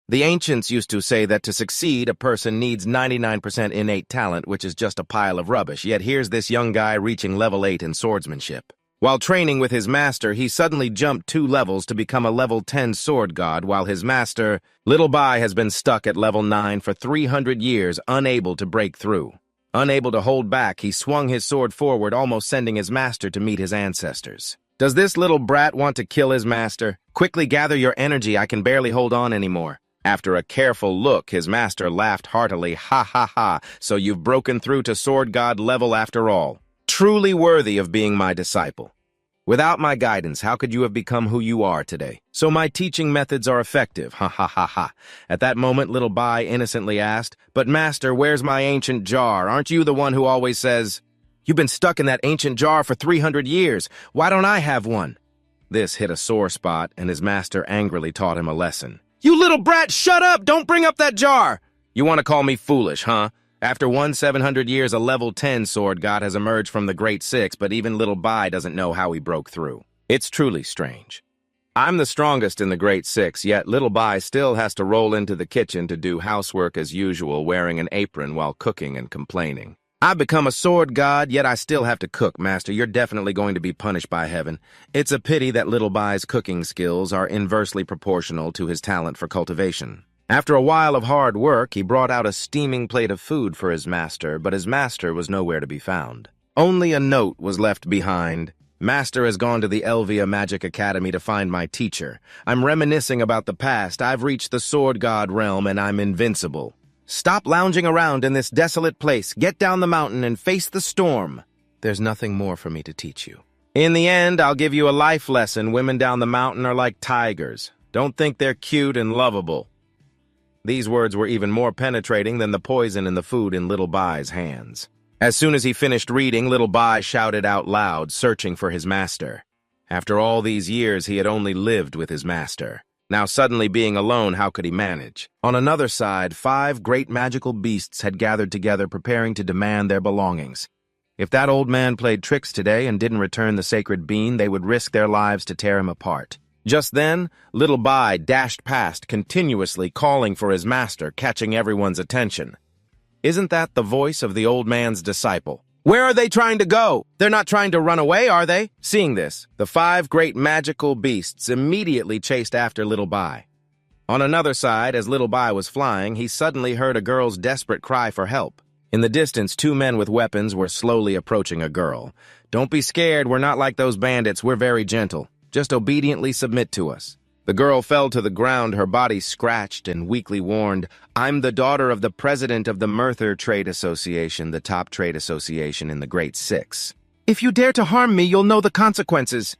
The ancients used to say that to succeed, a person needs 99% innate talent, which is just a pile of rubbish, yet here's this young guy reaching level 8 in swordsmanship. While training with his master, he suddenly jumped 2 levels to become a level 10 sword god, while his master, Little Bai, has been stuck at level 9 for 300 years, unable to break through. Unable to hold back, he swung his sword forward, almost sending his master to meet his ancestors. Does this little brat want to kill his master? Quickly gather your energy, I can barely hold on anymore. After a careful look, his master laughed heartily, ha ha ha, so you've broken through to sword god level after all. Truly worthy of being my disciple. Without my guidance, how could you have become who you are today? So my teaching methods are effective, ha ha ha ha. At that moment, Little Bai innocently asked, "But master, where's my ancient jar? Aren't you the one who always says, 'You've been stuck in that ancient jar for 300 years. Why don't I have one?'" This hit a sore spot, and his master angrily taught him a lesson. "You little brat, shut up! Don't bring up that jar!" You want to call me foolish, huh? After 700 years, a level 10 sword god has emerged from the Great Six, but even Little Bai doesn't know how he broke through. It's truly strange. I'm the strongest in the Great Six, yet Little Bai still has to roll into the kitchen to do housework as usual, wearing an apron while cooking and complaining. I've become a sword god, yet I still have to cook, master. You're definitely going to be punished by heaven. It's a pity that Little Bai's cooking skills are inversely proportional to his talent for cultivation. After a while of hard work, he brought out a steaming plate of food for his master, but his master was nowhere to be found. Only a note was left behind. "Master has gone to the Elvia Magic Academy to find my teacher. I'm reminiscing about the past. I've reached the sword god realm, and I'm invincible. Stop lounging around in this desolate place. Get down the mountain and face the storm. There's nothing more for me to teach you. In the end, I'll give you a life lesson. Women down the mountain are like tigers. Don't think they're cute and lovable." These words were even more penetrating than the poison in the food in Little Bai's hands. As soon as he finished reading, Little Bai shouted out loud, searching for his master. After all these years, he had only lived with his master. Now suddenly being alone, how could he manage? On another side, 5 great magical beasts had gathered together, preparing to demand their belongings. If that old man played tricks today and didn't return the sacred bean, they would risk their lives to tear him apart. Just then, Little Bai dashed past, continuously calling for his master, catching everyone's attention. Isn't that the voice of the old man's disciple? Where are they trying to go? They're not trying to run away, are they? Seeing this, the 5 great magical beasts immediately chased after Little Bai. On another side, as Little Bai was flying, he suddenly heard a girl's desperate cry for help. In the distance, 2 men with weapons were slowly approaching a girl. "Don't be scared, we're not like those bandits, we're very gentle. Just obediently submit to us." The girl fell to the ground, her body scratched, and weakly warned, "I'm the daughter of the president of the Merthyr Trade Association, the top trade association in the Great Six. If you dare to harm me, you'll know the consequences."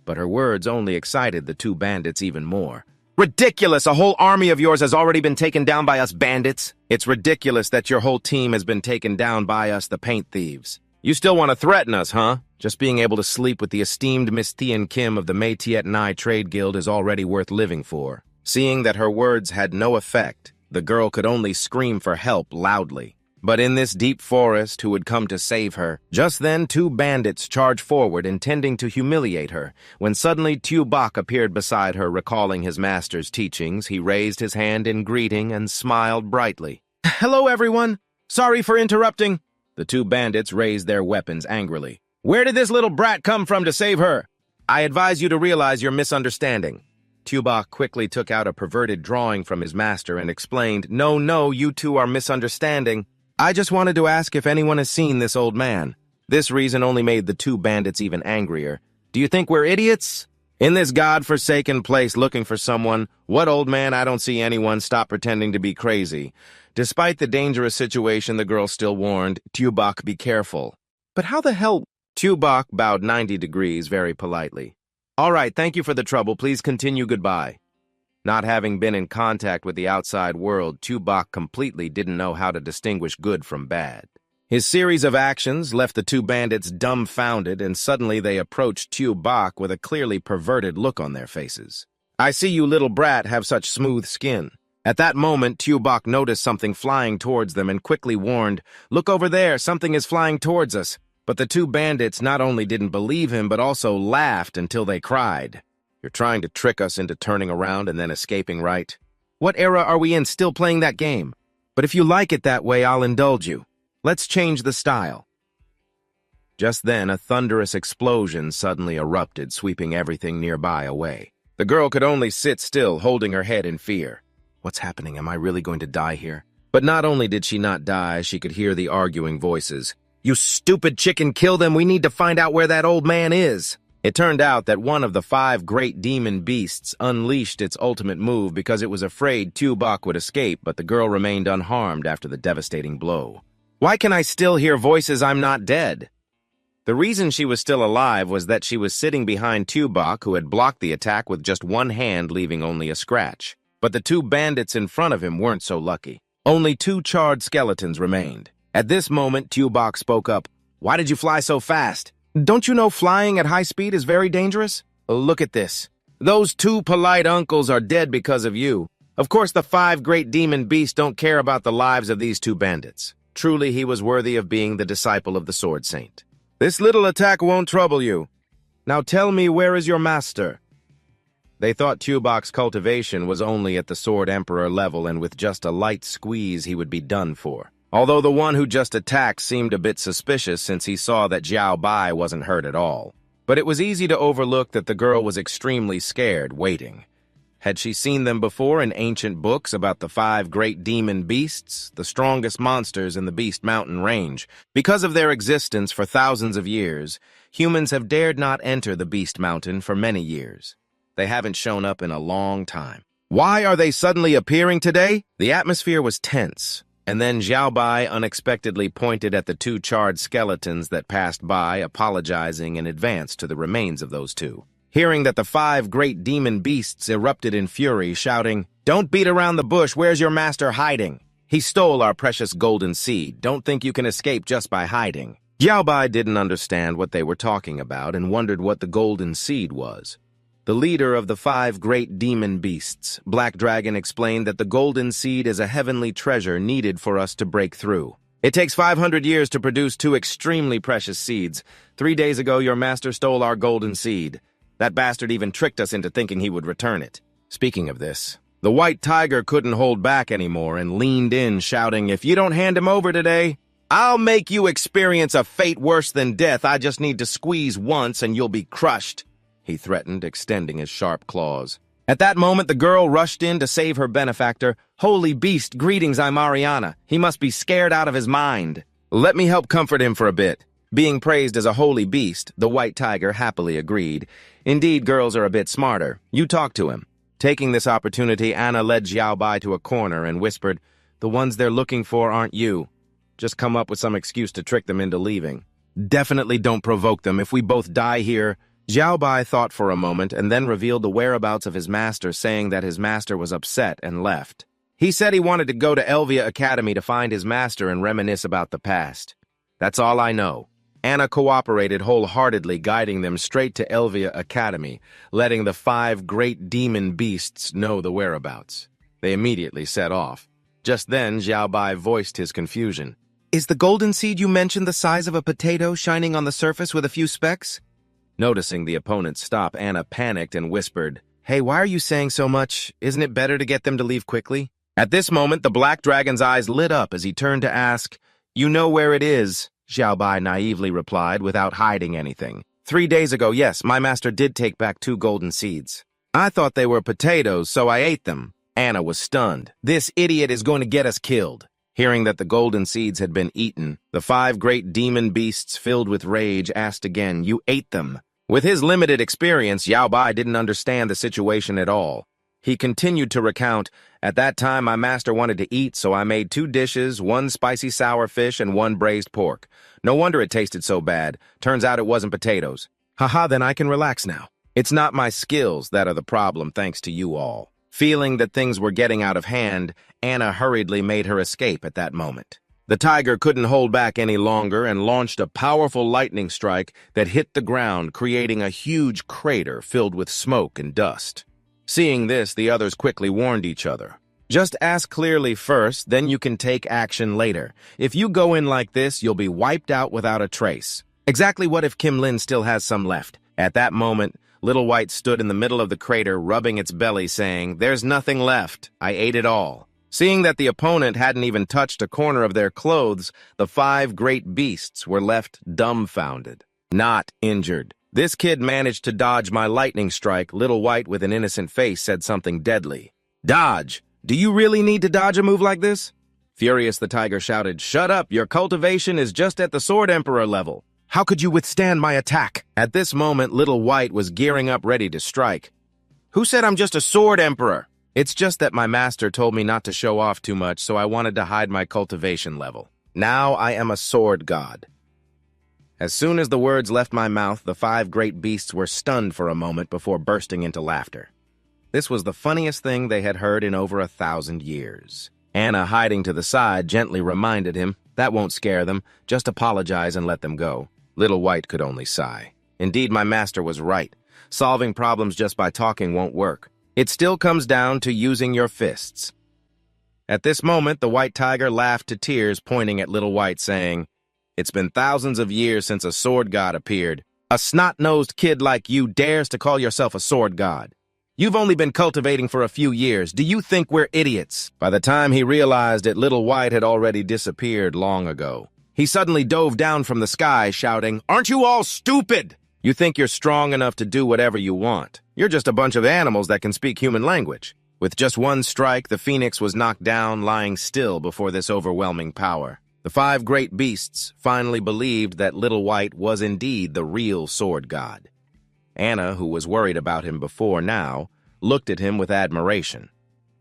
But her words only excited the 2 bandits even more. "Ridiculous! A whole army of yours has already been taken down by us bandits. It's ridiculous that your whole team has been taken down by us, the paint thieves. You still want to threaten us, huh? Just being able to sleep with the esteemed Miss Thien Kim of the Métier Nai Trade Guild is already worth living for." Seeing that her words had no effect, the girl could only scream for help loudly. But in this deep forest, who had come to save her? Just then, 2 bandits charged forward, intending to humiliate her. When suddenly Tu Bak appeared beside her, recalling his master's teachings, he raised his hand in greeting and smiled brightly. "Hello, everyone. Sorry for interrupting." The 2 bandits raised their weapons angrily. "Where did this little brat come from to save her? I advise you to realize your misunderstanding." Tubak quickly took out a perverted drawing from his master and explained, No, you 2 are misunderstanding. I just wanted to ask if anyone has seen this old man." This reason only made the 2 bandits even angrier. "Do you think we're idiots? In this god-forsaken place looking for someone? What old man? I don't see anyone. Stop pretending to be crazy." Despite the dangerous situation, the girl still warned, "Tubak, be careful." "But how the hell—" Tubak bowed 90 degrees very politely. "All right, thank you for the trouble. Please continue. Goodbye." Not having been in contact with the outside world, Tubak completely didn't know how to distinguish good from bad. His series of actions left the 2 bandits dumbfounded, and suddenly they approached Tubak with a clearly perverted look on their faces. "I see you, little brat, have such smooth skin." At that moment, Tubak noticed something flying towards them and quickly warned, "Look over there, something is flying towards us." But the 2 bandits not only didn't believe him, but also laughed until they cried. "You're trying to trick us into turning around and then escaping, right? What era are we in still playing that game? But if you like it that way, I'll indulge you. Let's change the style. Just then, a thunderous explosion suddenly erupted, sweeping everything nearby away. The girl could only sit still, holding her head in fear. What's happening? Am I really going to die here? But not only did she not die, she could hear the arguing voices. You stupid chicken, kill them! We need to find out where that old man is! It turned out that one of the 5 great demon beasts unleashed its ultimate move because it was afraid Tubok would escape, but the girl remained unharmed after the devastating blow. Why can I still hear voices? I'm not dead. The reason she was still alive was that she was sitting behind Tubok, who had blocked the attack with just one hand, leaving only a scratch. But the 2 bandits in front of him weren't so lucky. Only 2 charred skeletons remained. At this moment, Tubok spoke up. Why did you fly so fast? Don't you know flying at high speed is very dangerous? Look at this. Those 2 polite uncles are dead because of you. Of course, the 5 great demon beasts don't care about the lives of these 2 bandits. Truly, he was worthy of being the disciple of the Sword Saint. This little attack won't trouble you. Now tell me, where is your master? They thought Tubok's cultivation was only at the Sword Emperor level, and with just a light squeeze he would be done for. Although the one who just attacked seemed a bit suspicious since he saw that Xiao Bai wasn't hurt at all. But it was easy to overlook that the girl was extremely scared, waiting. Had she seen them before in ancient books about the 5 great demon beasts, the strongest monsters in the Beast Mountain range? Because of their existence for thousands of years, humans have dared not enter the Beast Mountain for many years. They haven't shown up in a long time. Why are they suddenly appearing today? The atmosphere was tense, and then Xiao Bai unexpectedly pointed at the 2 charred skeletons that passed by, apologizing in advance to the remains of those 2. Hearing that the 5 great demon beasts erupted in fury, shouting, Don't beat around the bush, where's your master hiding? He stole our precious golden seed. Don't think you can escape just by hiding. Xiao Bai didn't understand what they were talking about and wondered what the golden seed was. The leader of the 5 great demon beasts, Black Dragon, explained that the golden seed is a heavenly treasure needed for us to break through. It takes 500 years to produce 2 extremely precious seeds. 3 days ago, your master stole our golden seed. That bastard even tricked us into thinking he would return it. Speaking of this, the white tiger couldn't hold back anymore and leaned in, shouting, If you don't hand him over today, I'll make you experience a fate worse than death. I just need to squeeze once and you'll be crushed, he threatened, extending his sharp claws. At that moment, the girl rushed in to save her benefactor. Holy beast, greetings, I'm Ariana. He must be scared out of his mind. Let me help comfort him for a bit. Being praised as a holy beast, the white tiger happily agreed. Indeed, girls are a bit smarter. You talk to him. Taking this opportunity, Anna led Xiao Bai to a corner and whispered, The ones they're looking for aren't you. Just come up with some excuse to trick them into leaving. Definitely don't provoke them. If we both die here... Xiao Bai thought for a moment and then revealed the whereabouts of his master, saying that his master was upset and left. He said he wanted to go to Elvia Academy to find his master and reminisce about the past. That's all I know. Anna cooperated wholeheartedly, guiding them straight to Elvia Academy, letting the 5 great demon beasts know the whereabouts. They immediately set off. Just then, Xiao Bai voiced his confusion. Is the golden seed you mentioned the size of a potato, shining on the surface with a few specks? Noticing the opponent's stop, Anna panicked and whispered, Hey, why are you saying so much? Isn't it better to get them to leave quickly? At this moment, the black dragon's eyes lit up as he turned to ask, You know where it is? Xiao Bai naively replied without hiding anything. 3 days ago, yes, my master did take back 2 golden seeds. I thought they were potatoes, so I ate them. Anna was stunned. This idiot is going to get us killed. Hearing that the golden seeds had been eaten, the 5 great demon beasts filled with rage asked again, You ate them? With his limited experience, Xiao Bai didn't understand the situation at all. He continued to recount, At that time my master wanted to eat, so I made 2 dishes, 1 spicy sour fish and 1 braised pork. No wonder it tasted so bad. Turns out it wasn't potatoes. Haha, then I can relax now. It's not my skills that are the problem, thanks to you all. Feeling that things were getting out of hand, Anna hurriedly made her escape at that moment. The tiger couldn't hold back any longer and launched a powerful lightning strike that hit the ground, creating a huge crater filled with smoke and dust. Seeing this, the others quickly warned each other. Just ask clearly first, then you can take action later. If you go in like this, you'll be wiped out without a trace. Exactly what if Kim Lin still has some left? At that moment, Little White stood in the middle of the crater, rubbing its belly, saying, "There's nothing left. I ate it all." Seeing that the opponent hadn't even touched a corner of their clothes, the five great beasts were left dumbfounded, not injured. "This kid managed to dodge my lightning strike." Little White, with an innocent face, said something deadly. "Dodge? Do you really need to dodge a move like this?" Furious, the tiger shouted, "Shut up! Your cultivation is just at the Sword Emperor level. How could you withstand my attack?" At this moment, Little White was gearing up ready to strike. "Who said I'm just a Sword Emperor? It's just that my master told me not to show off too much, so I wanted to hide my cultivation level. Now I am a sword god." As soon as the words left my mouth, the five great beasts were stunned for a moment before bursting into laughter. This was the funniest thing they had heard in over 1,000 years. Anna, hiding to the side, gently reminded him, "That won't scare them. Just apologize and let them go." Little White could only sigh. Indeed, my master was right. Solving problems just by talking won't work. It still comes down to using your fists. At this moment, the white tiger laughed to tears, pointing at Little White, saying, "It's been thousands of years since a sword god appeared. A snot-nosed kid like you dares to call yourself a sword god. You've only been cultivating for a few years. Do you think we're idiots?" By the time he realized it, Little White had already disappeared long ago. He suddenly dove down from the sky, shouting, "Aren't you all stupid? You think you're strong enough to do whatever you want. You're just a bunch of animals that can speak human language." With just one strike, the phoenix was knocked down, lying still before this overwhelming power. The five great beasts finally believed that Little White was indeed the real sword god. Anna, who was worried about him before now, looked at him with admiration.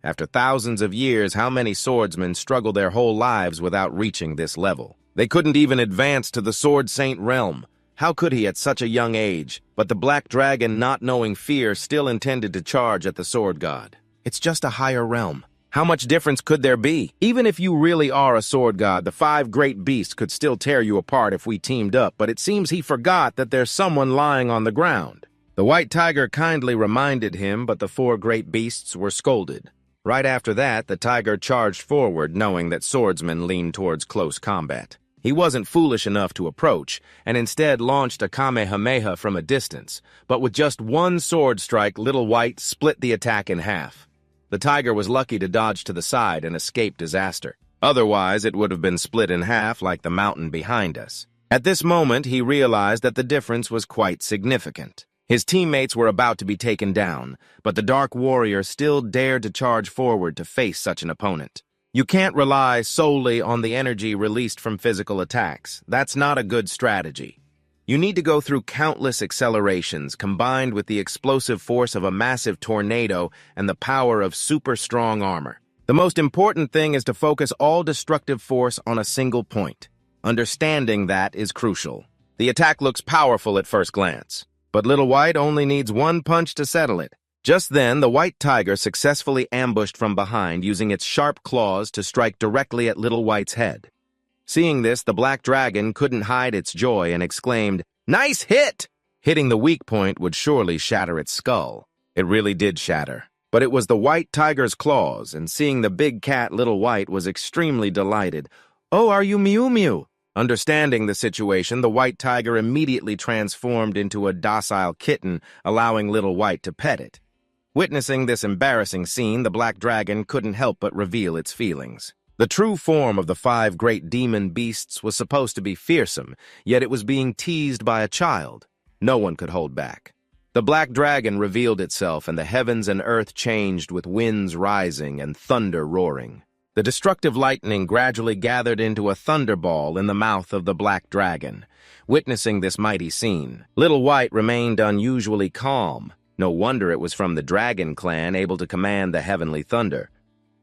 After thousands of years, how many swordsmen struggle their whole lives without reaching this level? They couldn't even advance to the Sword Saint realm. How could he at such a young age? But the black dragon, not knowing fear, still intended to charge at the sword god. It's just a higher realm. How much difference could there be? Even if you really are a sword god, the five great beasts could still tear you apart if we teamed up, but it seems he forgot that there's someone lying on the ground. The white tiger kindly reminded him, but the four great beasts were scolded. Right after that, the tiger charged forward, knowing that swordsmen lean towards close combat. He wasn't foolish enough to approach, and instead launched a Kamehameha from a distance, but with just one sword strike, Little White split the attack in half. The tiger was lucky to dodge to the side and escape disaster. Otherwise, it would have been split in half like the mountain behind us. At this moment, he realized that the difference was quite significant. His teammates were about to be taken down, but the Dark Warrior still dared to charge forward to face such an opponent. You can't rely solely on the energy released from physical attacks. That's not a good strategy. You need to go through countless accelerations combined with the explosive force of a massive tornado and the power of super strong armor. The most important thing is to focus all destructive force on a single point. Understanding that is crucial. The attack looks powerful at first glance, but Little White only needs one punch to settle it. Just then, the white tiger successfully ambushed from behind, using its sharp claws to strike directly at Little White's head. Seeing this, the black dragon couldn't hide its joy and exclaimed, "Nice hit!" Hitting the weak point would surely shatter its skull. It really did shatter. But it was the white tiger's claws, and seeing the big cat, Little White was extremely delighted. "Oh, are you Mew Mew?" Understanding the situation, the white tiger immediately transformed into a docile kitten, allowing Little White to pet it. Witnessing this embarrassing scene, the black dragon couldn't help but reveal its feelings. The true form of the five great demon beasts was supposed to be fearsome, yet it was being teased by a child. No one could hold back. The black dragon revealed itself, and the heavens and earth changed with winds rising and thunder roaring. The destructive lightning gradually gathered into a thunderball in the mouth of the black dragon. Witnessing this mighty scene, Little White remained unusually calm. No wonder it was from the Dragon Clan, able to command the heavenly thunder.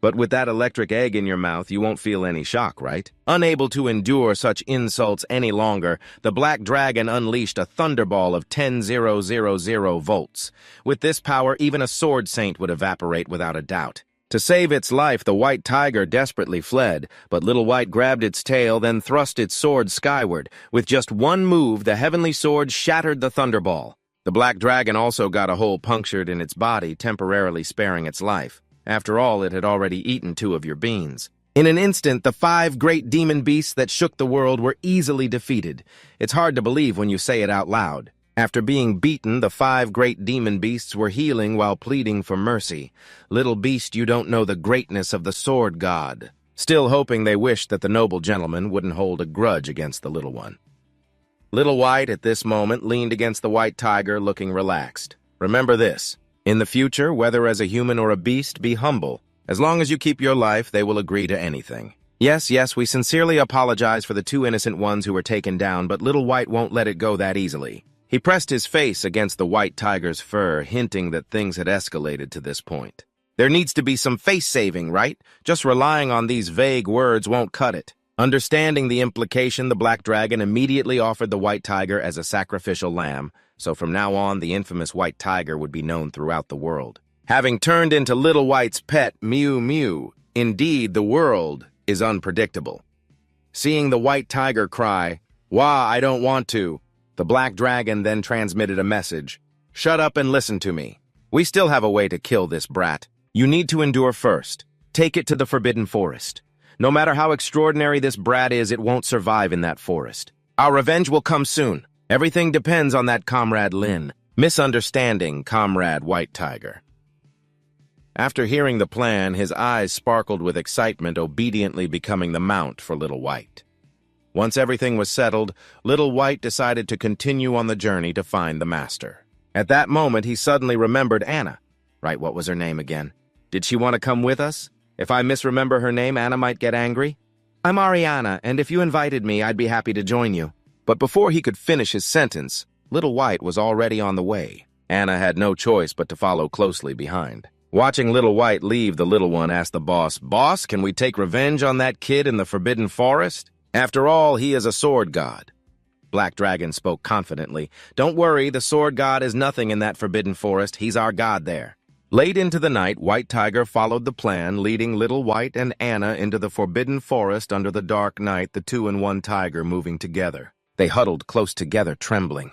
But with that electric egg in your mouth, you won't feel any shock, right? Unable to endure such insults any longer, the Black Dragon unleashed a thunderball of 10,000 volts. With this power, even a sword saint would evaporate without a doubt. To save its life, the white tiger desperately fled, but Little White grabbed its tail, then thrust its sword skyward. With just one move, the heavenly sword shattered the thunderball. The black dragon also got a hole punctured in its body, temporarily sparing its life. After all, it had already eaten 2 of your beans. In an instant, the 5 great demon beasts that shook the world were easily defeated. It's hard to believe when you say it out loud. After being beaten, the 5 great demon beasts were healing while pleading for mercy. Little beast, you don't know the greatness of the sword god. Still hoping they wished that the noble gentleman wouldn't hold a grudge against the little one. Little White, at this moment, leaned against the white tiger, looking relaxed. Remember this. In the future, whether as a human or a beast, be humble. As long as you keep your life, they will agree to anything. Yes, we sincerely apologize for the 2 innocent ones who were taken down, but Little White won't let it go that easily. He pressed his face against the white tiger's fur, hinting that things had escalated to this point. There needs to be some face-saving, right? Just relying on these vague words won't cut it. Understanding the implication, the black dragon immediately offered the white tiger as a sacrificial lamb, so from now on the infamous white tiger would be known throughout the world. Having turned into Little White's pet, Mew Mew, indeed the world is unpredictable. Seeing the white tiger cry, "Wah, I don't want to," the black dragon then transmitted a message. "Shut up and listen to me. We still have a way to kill this brat. You need to endure first. Take it to the Forbidden Forest. No matter how extraordinary this brat is, it won't survive in that forest. Our revenge will come soon. Everything depends on that Comrade Lin. Misunderstanding, Comrade White Tiger." After hearing the plan, his eyes sparkled with excitement, obediently becoming the mount for Little White. Once everything was settled, Little White decided to continue on the journey to find the master. At that moment, he suddenly remembered Anna. Right, what was her name again? Did she want to come with us? If I misremember her name, Anna might get angry. "I'm Ariana, and if you invited me, I'd be happy to join you." But before he could finish his sentence, Little White was already on the way. Anna had no choice but to follow closely behind. Watching Little White leave, the little one asked the boss, "Boss, can we take revenge on that kid in the Forbidden Forest? After all, he is a sword god." Black Dragon spoke confidently. "Don't worry, the sword god is nothing in that Forbidden Forest. He's our god there." Late into the night, White Tiger followed the plan, leading Little White and Anna into the Forbidden Forest under the dark night, the 2-in-1 tiger moving together. They huddled close together, trembling.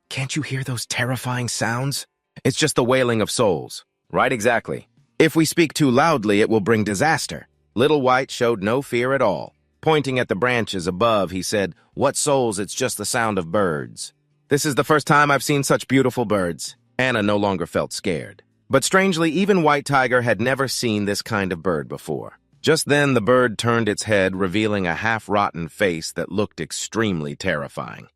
"Can't you hear those terrifying sounds? It's just the wailing of souls." "Right, exactly. If we speak too loudly, it will bring disaster." Little White showed no fear at all. Pointing at the branches above, he said, "What souls? It's just the sound of birds." "This is the first time I've seen such beautiful birds." Anna no longer felt scared. But strangely, even White Tiger had never seen this kind of bird before. Just then, the bird turned its head, revealing a half-rotten face that looked extremely terrifying.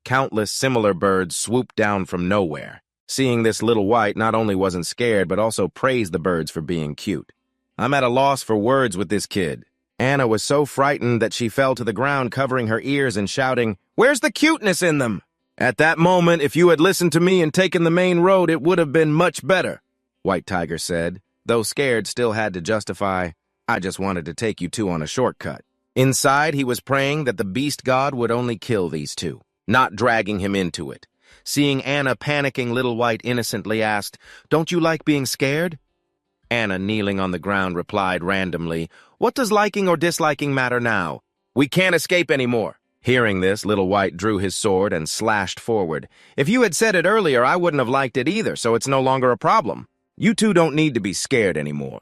Countless similar birds swooped down from nowhere. Seeing this, Little White not only wasn't scared, but also praised the birds for being cute. "I'm at a loss for words with this kid." Anna was so frightened that she fell to the ground, covering her ears and shouting, "Where's the cuteness in them?" "At that moment, if you had listened to me and taken the main road, it would have been much better," White Tiger said, though scared still had to justify, "I just wanted to take you two on a shortcut." Inside, he was praying that the beast god would only kill these two, not dragging him into it. Seeing Anna panicking, Little White innocently asked, "Don't you like being scared?" Anna, kneeling on the ground, replied randomly, "What does liking or disliking matter now? We can't escape anymore." Hearing this, Little White drew his sword and slashed forward. "If you had said it earlier, I wouldn't have liked it either, so it's no longer a problem. You two don't need to be scared anymore."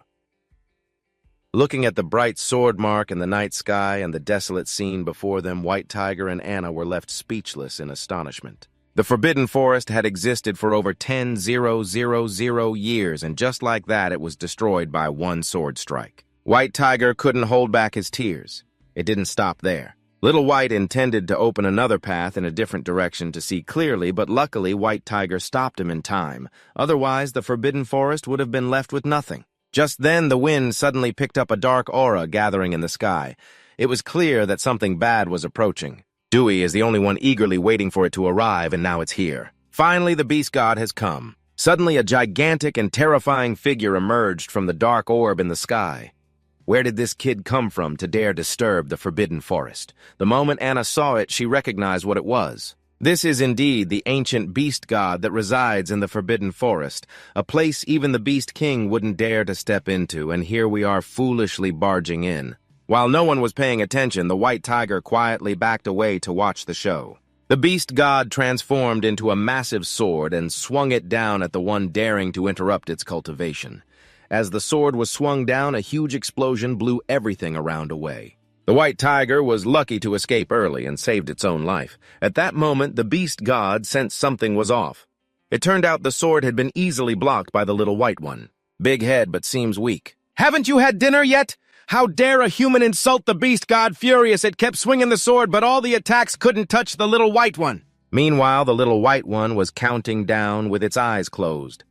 Looking at the bright sword mark in the night sky and the desolate scene before them, White Tiger and Anna were left speechless in astonishment. The Forbidden Forest had existed for over 10,000 years, and just like that, it was destroyed by one sword strike. White Tiger couldn't hold back his tears. It didn't stop there. Little White intended to open another path in a different direction to see clearly, but luckily White Tiger stopped him in time. Otherwise, the Forbidden Forest would have been left with nothing. Just then, the wind suddenly picked up a dark aura gathering in the sky. It was clear that something bad was approaching. Dewey is the only one eagerly waiting for it to arrive, and now it's here. Finally, the beast god has come. Suddenly, a gigantic and terrifying figure emerged from the dark orb in the sky. Where did this kid come from to dare disturb the Forbidden Forest? The moment Anna saw it, she recognized what it was. This is indeed the ancient beast god that resides in the Forbidden Forest, a place even the Beast King wouldn't dare to step into, and here we are foolishly barging in. While no one was paying attention, the White Tiger quietly backed away to watch the show. The beast god transformed into a massive sword and swung it down at the one daring to interrupt its cultivation. As the sword was swung down, a huge explosion blew everything around away. The white tiger was lucky to escape early and saved its own life. At that moment, the beast god sensed something was off. It turned out the sword had been easily blocked by the little white one. Big head, but seems weak. "Haven't you had dinner yet? How dare a human insult the beast god?" Furious, it kept swinging the sword, but all the attacks couldn't touch the little white one. Meanwhile, the little white one was counting down with its eyes closed.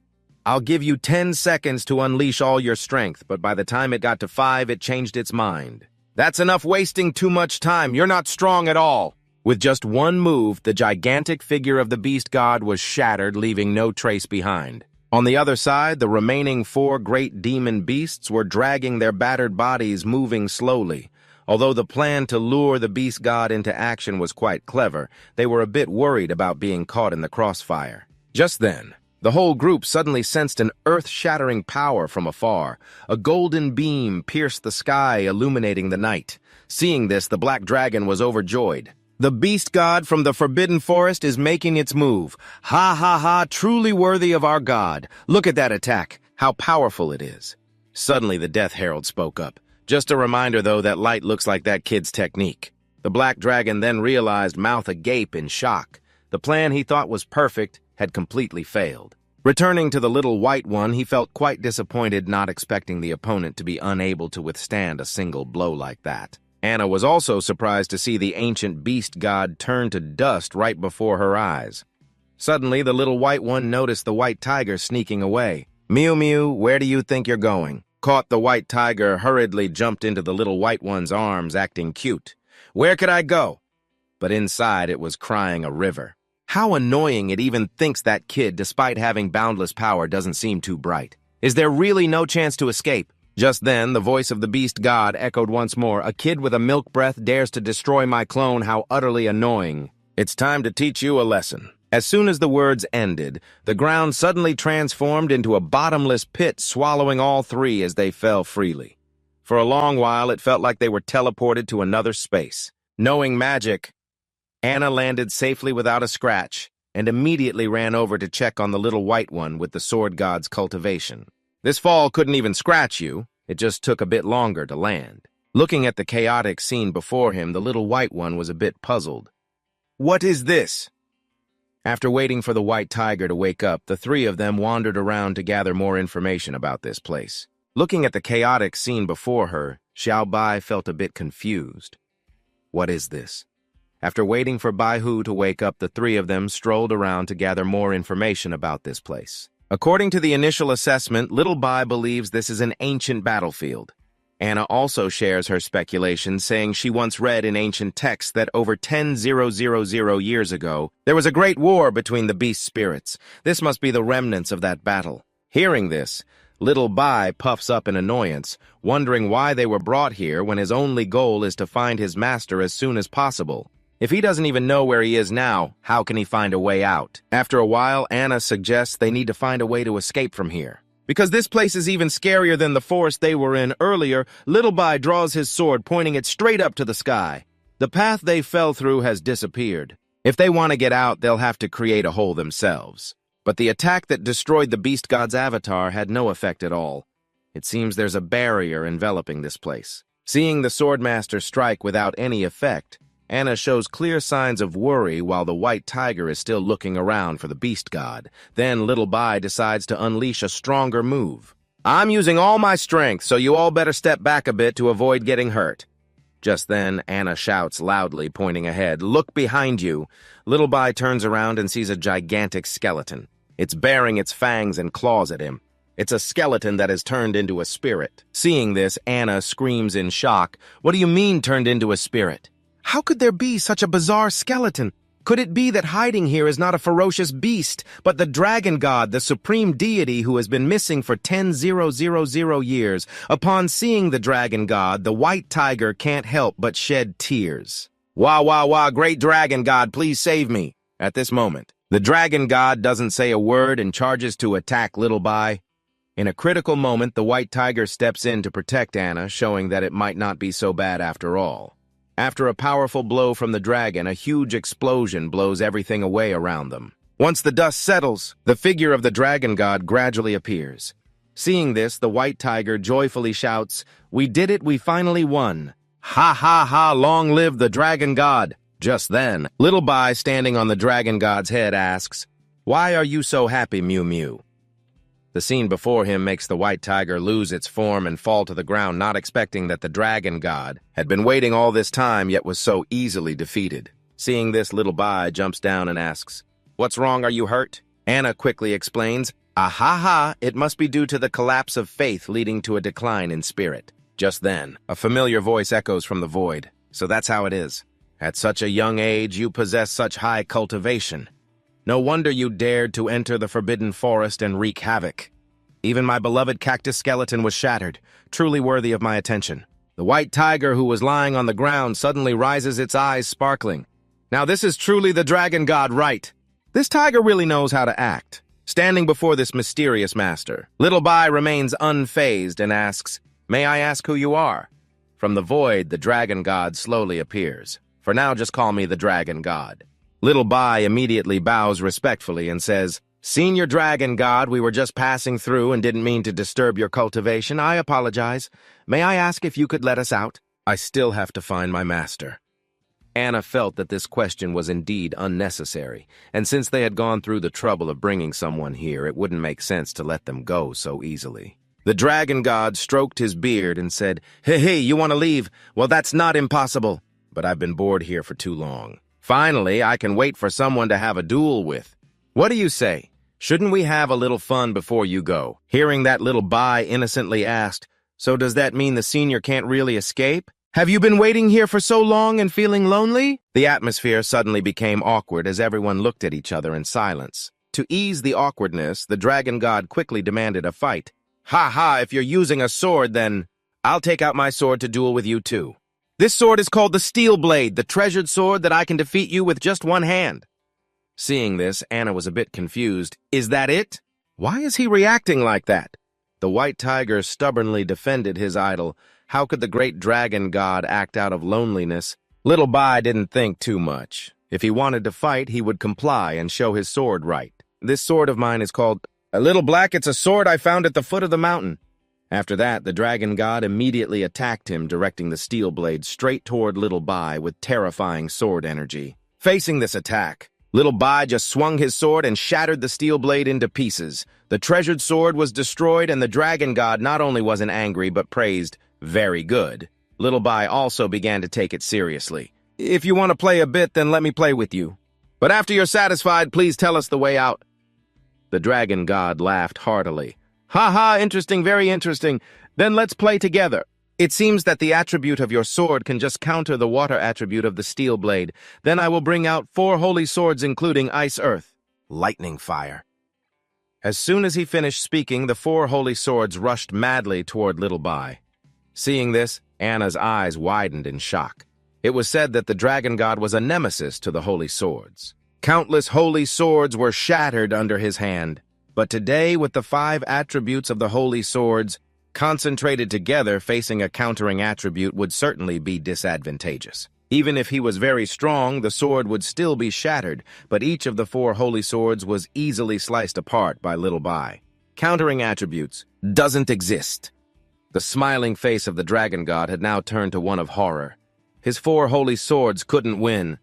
"I'll give you 10 seconds to unleash all your strength," but by the time it got to 5, it changed its mind. "That's enough wasting too much time. You're not strong at all." With just one move, the gigantic figure of the beast god was shattered, leaving no trace behind. On the other side, the remaining 4 great demon beasts were dragging their battered bodies, moving slowly. Although the plan to lure the beast god into action was quite clever, they were a bit worried about being caught in the crossfire. Just then, the whole group suddenly sensed an earth-shattering power from afar. A golden beam pierced the sky, illuminating the night. Seeing this, the black dragon was overjoyed. "The beast god from the forbidden forest is making its move. Ha ha ha, truly worthy of our god. Look at that attack, how powerful it is." Suddenly, the Death Herald spoke up. "Just a reminder, though, that light looks like that kid's technique." The black dragon then realized, mouth agape in shock. The plan he thought was perfect had completely failed. Returning to the little white one, he felt quite disappointed, not expecting the opponent to be unable to withstand a single blow like that. Anna was also surprised to see the ancient beast god turn to dust right before her eyes. Suddenly, the little white one noticed the white tiger sneaking away. "Mew Mew, where do you think you're going?" Caught, the white tiger hurriedly jumped into the little white one's arms, acting cute. "Where could I go?" But inside it was crying a river. How annoying it even thinks that kid, despite having boundless power, doesn't seem too bright. Is there really no chance to escape? Just then, the voice of the beast god echoed once more. "A kid with a milk breath dares to destroy my clone. How utterly annoying. It's time to teach you a lesson." As soon as the words ended, the ground suddenly transformed into a bottomless pit, swallowing all 3 as they fell freely. For a long while, it felt like they were teleported to another space. Knowing magic, Anna landed safely without a scratch and immediately ran over to check on the little white one with the sword god's cultivation. This fall couldn't even scratch you, it just took a bit longer to land. Looking at the chaotic scene before him, the little white one was a bit puzzled. "What is this?" After waiting for the white tiger to wake up, the 3 of them wandered around to gather more information about this place. Looking at the chaotic scene before her, Xiao Bai felt a bit confused. What is this? After waiting for Bai Hu to wake up, the 3 of them strolled around to gather more information about this place. According to the initial assessment, Little Bai believes this is an ancient battlefield. Anna also shares her speculation, saying she once read in ancient texts that over 10,000 years ago, there was a great war between the beast spirits. This must be the remnants of that battle. Hearing this, Little Bai puffs up in annoyance, wondering why they were brought here when his only goal is to find his master as soon as possible. If he doesn't even know where he is now, how can he find a way out? After a while, Anna suggests they need to find a way to escape from here. Because this place is even scarier than the forest they were in earlier, Little Bai draws his sword, pointing it straight up to the sky. The path they fell through has disappeared. If they want to get out, they'll have to create a hole themselves. But the attack that destroyed the beast god's avatar had no effect at all. It seems there's a barrier enveloping this place. Seeing the swordmaster strike without any effect, Anna shows clear signs of worry while the white tiger is still looking around for the beast god. Then Little Bai decides to unleash a stronger move. "I'm using all my strength, so you all better step back a bit to avoid getting hurt." Just then, Anna shouts loudly, pointing ahead, "Look behind you." Little Bai turns around and sees a gigantic skeleton. It's baring its fangs and claws at him. It's a skeleton that has turned into a spirit. Seeing this, Anna screams in shock. "What do you mean, turned into a spirit? How could there be such a bizarre skeleton? Could it be that hiding here is not a ferocious beast, but the dragon god, the supreme deity who has been missing for 10,000 years? Upon seeing the dragon god, the white tiger can't help but shed tears. "Wah, wah, wah, great dragon god, please save me." At this moment, the dragon god doesn't say a word and charges to attack Little Bai. In a critical moment, the white tiger steps in to protect Anna, showing that it might not be so bad after all. After a powerful blow from the dragon, a huge explosion blows everything away around them. Once the dust settles, the figure of the dragon god gradually appears. Seeing this, the white tiger joyfully shouts, "We did it, we finally won." Ha ha ha, long live the dragon god! Just then, Little Bai, standing on the dragon god's head, asks, "Why are you so happy, Mew Mew?" The scene before him makes the white tiger lose its form and fall to the ground, not expecting that the dragon god had been waiting all this time yet was so easily defeated. Seeing this, Little Bai jumps down and asks, "What's wrong, are you hurt?" Anna quickly explains, "Ah ha ha, it must be due to the collapse of faith leading to a decline in spirit." Just then, a familiar voice echoes from the void. "So that's how it is. At such a young age, you possess such high cultivation. No wonder you dared to enter the forbidden forest and wreak havoc. Even my beloved cactus skeleton was shattered, truly worthy of my attention." The white tiger, who was lying on the ground, suddenly rises, its eyes sparkling. Now this is truly the dragon god, right? This tiger really knows how to act. Standing before this mysterious master, Little Bai remains unfazed and asks, "May I ask who you are?" From the void, the dragon god slowly appears. "For now, just call me the dragon god." Little Bai immediately bows respectfully and says, "Senior dragon god, we were just passing through and didn't mean to disturb your cultivation. I apologize. May I ask if you could let us out? I still have to find my master." Anna felt that this question was indeed unnecessary, and since they had gone through the trouble of bringing someone here, it wouldn't make sense to let them go so easily. The dragon god stroked his beard and said, Hey, you want to leave? Well, that's not impossible. But I've been bored here for too long. Finally, I can wait for someone to have a duel with. What do you say? Shouldn't we have a little fun before you go?" Hearing that, Little Bai innocently asked, "So does that mean the senior can't really escape? Have you been waiting here for so long and feeling lonely?" The atmosphere suddenly became awkward as everyone looked at each other in silence. To ease the awkwardness, the dragon god quickly demanded a fight. "Ha ha, if you're using a sword, then I'll take out my sword to duel with you too. This sword is called the Steel Blade, the treasured sword that I can defeat you with just one hand." Seeing this, Anna was a bit confused. Is that it? Why is he reacting like that? The white tiger stubbornly defended his idol. How could the great dragon god act out of loneliness? Little Bai didn't think too much. If he wanted to fight, he would comply and show his sword right. "This sword of mine is called a Little Black. It's a sword I found at the foot of the mountain." After that, the dragon god immediately attacked him, directing the steel blade straight toward Little Bai with terrifying sword energy. Facing this attack, Little Bai just swung his sword and shattered the steel blade into pieces. The treasured sword was destroyed, and the dragon god not only wasn't angry but praised, "Very good." Little Bai also began to take it seriously. "If you want to play a bit, then let me play with you. But after you're satisfied, please tell us the way out." The dragon god laughed heartily. "Ha ha, interesting, very interesting. Then let's play together. It seems that the attribute of your sword can just counter the water attribute of the steel blade. Then I will bring out 4 holy swords including ice, earth, lightning, fire." As soon as he finished speaking, the 4 holy swords rushed madly toward Little Bai. Seeing this, Anna's eyes widened in shock. It was said that the dragon god was a nemesis to the holy swords. Countless holy swords were shattered under his hand. But today, with the 5 attributes of the holy swords concentrated together, facing a countering attribute would certainly be disadvantageous. Even if he was very strong, the sword would still be shattered, but each of the 4 holy swords was easily sliced apart by Little Bai. Countering attributes doesn't exist. The smiling face of the dragon god had now turned to one of horror. His 4 holy swords couldn't win.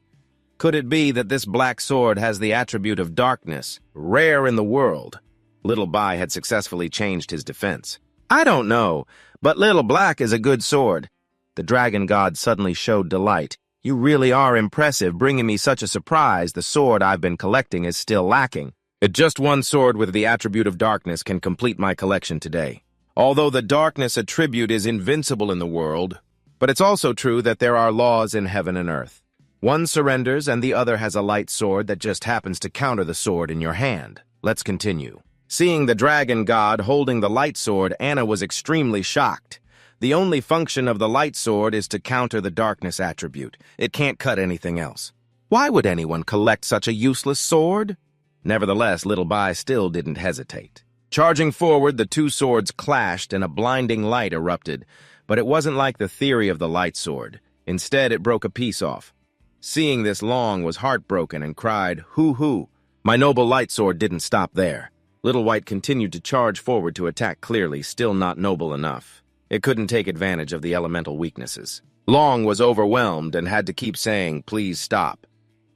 Could it be that this black sword has the attribute of darkness, rare in the world? Little Bai had successfully changed his defense. "I don't know, but Little Black is a good sword." The dragon god suddenly showed delight. "You really are impressive, bringing me such a surprise. The sword I've been collecting is still lacking. Just one sword with the attribute of darkness can complete my collection today. Although the darkness attribute is invincible in the world, but it's also true that there are laws in heaven and earth. One surrenders and the other has a light sword that just happens to counter the sword in your hand. Let's continue." Seeing the dragon god holding the light sword, Anna was extremely shocked. The only function of the light sword is to counter the darkness attribute. It can't cut anything else. Why would anyone collect such a useless sword? Nevertheless, Little Bai still didn't hesitate. Charging forward, the 2 swords clashed and a blinding light erupted. But it wasn't like the theory of the light sword. Instead, it broke a piece off. Seeing this, Long was heartbroken and cried, "Hoo-hoo." My noble light sword didn't stop there. Little White continued to charge forward to attack clearly, still not noble enough. It couldn't take advantage of the elemental weaknesses. Long was overwhelmed and had to keep saying, "Please stop."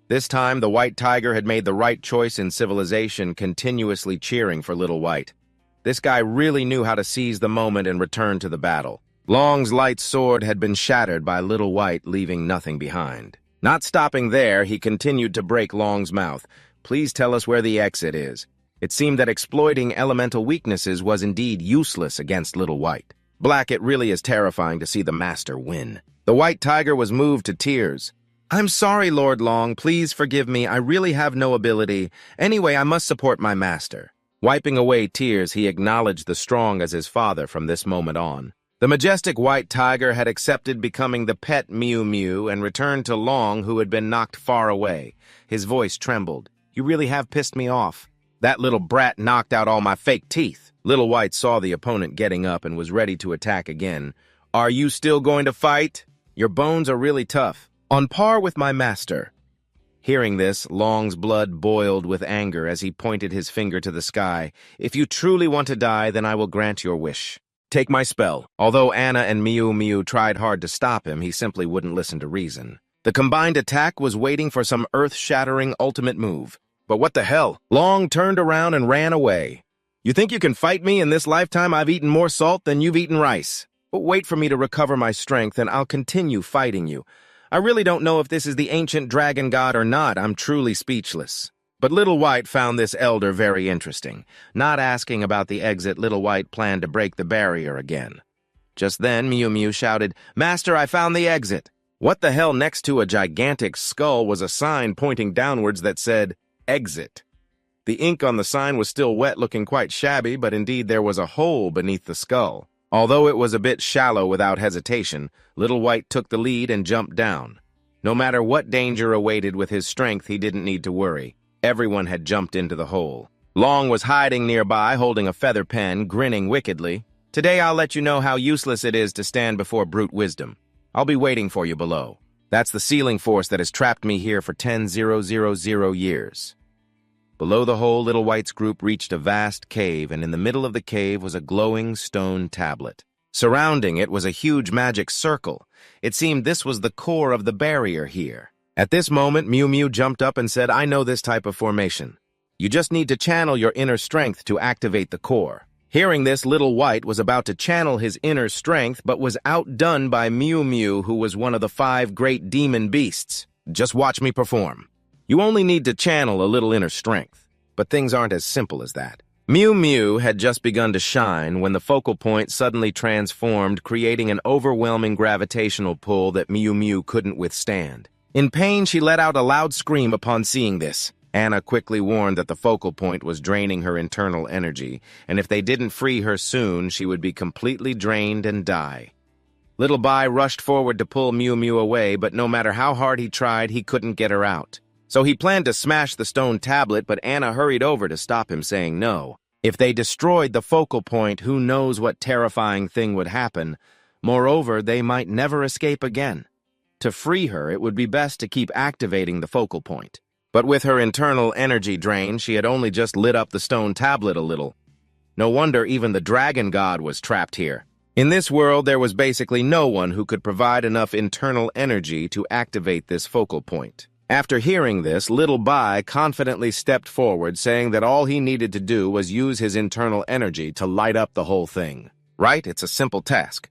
This time, the White Tiger had made the right choice in civilization, continuously cheering for Little White. This guy really knew how to seize the moment and return to the battle. Long's light sword had been shattered by Little White, leaving nothing behind. Not stopping there, he continued to break Long's mouth. "Please tell us where the exit is." It seemed that exploiting elemental weaknesses was indeed useless against Little White. Black, it really is terrifying to see the master win. The White Tiger was moved to tears. "I'm sorry, Lord Long. Please forgive me. I really have no ability. Anyway, I must support my master." Wiping away tears, he acknowledged the strong as his father from this moment on. The majestic White Tiger had accepted becoming the pet Mew Mew and returned to Long, who had been knocked far away. His voice trembled. "You really have pissed me off. That little brat knocked out all my fake teeth." Little White saw the opponent getting up and was ready to attack again. "Are you still going to fight? Your bones are really tough. On par with my master." Hearing this, Long's blood boiled with anger as he pointed his finger to the sky. "If you truly want to die, then I will grant your wish. Take my spell." Although Anna and Mew Mew tried hard to stop him, he simply wouldn't listen to reason. The combined attack was waiting for some earth-shattering ultimate move. But what the hell? Long turned around and ran away. "You think you can fight me? In this lifetime, I've eaten more salt than you've eaten rice. But wait for me to recover my strength, and I'll continue fighting you. I really don't know if this is the ancient dragon god or not. I'm truly speechless." But Little White found this elder very interesting. Not asking about the exit, Little White planned to break the barrier again. Just then, Mew Mew shouted, "Master, I found the exit." What the hell next to a gigantic skull was a sign pointing downwards that said, "Exit." The ink on the sign was still wet, looking quite shabby, but indeed there was a hole beneath the skull. Although it was a bit shallow, without hesitation, Little White took the lead and jumped down. No matter what danger awaited with his strength, he didn't need to worry. Everyone had jumped into the hole. Long was hiding nearby, holding a feather pen, grinning wickedly. "Today I'll let you know how useless it is to stand before brute wisdom. I'll be waiting for you below. That's the sealing force that has trapped me here for 10,000 years." Below the hole, Little White's group reached a vast cave, and in the middle of the cave was a glowing stone tablet. Surrounding it was a huge magic circle. It seemed this was the core of the barrier here. At this moment, Mew Mew jumped up and said, "I know this type of formation. You just need to channel your inner strength to activate the core." Hearing this, Little White was about to channel his inner strength, but was outdone by Mew Mew, who was one of the 5 great demon beasts. "Just watch me perform. You only need to channel a little inner strength." But things aren't as simple as that. Mew Mew had just begun to shine when the focal point suddenly transformed, creating an overwhelming gravitational pull that Mew Mew couldn't withstand. In pain, she let out a loud scream upon seeing this. Anna quickly warned that the focal point was draining her internal energy, and if they didn't free her soon, she would be completely drained and die. Little Bai rushed forward to pull Mew Mew away, but no matter how hard he tried, he couldn't get her out. So he planned to smash the stone tablet, but Anna hurried over to stop him, saying no. If they destroyed the focal point, who knows what terrifying thing would happen. Moreover, they might never escape again. To free her, it would be best to keep activating the focal point. But with her internal energy drained, she had only just lit up the stone tablet a little. No wonder even the dragon god was trapped here. In this world, there was basically no one who could provide enough internal energy to activate this focal point. After hearing this, Little Bai confidently stepped forward, saying that all he needed to do was use his internal energy to light up the whole thing. Right? It's a simple task.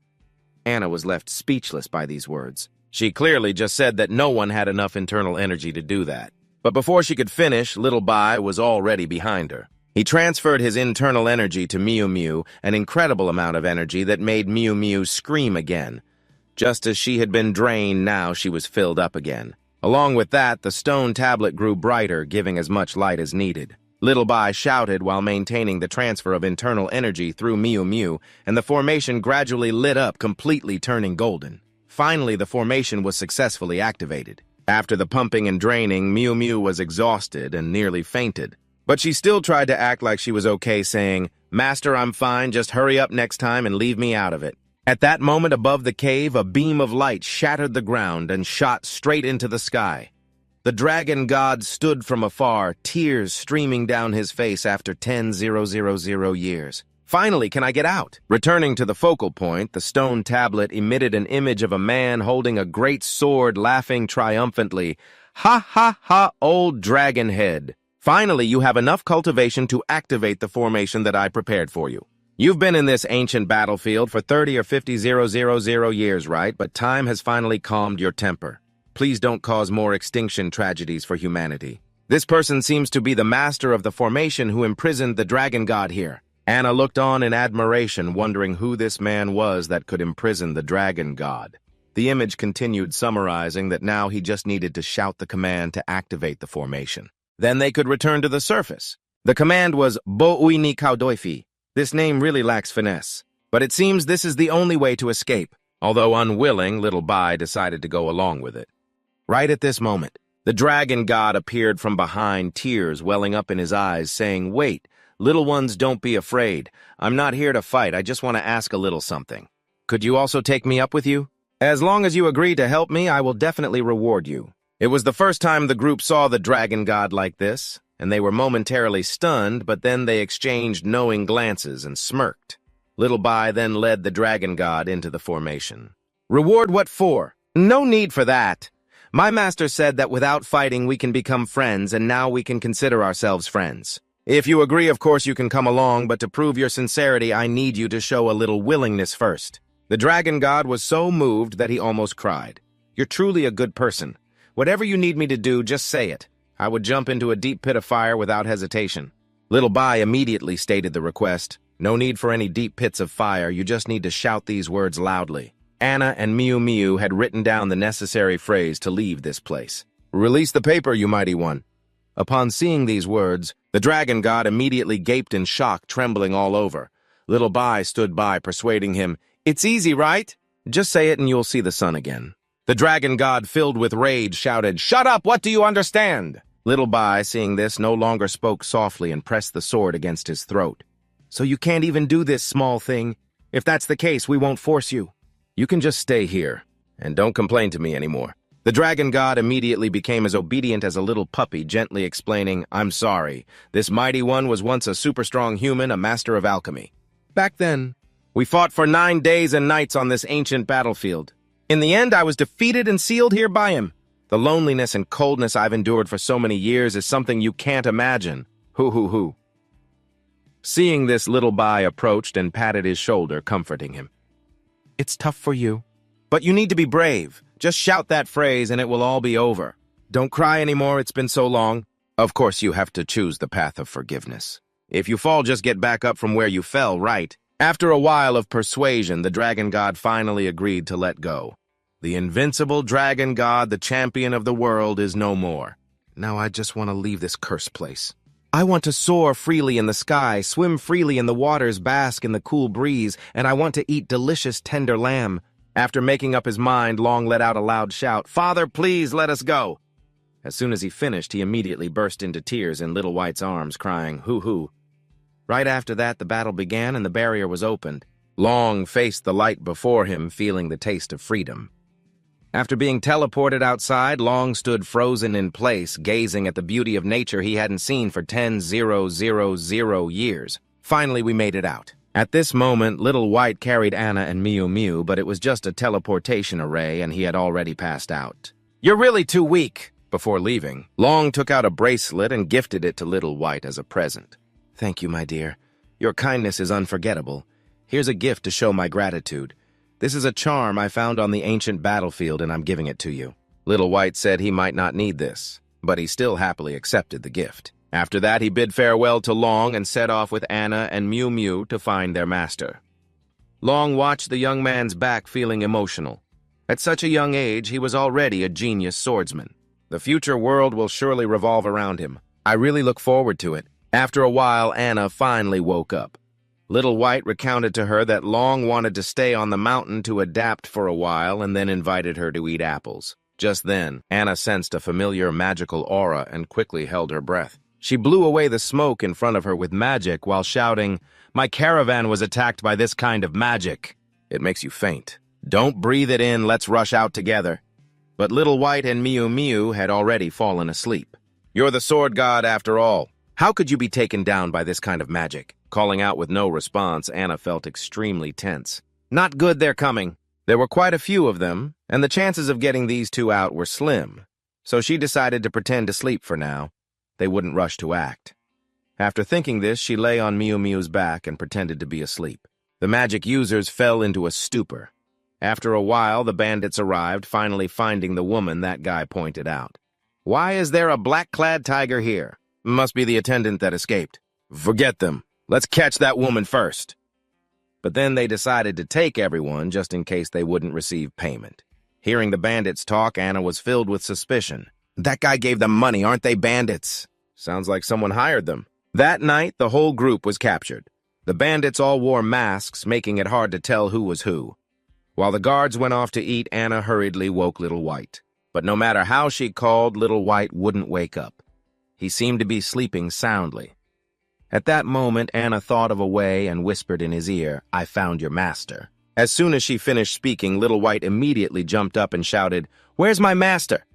Anna was left speechless by these words. She clearly just said that no one had enough internal energy to do that. But before she could finish, Little Bai was already behind her. He transferred his internal energy to Mew Mew, an incredible amount of energy that made Mew Mew scream again. Just as she had been drained, now she was filled up again. Along with that, the stone tablet grew brighter, giving as much light as needed. Little Bai shouted while maintaining the transfer of internal energy through Mew Mew, and the formation gradually lit up, completely turning golden. Finally, the formation was successfully activated. After the pumping and draining, Mew Mew was exhausted and nearly fainted. But she still tried to act like she was okay, saying, "Master, I'm fine, just hurry up next time and leave me out of it." At that moment, above the cave, a beam of light shattered the ground and shot straight into the sky. The dragon god stood from afar, tears streaming down his face after 10,000 years. Finally, can I get out? Returning to the focal point, the stone tablet emitted an image of a man holding a great sword, laughing triumphantly. Ha ha ha, old dragon head. Finally, you have enough cultivation to activate the formation that I prepared for you. You've been in this ancient battlefield for 30 or 50,000 years, right? But time has finally calmed your temper. Please don't cause more extinction tragedies for humanity. This person seems to be the master of the formation who imprisoned the dragon god here. Anna looked on in admiration, wondering who this man was that could imprison the dragon god. The image continued, summarizing that now he just needed to shout the command to activate the formation. Then they could return to the surface. The command was Bo'ui ni Kaudoifi. This name really lacks finesse, but it seems this is the only way to escape. Although unwilling, Little Bai decided to go along with it. Right at this moment, the dragon god appeared from behind, tears welling up in his eyes, saying, "Wait, little ones, don't be afraid. I'm not here to fight, I just want to ask a little something. Could you also take me up with you? As long as you agree to help me, I will definitely reward you." It was the first time the group saw the dragon god like this, and they were momentarily stunned, but then they exchanged knowing glances and smirked. Little Bai then led the dragon god into the formation. "Reward what for? No need for that. My master said that without fighting we can become friends, and now we can consider ourselves friends. If you agree, of course you can come along, but to prove your sincerity, I need you to show a little willingness first." The dragon god was so moved that he almost cried. "You're truly a good person. Whatever you need me to do, just say it. I would jump into a deep pit of fire without hesitation." Little Bai immediately stated the request. "No need for any deep pits of fire, you just need to shout these words loudly." Anna and Miu Miu had written down the necessary phrase to leave this place. "Release the paper, you mighty one." Upon seeing these words, the dragon god immediately gaped in shock, trembling all over. Little Bai stood by, persuading him, "It's easy, right? Just say it and you'll see the sun again." The dragon god, filled with rage, shouted, "Shut up! What do you understand?" Little Bai, seeing this, no longer spoke softly and pressed the sword against his throat. "So you can't even do this, small thing? If that's the case, we won't force you. You can just stay here, and don't complain to me anymore." The dragon god immediately became as obedient as a little puppy, gently explaining, "I'm sorry. This mighty one was once a super-strong human, a master of alchemy. Back then, we fought for 9 days and nights on this ancient battlefield. In the end, I was defeated and sealed here by him. The loneliness and coldness I've endured for so many years is something you can't imagine. Hoo. Seeing this, Little Bai approached and patted his shoulder, comforting him. "It's tough for you, but you need to be brave. Just shout that phrase and it will all be over. Don't cry anymore, it's been so long. Of course, you have to choose the path of forgiveness. If you fall, just get back up from where you fell, right?" After a while of persuasion, the dragon god finally agreed to let go. The invincible dragon god, the champion of the world, is no more. Now I just want to leave this cursed place. I want to soar freely in the sky, swim freely in the waters, bask in the cool breeze, and I want to eat delicious tender lamb. After making up his mind, Long let out a loud shout, "Father, please let us go." As soon as he finished, he immediately burst into tears in Little White's arms, crying, "Hoo." Right after that, the battle began and the barrier was opened. Long faced the light before him, feeling the taste of freedom. After being teleported outside, Long stood frozen in place, gazing at the beauty of nature he hadn't seen for 10,000 years. Finally, we made it out. At this moment, Little White carried Anna and Miu Miu, but it was just a teleportation array and he had already passed out. "You're really too weak." Before leaving, Long took out a bracelet and gifted it to Little White as a present. "Thank you, my dear. Your kindness is unforgettable. Here's a gift to show my gratitude. This is a charm I found on the ancient battlefield, and I'm giving it to you." Little White said he might not need this, but he still happily accepted the gift. After that, he bid farewell to Long and set off with Anna and Miu Miu to find their master. Long watched the young man's back, feeling emotional. At such a young age, he was already a genius swordsman. The future world will surely revolve around him. I really look forward to it. After a while, Anna finally woke up. Little White recounted to her that Long wanted to stay on the mountain to adapt for a while and then invited her to eat apples. Just then, Anna sensed a familiar magical aura and quickly held her breath. She blew away the smoke in front of her with magic while shouting, "My caravan was attacked by this kind of magic. It makes you faint. Don't breathe it in, let's rush out together." But Little White and Miu Miu had already fallen asleep. "You're the sword god after all. How could you be taken down by this kind of magic? Calling out with no response, Anna felt extremely tense. Not good, they're coming. There were quite a few of them, and the chances of getting these two out were slim. So she decided to pretend to sleep for now. They wouldn't rush to act. After thinking this, she lay on Miu Miu's back and pretended to be asleep. The magic users fell into a stupor. After a while, the bandits arrived, finally finding the woman that guy pointed out. Why is there a black-clad tiger here? Must be the attendant that escaped. Forget them. Let's catch that woman first. But then they decided to take everyone just in case they wouldn't receive payment. Hearing the bandits talk, Anna was filled with suspicion. That guy gave them money, aren't they bandits? Sounds like someone hired them. That night, the whole group was captured. The bandits all wore masks, making it hard to tell who was who. While the guards went off to eat, Anna hurriedly woke Little White. But no matter how she called, Little White wouldn't wake up. He seemed to be sleeping soundly. At that moment, Anna thought of a way and whispered in his ear, "I found your master." As soon as she finished speaking, Little White immediately jumped up and shouted, "Where's my master?"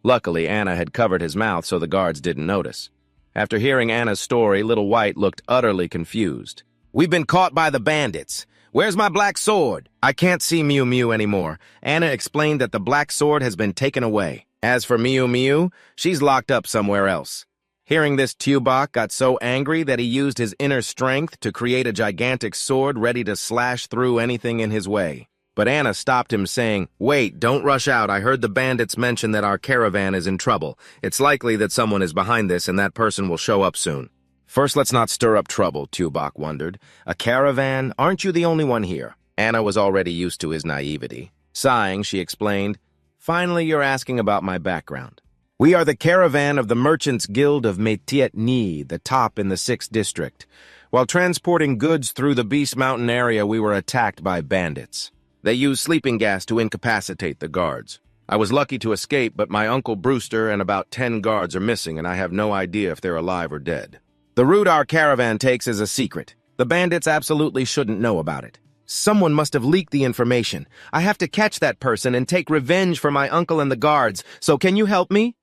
Luckily, Anna had covered his mouth so the guards didn't notice. After hearing Anna's story, Little White looked utterly confused. "We've been caught by the bandits. Where's my black sword? I can't see Miu Miu anymore." Anna explained that the black sword has been taken away. As for Miu Miu, she's locked up somewhere else. Hearing this, Tubok got so angry that he used his inner strength to create a gigantic sword ready to slash through anything in his way. But Anna stopped him, saying, "Wait, don't rush out. I heard the bandits mention that our caravan is in trouble. It's likely that someone is behind this and that person will show up soon." "First, let's not stir up trouble," Tubok wondered. "A caravan? Aren't you the only one here?" Anna was already used to his naivety. Sighing, she explained, "Finally, you're asking about my background. We are the caravan of the Merchants Guild of Metietni, the top in the 6th district. While transporting goods through the Beast Mountain area, we were attacked by bandits. They used sleeping gas to incapacitate the guards. I was lucky to escape, but my uncle Brewster and about 10 guards are missing, and I have no idea if they're alive or dead. The route our caravan takes is a secret. The bandits absolutely shouldn't know about it. Someone must have leaked the information. I have to catch that person and take revenge for my uncle and the guards, so can you help me?"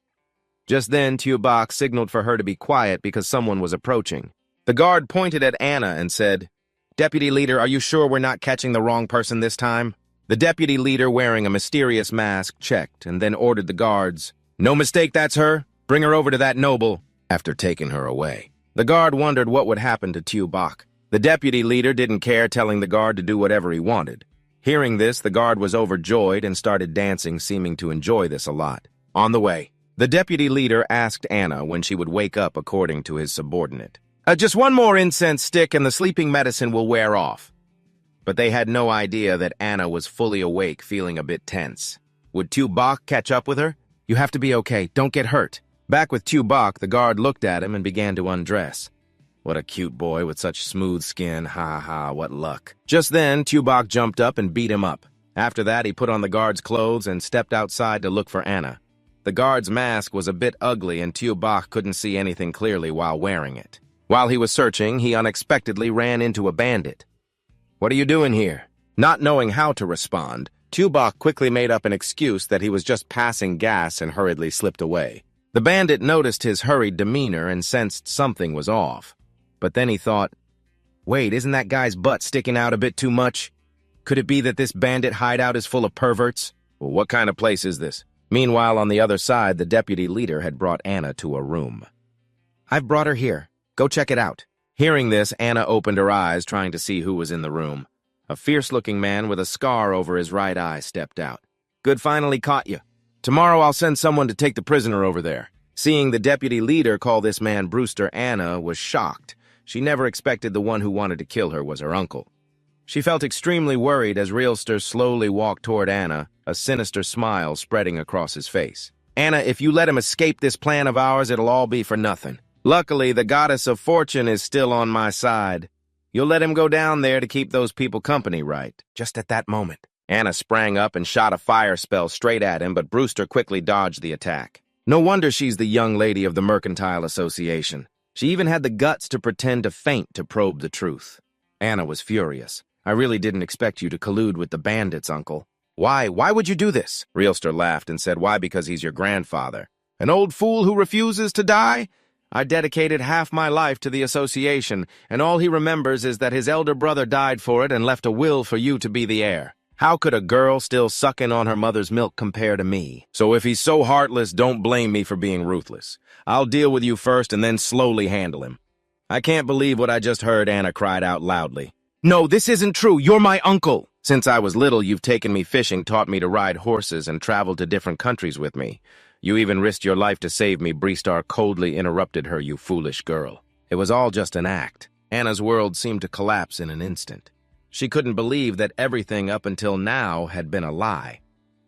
Just then, Tubok signaled for her to be quiet because someone was approaching. The guard pointed at Anna and said, "Deputy Leader, are you sure we're not catching the wrong person this time?" The deputy leader, wearing a mysterious mask, checked and then ordered the guards, "No mistake, that's her. Bring her over to that noble," after taking her away. The guard wondered what would happen to Tubok. The deputy leader didn't care, telling the guard to do whatever he wanted. Hearing this, the guard was overjoyed and started dancing, seeming to enjoy this a lot. On the way, the deputy leader asked Anna when she would wake up according to his subordinate. Just one more incense stick and the sleeping medicine will wear off." But they had no idea that Anna was fully awake, feeling a bit tense. Would Tubok catch up with her? "You have to be okay. Don't get hurt." Back with Tubok, the guard looked at him and began to undress. What a cute boy with such smooth skin. Ha ha, what luck. Just then, Tubok jumped up and beat him up. After that, he put on the guard's clothes and stepped outside to look for Anna. The guard's mask was a bit ugly and Tubok couldn't see anything clearly while wearing it. While he was searching, he unexpectedly ran into a bandit. "What are you doing here?" Not knowing how to respond, Tubok quickly made up an excuse that he was just passing gas and hurriedly slipped away. The bandit noticed his hurried demeanor and sensed something was off. But then he thought, "Wait, isn't that guy's butt sticking out a bit too much? Could it be that this bandit hideout is full of perverts? Well, what kind of place is this?" Meanwhile, on the other side, the deputy leader had brought Anna to a room. "I've brought her here. Go check it out." Hearing this, Anna opened her eyes, trying to see who was in the room. A fierce-looking man with a scar over his right eye stepped out. "Good, finally caught you. Tomorrow I'll send someone to take the prisoner over there." Seeing the deputy leader call this man Brewster, Anna was shocked. She never expected the one who wanted to kill her was her uncle. She felt extremely worried as Realster slowly walked toward Anna, a sinister smile spreading across his face. "Anna, if you let him escape this plan of ours, it'll all be for nothing. Luckily, the goddess of fortune is still on my side. You'll let him go down there to keep those people company, right?" Just at that moment, Anna sprang up and shot a fire spell straight at him, but Brewster quickly dodged the attack. No wonder she's the young lady of the Mercantile Association. She even had the guts to pretend to faint to probe the truth. Anna was furious. "I really didn't expect you to collude with the bandits, Uncle." Why would you do this?" Realster laughed and said, "Why, because he's your grandfather. An old fool who refuses to die? I dedicated half my life to the association, and all he remembers is that his elder brother died for it and left a will for you to be the heir. How could a girl still sucking on her mother's milk compare to me? So if he's so heartless, don't blame me for being ruthless. I'll deal with you first and then slowly handle him." "I can't believe what I just heard," Anna cried out loudly. "No, this isn't true. You're my uncle. Since I was little, you've taken me fishing, taught me to ride horses, and traveled to different countries with me. You even risked your life to save me," Bristar coldly interrupted her. "You foolish girl. It was all just an act." Anna's world seemed to collapse in an instant. She couldn't believe that everything up until now had been a lie.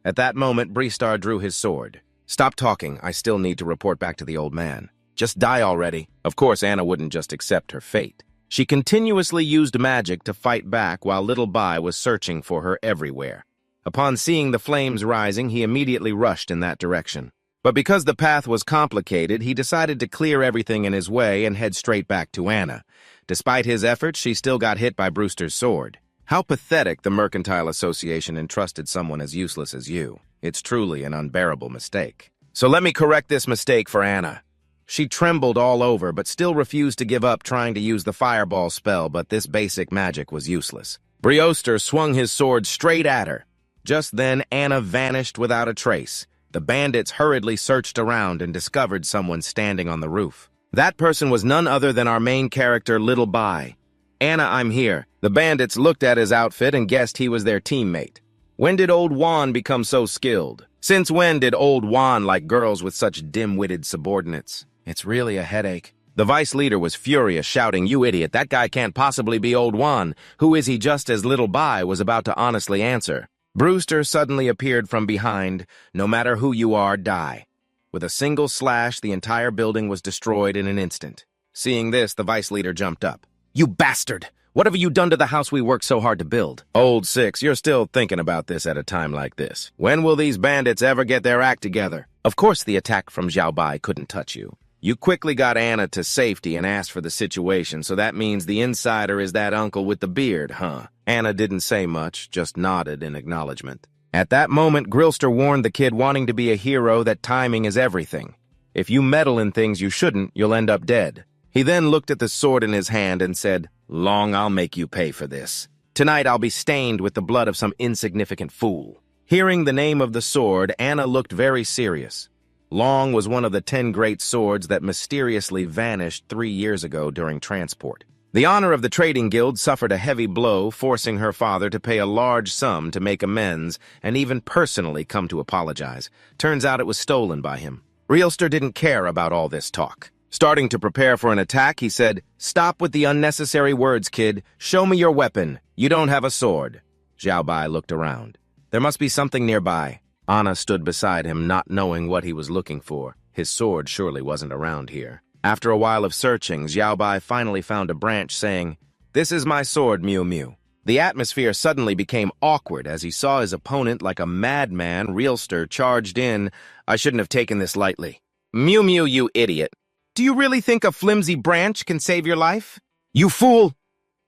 At that moment, Bristar drew his sword. "Stop talking. I still need to report back to the old man. Just die already." Of course, Anna wouldn't just accept her fate. She continuously used magic to fight back while Little Bai was searching for her everywhere. Upon seeing the flames rising, he immediately rushed in that direction. But because the path was complicated, he decided to clear everything in his way and head straight back to Anna. Despite his efforts, she still got hit by Brewster's sword. How pathetic the Mercantile Association entrusted someone as useless as you. It's truly an unbearable mistake. So let me correct this mistake for Anna. She trembled all over, but still refused to give up trying to use the fireball spell, but this basic magic was useless. Brewster swung his sword straight at her. Just then, Anna vanished without a trace. The bandits hurriedly searched around and discovered someone standing on the roof. That person was none other than our main character, Little Bai. "Anna, I'm here." The bandits looked at his outfit and guessed he was their teammate. "When did old Juan become so skilled? Since when did old Juan like girls with such dim-witted subordinates? It's really a headache." The vice leader was furious, shouting, "You idiot, that guy can't possibly be old Juan. Who is he?" Just as Little Bai was about to honestly answer, Brewster suddenly appeared from behind. "No matter who you are, die." With a single slash, the entire building was destroyed in an instant. Seeing this, the vice leader jumped up. "You bastard! What have you done to the house we worked so hard to build?" "Old Six, you're still thinking about this at a time like this. When will these bandits ever get their act together?" "Of course the attack from Xiao Bai couldn't touch you. You quickly got Anna to safety and asked for the situation, so that means the insider is that uncle with the beard, huh?" Anna didn't say much, just nodded in acknowledgement. At that moment, Grillster warned the kid, wanting to be a hero, that timing is everything. If you meddle in things you shouldn't, you'll end up dead. He then looked at the sword in his hand and said, "Long, I'll make you pay for this. Tonight I'll be stained with the blood of some insignificant fool." Hearing the name of the sword, Anna looked very serious. Long was one of the 10 great swords that mysteriously vanished 3 years ago during transport. The honor of the trading guild suffered a heavy blow, forcing her father to pay a large sum to make amends and even personally come to apologize. Turns out it was stolen by him. Realster didn't care about all this talk. Starting to prepare for an attack, he said, "Stop with the unnecessary words, kid. Show me your weapon. You don't have a sword." Xiao Bai looked around. There must be something nearby. Anna stood beside him, not knowing what he was looking for. His sword surely wasn't around here. After a while of searching, Xiao Bai finally found a branch, saying, "This is my sword, Mew Mew." The atmosphere suddenly became awkward as he saw his opponent like a madman. Realster charged in. "I shouldn't have taken this lightly." "Mew Mew, you idiot. Do you really think a flimsy branch can save your life? You fool!"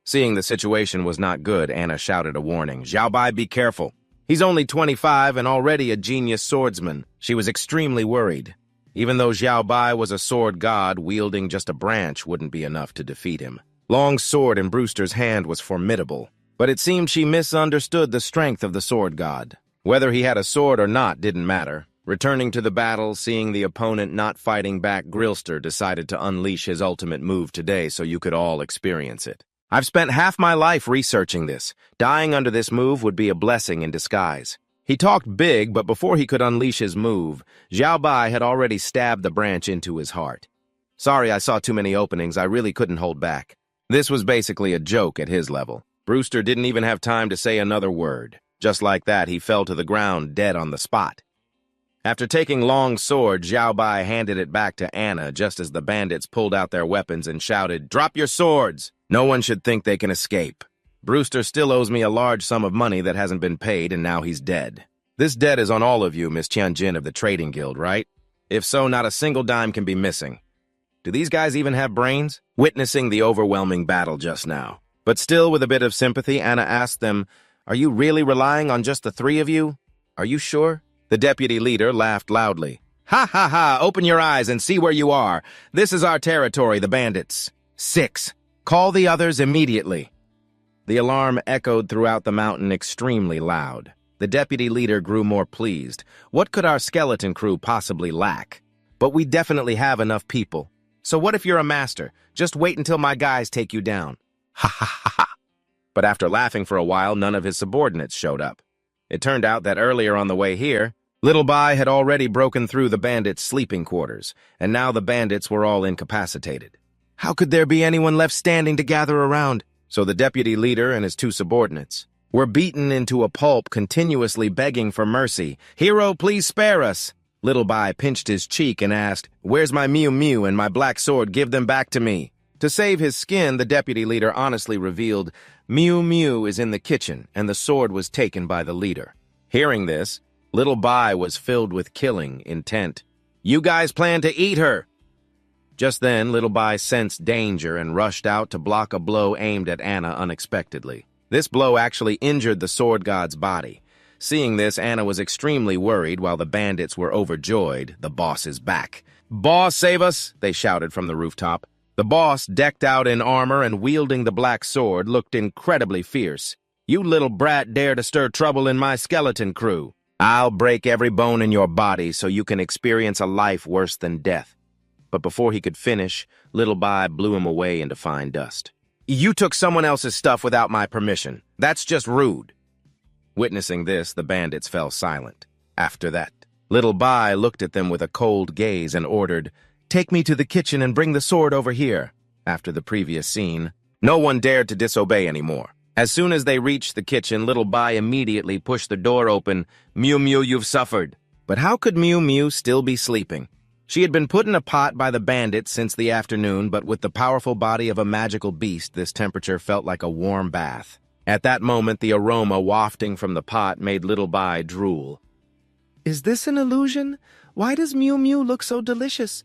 Seeing the situation was not good, Anna shouted a warning. "Xiao Bai, be careful. He's only 25 and already a genius swordsman." She was extremely worried. Even though Xiao Bai was a sword god, wielding just a branch wouldn't be enough to defeat him. Long's sword in Brewster's hand was formidable, but it seemed she misunderstood the strength of the sword god. Whether he had a sword or not didn't matter. Returning to the battle, seeing the opponent not fighting back, Grillster decided to unleash his ultimate move today so you could all experience it. "I've spent half my life researching this. Dying under this move would be a blessing in disguise." He talked big, but before he could unleash his move, Xiao Bai had already stabbed the branch into his heart. "Sorry, I saw too many openings. I really couldn't hold back." This was basically a joke at his level. Brewster didn't even have time to say another word. Just like that, he fell to the ground, dead on the spot. After taking Long's sword, Xiao Bai handed it back to Anna just as the bandits pulled out their weapons and shouted, "Drop your swords! No one should think they can escape. Brewster still owes me a large sum of money that hasn't been paid, and now he's dead. This debt is on all of you, Miss Tianjin of the Trading Guild, right? If so, not a single dime can be missing. Do these guys even have brains?" Witnessing the overwhelming battle just now. But still with a bit of sympathy, Anna asked them, "Are you really relying on just the 3 of you? Are you sure?" The deputy leader laughed loudly. Ha ha ha! Open your eyes and see where you are. This is our territory, the bandits. 6. Call the others immediately. The alarm echoed throughout the mountain extremely loud. The deputy leader grew more pleased. What could our skeleton crew possibly lack? But we definitely have enough people. So what if you're a master? Just wait until my guys take you down. Ha ha ha ha! But after laughing for a while, none of his subordinates showed up. It turned out that earlier on the way here, Little Bai had already broken through the bandits' sleeping quarters, and now the bandits were all incapacitated. How could there be anyone left standing to gather around? So the deputy leader and his 2 subordinates were beaten into a pulp, continuously begging for mercy. "Hero, please spare us." Little Bai pinched his cheek and asked, "Where's my Mew Mew and my black sword? Give them back to me." To save his skin, the deputy leader honestly revealed, "Mew Mew is in the kitchen, and the sword was taken by the leader." Hearing this, Little Bai was filled with killing intent. "You guys plan to eat her!" Just then, Little Bai sensed danger and rushed out to block a blow aimed at Anna unexpectedly. This blow actually injured the sword god's body. Seeing this, Anna was extremely worried while the bandits were overjoyed. The boss is back. "Boss, save us!" they shouted from the rooftop. The boss, decked out in armor and wielding the black sword, looked incredibly fierce. "You little brat dare to stir trouble in my skeleton crew. I'll break every bone in your body so you can experience a life worse than death." But before he could finish, Little Bai blew him away into fine dust. "You took someone else's stuff without my permission. That's just rude." Witnessing this, the bandits fell silent. After that, Little Bai looked at them with a cold gaze and ordered, "Take me to the kitchen and bring the sword over here." After the previous scene, no one dared to disobey anymore. As soon as they reached the kitchen, Little Bai immediately pushed the door open. "Mew Mew, you've suffered." But how could Mew Mew still be sleeping? She had been put in a pot by the bandits since the afternoon, but with the powerful body of a magical beast, this temperature felt like a warm bath. At that moment, the aroma wafting from the pot made Little Bai drool. "Is this an illusion? Why does Mew Mew look so delicious?"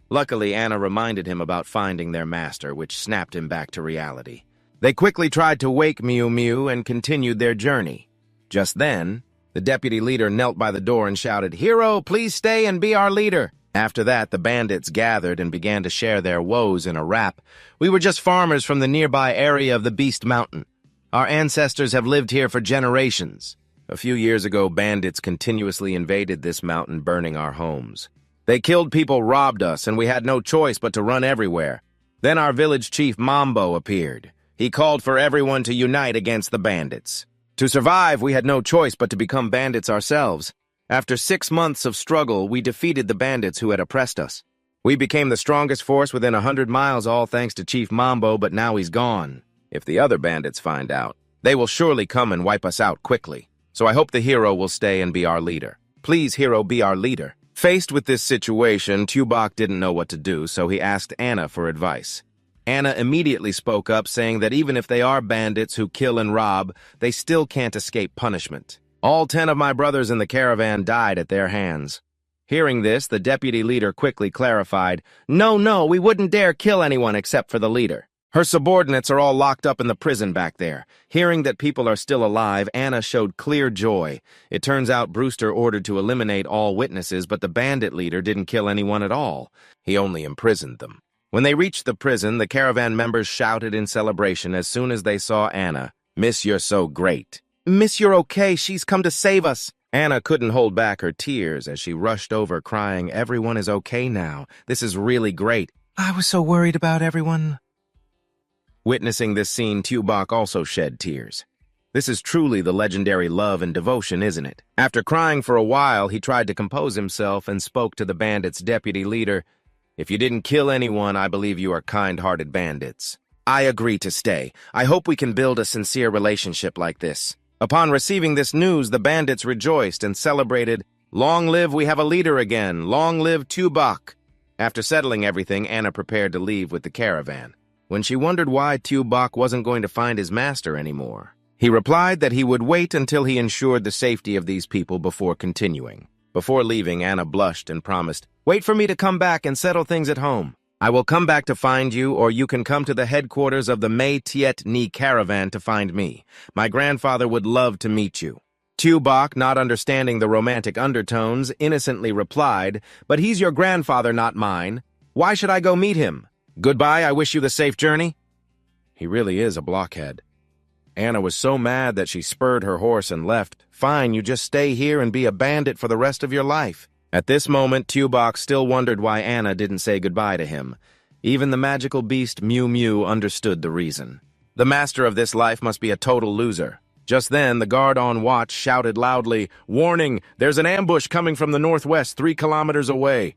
Luckily, Anna reminded him about finding their master, which snapped him back to reality. They quickly tried to wake Mew Mew and continued their journey. Just then, the deputy leader knelt by the door and shouted, "Hero, please stay and be our leader." After that, the bandits gathered and began to share their woes in a rap. "We were just farmers from the nearby area of the Beast Mountain. Our ancestors have lived here for generations. A few years ago, bandits continuously invaded this mountain, burning our homes. They killed people, robbed us, and we had no choice but to run everywhere. Then our village chief Mambo appeared. He called for everyone to unite against the bandits. To survive, we had no choice but to become bandits ourselves. After 6 months of struggle, we defeated the bandits who had oppressed us. We became the strongest force within 100 miles, all thanks to Chief Mambo, but now he's gone. If the other bandits find out, they will surely come and wipe us out quickly. So I hope the hero will stay and be our leader. Please, hero, be our leader." Faced with this situation, Tubok didn't know what to do, so he asked Anna for advice. Anna immediately spoke up, saying that even if they are bandits who kill and rob, they still can't escape punishment. "All 10 of my brothers in the caravan died at their hands." Hearing this, the deputy leader quickly clarified, No, we wouldn't dare kill anyone except for the leader. Her subordinates are all locked up in the prison back there." Hearing that people are still alive, Anna showed clear joy. It turns out Brewster ordered to eliminate all witnesses, but the bandit leader didn't kill anyone at all. He only imprisoned them. When they reached the prison, the caravan members shouted in celebration as soon as they saw Anna. "Miss, you're so great." "Miss, you're okay. She's come to save us." Anna couldn't hold back her tears as she rushed over crying, "Everyone is okay now. This is really great. I was so worried about everyone." Witnessing this scene, Tubok also shed tears. This is truly the legendary love and devotion, isn't it? After crying for a while, he tried to compose himself and spoke to the bandits' deputy leader. "If you didn't kill anyone, I believe you are kind-hearted bandits. I agree to stay. I hope we can build a sincere relationship like this." Upon receiving this news, the bandits rejoiced and celebrated, "Long live, we have a leader again. Long live Tubok." After settling everything, Anna prepared to leave with the caravan. When she wondered why Tubok wasn't going to find his master anymore, he replied that he would wait until he ensured the safety of these people before continuing. Before leaving, Anna blushed and promised, "Wait for me to come back and settle things at home. I will come back to find you, or you can come to the headquarters of the May Tiet Ni caravan to find me. My grandfather would love to meet you." Tubok, not understanding the romantic undertones, innocently replied, "But he's your grandfather, not mine. Why should I go meet him? Goodbye, I wish you the safe journey." He really is a blockhead. Anna was so mad that she spurred her horse and left. "Fine, you just stay here and be a bandit for the rest of your life." At this moment, Tubok still wondered why Anna didn't say goodbye to him. Even the magical beast Mew Mew understood the reason. The master of this life must be a total loser. Just then, the guard on watch shouted loudly, "Warning! There's an ambush coming from the northwest 3 kilometers away."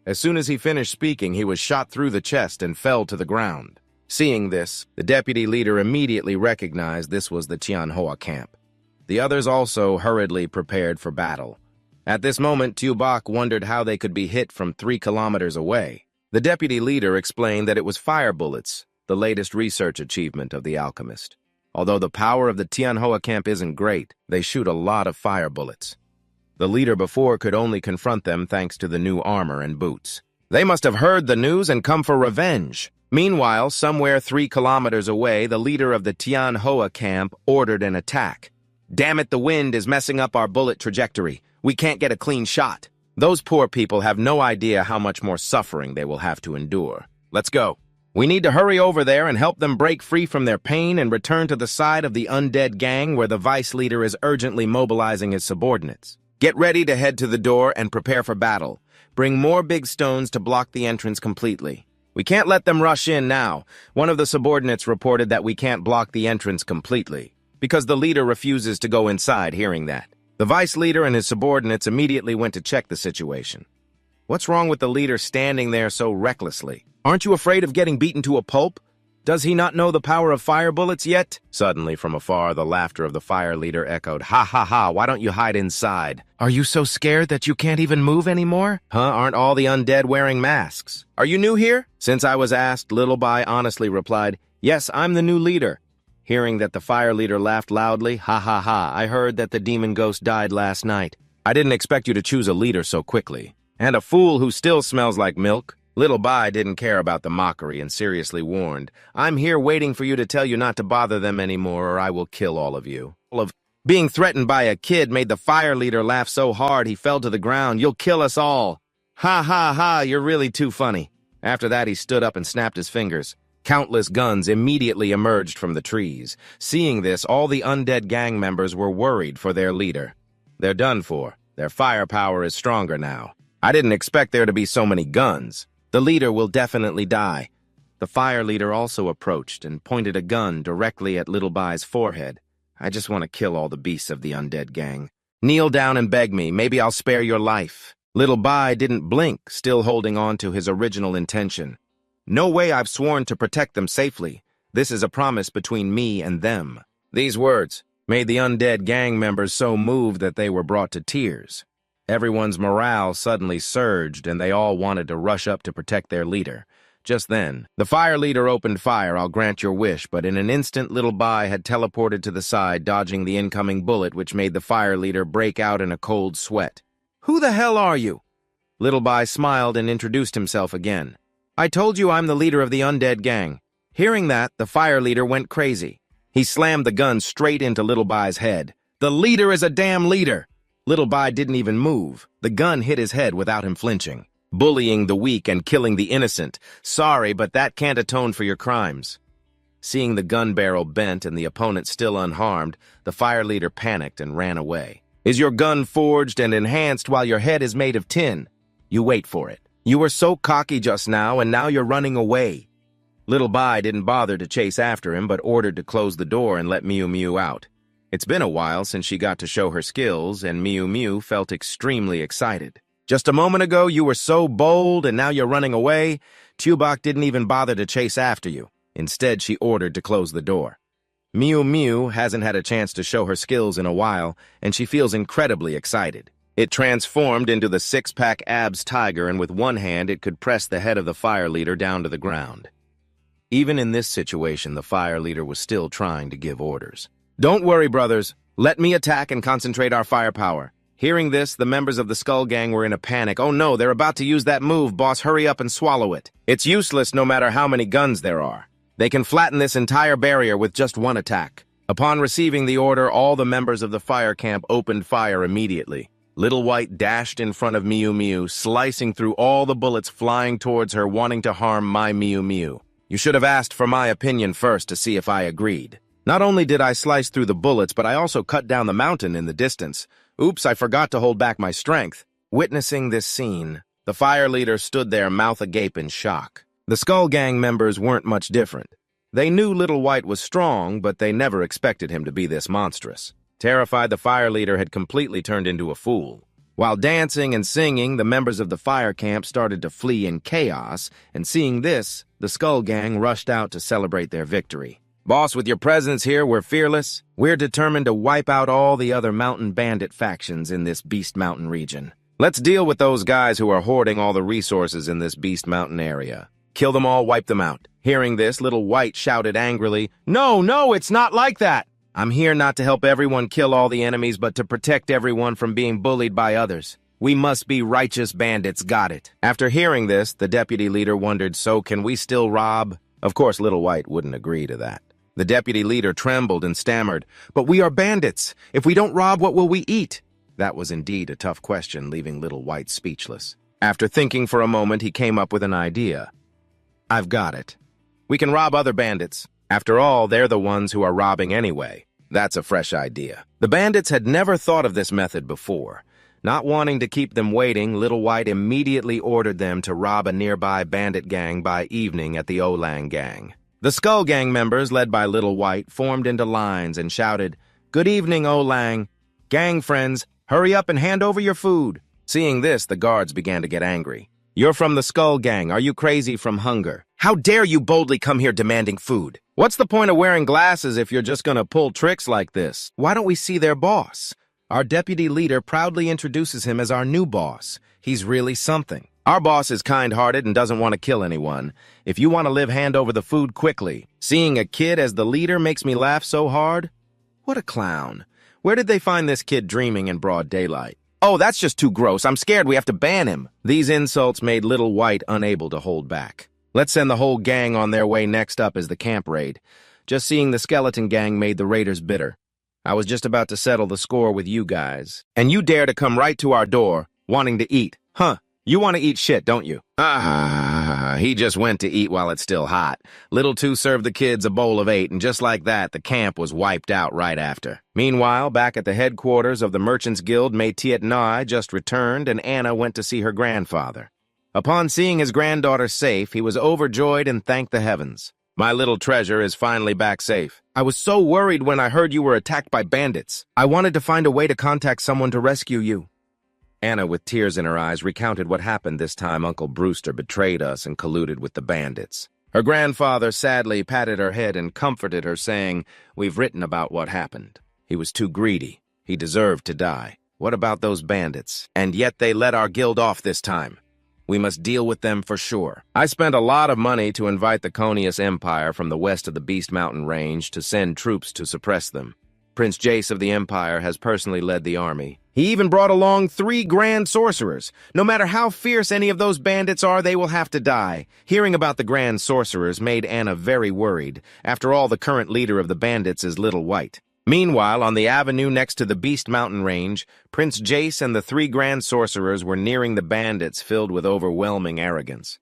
As soon as he finished speaking, he was shot through the chest and fell to the ground. Seeing this, the deputy leader immediately recognized this was the Manhwa camp. The others also hurriedly prepared for battle. At this moment, Tubok wondered how they could be hit from 3 kilometers away. The deputy leader explained that it was fire bullets, the latest research achievement of the alchemist. Although the power of the Manhwa camp isn't great, they shoot a lot of fire bullets. The leader before could only confront them thanks to the new armor and boots. They must have heard the news and come for revenge. Meanwhile, somewhere 3 kilometers away, the leader of the Manhwa camp ordered an attack. "Damn it, the wind is messing up our bullet trajectory. We can't get a clean shot." Those poor people have no idea how much more suffering they will have to endure. Let's go. We need to hurry over there and help them break free from their pain and return to the side of the undead gang where the vice leader is urgently mobilizing his subordinates. Get ready to head to the door and prepare for battle. Bring more big stones to block the entrance completely. We can't let them rush in now. One of the subordinates reported that we can't block the entrance completely, because the leader refuses to go inside. Hearing that, the vice leader and his subordinates immediately went to check the situation. What's wrong with the leader standing there so recklessly? Aren't you afraid of getting beaten to a pulp? Does he not know the power of fire bullets yet? Suddenly, from afar, the laughter of the fire leader echoed, "Ha ha ha, why don't you hide inside? Are you so scared that you can't even move anymore? Huh, aren't all the undead wearing masks? Are you new here?" Since I was asked, Little Bai honestly replied, "Yes, I'm the new leader." Hearing that the fire leader laughed loudly, "Ha ha ha, I heard that the demon ghost died last night. I didn't expect you to choose a leader so quickly. And a fool who still smells like milk." Little Bai didn't care about the mockery and seriously warned, "I'm here waiting for you to tell you not to bother them anymore or I will kill all of you." Being threatened by a kid made the fire leader laugh so hard he fell to the ground. "You'll kill us all." "Ha ha ha, you're really too funny." After that, he stood up and snapped his fingers. Countless guns immediately emerged from the trees. Seeing this, all the undead gang members were worried for their leader. They're done for. Their firepower is stronger now. I didn't expect there to be so many guns. The leader will definitely die. The fire leader also approached and pointed a gun directly at Little Bai's forehead. "I just want to kill all the beasts of the undead gang. Kneel down and beg me. Maybe I'll spare your life." Little Bai didn't blink, still holding on to his original intention. "No way, I've sworn to protect them safely. This is a promise between me and them." These words made the undead gang members so moved that they were brought to tears. Everyone's morale suddenly surged, and they all wanted to rush up to protect their leader. Just then, the fire leader opened fire. "I'll grant your wish," but in an instant, Little Bai had teleported to the side, dodging the incoming bullet, which made the fire leader break out in a cold sweat. "Who the hell are you?" Little Bai smiled and introduced himself again. "I told you I'm the leader of the undead gang." Hearing that, the fire leader went crazy. He slammed the gun straight into Little Bai's head. "The leader is a damn leader!" Little Bai didn't even move. The gun hit his head without him flinching. "Bullying the weak and killing the innocent. Sorry, but that can't atone for your crimes." Seeing the gun barrel bent and the opponent still unharmed, the fire leader panicked and ran away. "Is your gun forged and enhanced while your head is made of tin? You wait for it. You were so cocky just now, and now you're running away." Little Bai didn't bother to chase after him, but ordered to close the door and let Mew Mew out. It's been a while since she got to show her skills, and Mew Mew felt extremely excited. "Just a moment ago, you were so bold, and now you're running away." Tubok didn't even bother to chase after you. Instead, she ordered to close the door. Mew Mew hasn't had a chance to show her skills in a while, and she feels incredibly excited. It transformed into the six-pack abs tiger, and with one hand, it could press the head of the fire leader down to the ground. Even in this situation, the fire leader was still trying to give orders. "Don't worry, brothers. Let me attack and concentrate our firepower." Hearing this, the members of the Skull Gang were in a panic. "Oh no, they're about to use that move, boss. Hurry up and swallow it." It's useless no matter how many guns there are. They can flatten this entire barrier with just one attack. Upon receiving the order, all the members of the fire camp opened fire immediately. Little White dashed in front of Miu Miu, slicing through all the bullets flying towards her, wanting to harm my Miu Miu. You should have asked for my opinion first to see if I agreed. Not only did I slice through the bullets, but I also cut down the mountain in the distance. Oops, I forgot to hold back my strength. Witnessing this scene, the fire leader stood there, mouth agape in shock. The Skull Gang members weren't much different. They knew Little White was strong, but they never expected him to be this monstrous. Terrified, the fire leader had completely turned into a fool. While dancing and singing, the members of the fire camp started to flee in chaos, and seeing this, the Skull Gang rushed out to celebrate their victory. Boss, with your presence here, we're fearless. We're determined to wipe out all the other mountain bandit factions in this Beast Mountain region. Let's deal with those guys who are hoarding all the resources in this Beast Mountain area. Kill them all, wipe them out. Hearing this, Little White shouted angrily, No, it's not like that! I'm here not to help everyone kill all the enemies, but to protect everyone from being bullied by others. We must be righteous bandits, got it. After hearing this, the deputy leader wondered, so can we still rob? Of course, Little White wouldn't agree to that. The deputy leader trembled and stammered, But we are bandits. If we don't rob, what will we eat? That was indeed a tough question, leaving Little White speechless. After thinking for a moment, he came up with an idea. I've got it. We can rob other bandits. After all, they're the ones who are robbing anyway. That's a fresh idea. The bandits had never thought of this method before. Not wanting to keep them waiting, Little White immediately ordered them to rob a nearby bandit gang by evening at the Olang Gang. The Skull Gang members, led by Little White, formed into lines and shouted, Good evening, Olang. Gang friends, hurry up and hand over your food. Seeing this, the guards began to get angry. You're from the Skull Gang. Are you crazy from hunger? How dare you boldly come here demanding food? What's the point of wearing glasses if you're just gonna pull tricks like this? Why don't we see their boss? Our deputy leader proudly introduces him as our new boss. He's really something. Our boss is kind-hearted and doesn't want to kill anyone. If you want to live, hand over the food quickly. Seeing a kid as the leader makes me laugh so hard. What a clown. Where did they find this kid dreaming in broad daylight? Oh, that's just too gross. I'm scared we have to ban him. These insults made Little White unable to hold back. Let's send the whole gang on their way. Next up is the camp raid. Just seeing the skeleton gang made the raiders bitter. I was just about to settle the score with you guys. And you dare to come right to our door, wanting to eat. Huh? You want to eat shit, don't you? He just went to eat while it's still hot. Little Two served the kids a bowl of 8, and just like that, the camp was wiped out right after. Meanwhile, back at the headquarters of the Merchants Guild, Mei Tiet Nai just returned, and Anna went to see her grandfather. Upon seeing his granddaughter safe, he was overjoyed and thanked the heavens. My little treasure is finally back safe. I was so worried when I heard you were attacked by bandits. I wanted to find a way to contact someone to rescue you. Anna, with tears in her eyes, recounted what happened this time Uncle Brewster betrayed us and colluded with the bandits. Her grandfather sadly patted her head and comforted her, saying, We've written about what happened. He was too greedy. He deserved to die. What about those bandits? And yet they let our guild off this time. We must deal with them for sure. I spent a lot of money to invite the Conius Empire from the west of the Beast Mountain Range to send troops to suppress them. Prince Jace of the Empire has personally led the army. He even brought along 3 Grand Sorcerers. No matter how fierce any of those bandits are, they will have to die. Hearing about the Grand Sorcerers made Anna very worried. After all, the current leader of the bandits is Little White. Meanwhile, on the avenue next to the Beast Mountain Range, Prince Jace and the 3 Grand Sorcerers were nearing the bandits filled with overwhelming arrogance.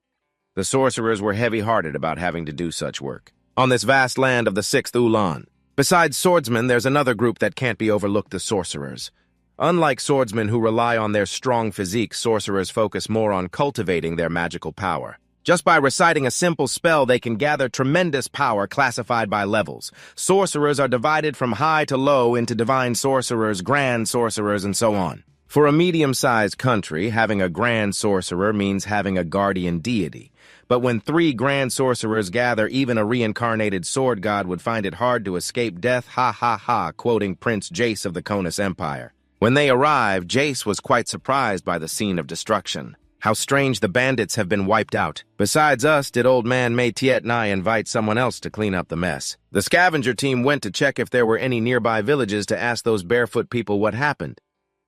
The sorcerers were heavy-hearted about having to do such work. On this vast land of the 6th Ulan. Besides swordsmen, there's another group that can't be overlooked, the sorcerers. Unlike swordsmen who rely on their strong physique, sorcerers focus more on cultivating their magical power. Just by reciting a simple spell, they can gather tremendous power classified by levels. Sorcerers are divided from high to low into divine sorcerers, grand sorcerers, and so on. For a medium-sized country, having a grand sorcerer means having a guardian deity. But when 3 grand sorcerers gather, even a reincarnated sword god would find it hard to escape death, ha ha ha, quoting Prince Jace of the Conius Empire. When they arrived, Jace was quite surprised by the scene of destruction. How strange the bandits have been wiped out. Besides us, did old man Mei Tiet Nai invite someone else to clean up the mess. The scavenger team went to check if there were any nearby villages to ask those barefoot people what happened.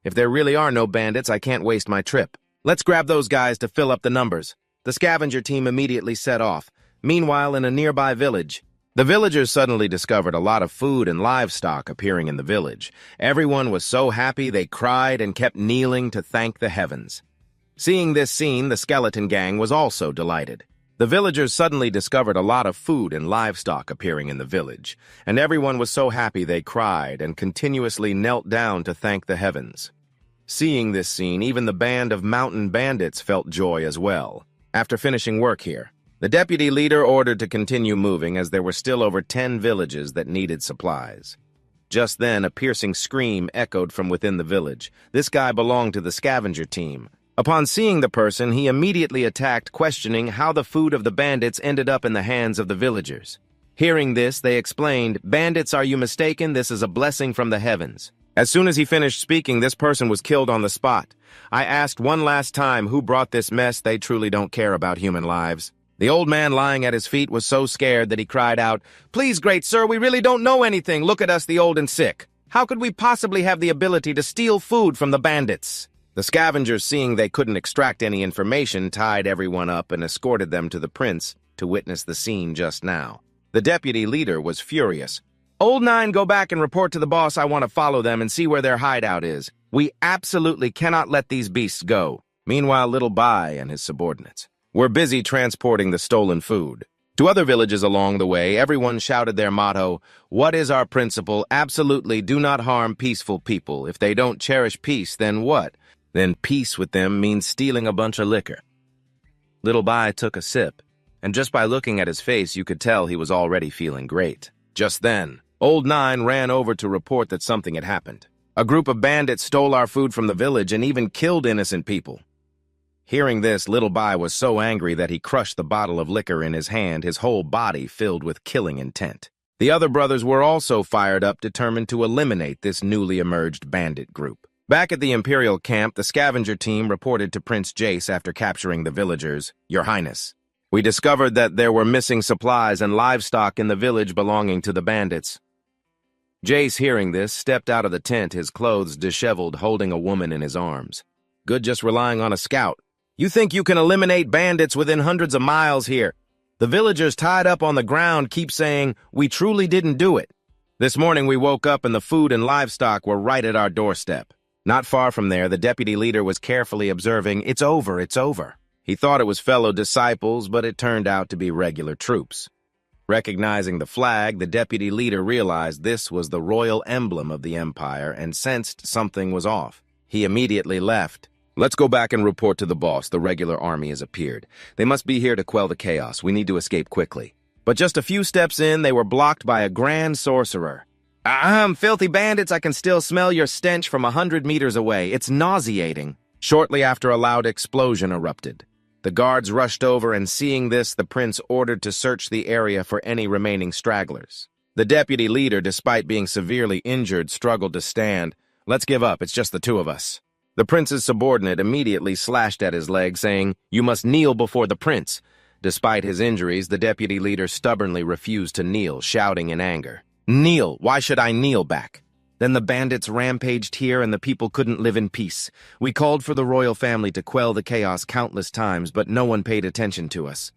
If there really are no bandits, I can't waste my trip. Let's grab those guys to fill up the numbers. The scavenger team immediately set off. Meanwhile, in a nearby village, The villagers suddenly discovered a lot of food and livestock appearing in the village. Everyone was so happy they cried and kept kneeling to thank the heavens. Seeing this scene, the skeleton gang was also delighted. The villagers suddenly discovered a lot of food and livestock appearing in the village, and everyone was so happy they cried and continuously knelt down to thank the heavens. Seeing this scene, even the band of mountain bandits felt joy as well. After finishing work here, the deputy leader ordered to continue moving as there were still over 10 villages that needed supplies. Just then, a piercing scream echoed from within the village. This guy belonged to the scavenger team. Upon seeing the person, he immediately attacked, questioning how the food of the bandits ended up in the hands of the villagers. Hearing this, they explained, "Bandits, are you mistaken? This is a blessing from the heavens." As soon as he finished speaking, this person was killed on the spot. I asked one last time who brought this mess. They truly don't care about human lives. The old man lying at his feet was so scared that he cried out, "Please, great sir, we really don't know anything. Look at us, the old and sick. How could we possibly have the ability to steal food from the bandits?" The scavengers, seeing they couldn't extract any information, tied everyone up and escorted them to the prince to witness the scene just now. The deputy leader was furious. "Old Nine, go back and report to the boss. I want to follow them and see where their hideout is. We absolutely cannot let these beasts go." Meanwhile, Little Bai and his subordinates were busy transporting the stolen food. To other villages along the way, everyone shouted their motto, "What is our principle? Absolutely do not harm peaceful people. If they don't cherish peace, then what? Then peace with them means stealing a bunch of liquor." Little Bai took a sip, and just by looking at his face, you could tell he was already feeling great. Just then, Old Nine ran over to report that something had happened. A group of bandits stole our food from the village and even killed innocent people. Hearing this, Little Bai was so angry that he crushed the bottle of liquor in his hand, his whole body filled with killing intent. The other brothers were also fired up, determined to eliminate this newly emerged bandit group. Back at the Imperial camp, the scavenger team reported to Prince Jace after capturing the villagers, "Your Highness, we discovered that there were missing supplies and livestock in the village belonging to the bandits." Jace, hearing this, stepped out of the tent, his clothes disheveled, holding a woman in his arms. "Good just relying on a scout. You think you can eliminate bandits within hundreds of miles here? The villagers tied up on the ground keep saying, 'We truly didn't do it.' This morning we woke up and the food and livestock were right at our doorstep." Not far from there, the deputy leader was carefully observing, "It's over, it's over." He thought it was fellow disciples, but it turned out to be regular troops. Recognizing the flag, the deputy leader realized this was the royal emblem of the empire and sensed something was off. He immediately left. "Let's go back and report to the boss. The regular army has appeared. They must be here to quell the chaos. We need to escape quickly." But just a few steps in, they were blocked by a grand sorcerer. Filthy bandits, I can still smell your stench from 100 meters away. It's nauseating." Shortly after, a loud explosion erupted. The guards rushed over, and seeing this, the prince ordered to search the area for any remaining stragglers. The deputy leader, despite being severely injured, struggled to stand. "Let's give up. It's just the two of us." The prince's subordinate immediately slashed at his leg, saying, "You must kneel before the prince." Despite his injuries, the deputy leader stubbornly refused to kneel, shouting in anger, "Kneel! Why should I kneel back? Then the bandits rampaged here and the people couldn't live in peace. We called for the royal family to quell the chaos countless times, but no one paid attention to us.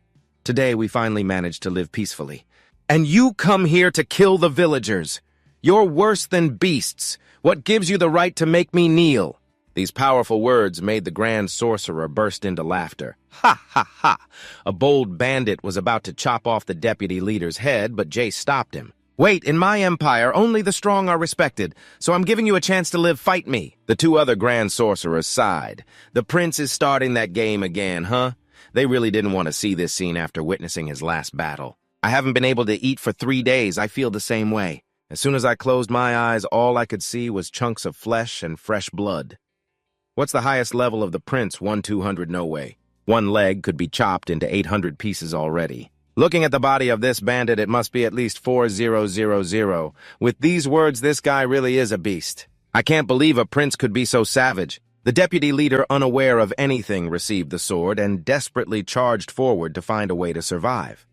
Today we finally managed to live peacefully. And you come here to kill the villagers. You're worse than beasts. What gives you the right to make me kneel?" These powerful words made the grand sorcerer burst into laughter. "Ha, ha, ha!" A bold bandit was about to chop off the deputy leader's head, but Jace stopped him. "Wait, in my empire, only the strong are respected, so I'm giving you a chance to live. Fight me." The two other grand sorcerers sighed. The prince is starting that game again, huh? They really didn't want to see this scene after witnessing his last battle. "I haven't been able to eat for 3 days. I feel the same way. As soon as I closed my eyes, all I could see was chunks of flesh and fresh blood." What's the highest level of the prince? 1-200, no way. One leg could be chopped into 800 pieces already. Looking at the body of this bandit, it must be at least 4000. With these words, this guy really is a beast. I can't believe a prince could be so savage. The deputy leader, unaware of anything, received the sword and desperately charged forward to find a way to survive.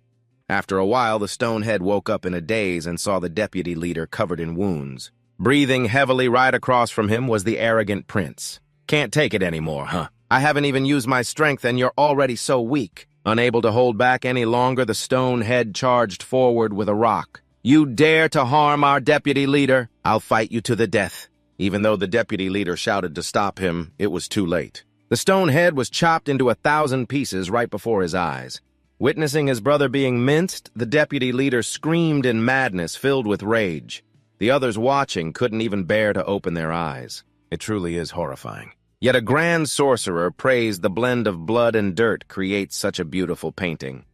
After a while, the stonehead woke up in a daze and saw the deputy leader covered in wounds. Breathing heavily right across from him was the arrogant prince. "Can't take it anymore, huh? I haven't even used my strength and you're already so weak. Unable to hold back any longer, the stone head charged forward with a rock. "You dare to harm our deputy leader? I'll fight you to the death." Even though the deputy leader shouted to stop him, it was too late. The stone head was chopped into 1,000 pieces right before his eyes. Witnessing his brother being minced, the deputy leader screamed in madness, filled with rage. The others watching couldn't even bear to open their eyes. It truly is horrifying. Yet a grand sorcerer praised the blend of blood and dirt creates such a beautiful painting.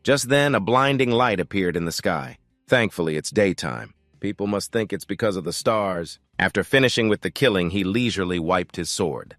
Just then, a blinding light appeared in the sky. Thankfully, it's daytime. People must think it's because of the stars. After finishing with the killing, he leisurely wiped his sword.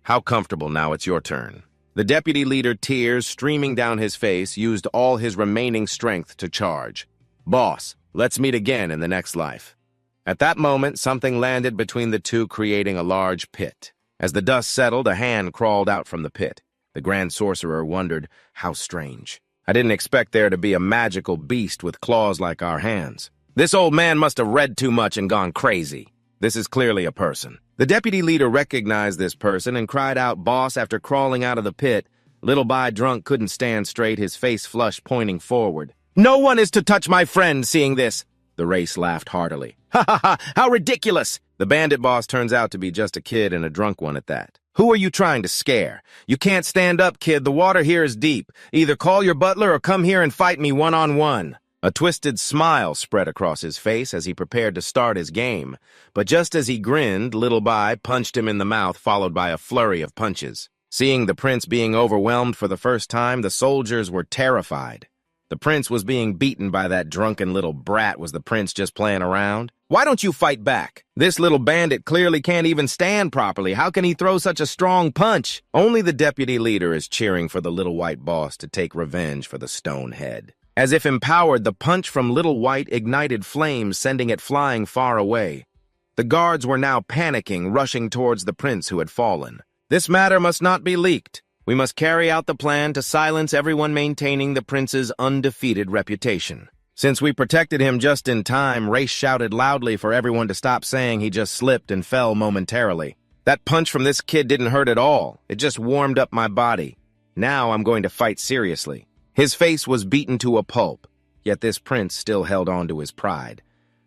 "How comfortable now, it's your turn." The deputy leader, tears streaming down his face, used all his remaining strength to charge. "Boss, let's meet again in the next life." At that moment, something landed between the two, creating a large pit. As the dust settled, a hand crawled out from the pit. The grand sorcerer wondered, "How strange. I didn't expect there to be a magical beast with claws like our hands. This old man must have read too much and gone crazy. This is clearly a person." The deputy leader recognized this person and cried out, "Boss," after crawling out of the pit. Little Bai drunk couldn't stand straight, his face flushed, pointing forward. "No one is to touch my friend, seeing this." The race laughed heartily. "Ha ha ha, how ridiculous!" The bandit boss turns out to be just a kid, and a drunk one at that. "Who are you trying to scare? You can't stand up, kid. The water here is deep. Either call your butler or come here and fight me one-on-one." A twisted smile spread across his face as he prepared to start his game. But just as he grinned, Little Bai punched him in the mouth, followed by a flurry of punches. Seeing the prince being overwhelmed for the first time, the soldiers were terrified. The prince was being beaten by that drunken little brat. Was the prince just playing around? "Why don't you fight back? This little bandit clearly can't even stand properly. How can he throw such a strong punch?" Only the deputy leader is cheering for the little white boss to take revenge for the stone head. As if empowered, the punch from Little White ignited flames, sending it flying far away. The guards were now panicking, rushing towards the prince who had fallen. "This matter must not be leaked. We must carry out the plan to silence everyone, maintaining the prince's undefeated reputation." Since we protected him just in time, Race shouted loudly for everyone to stop saying he just slipped and fell momentarily. "That punch from this kid didn't hurt at all. It just warmed up my body. Now I'm going to fight seriously." His face was beaten to a pulp, yet this prince still held on to his pride.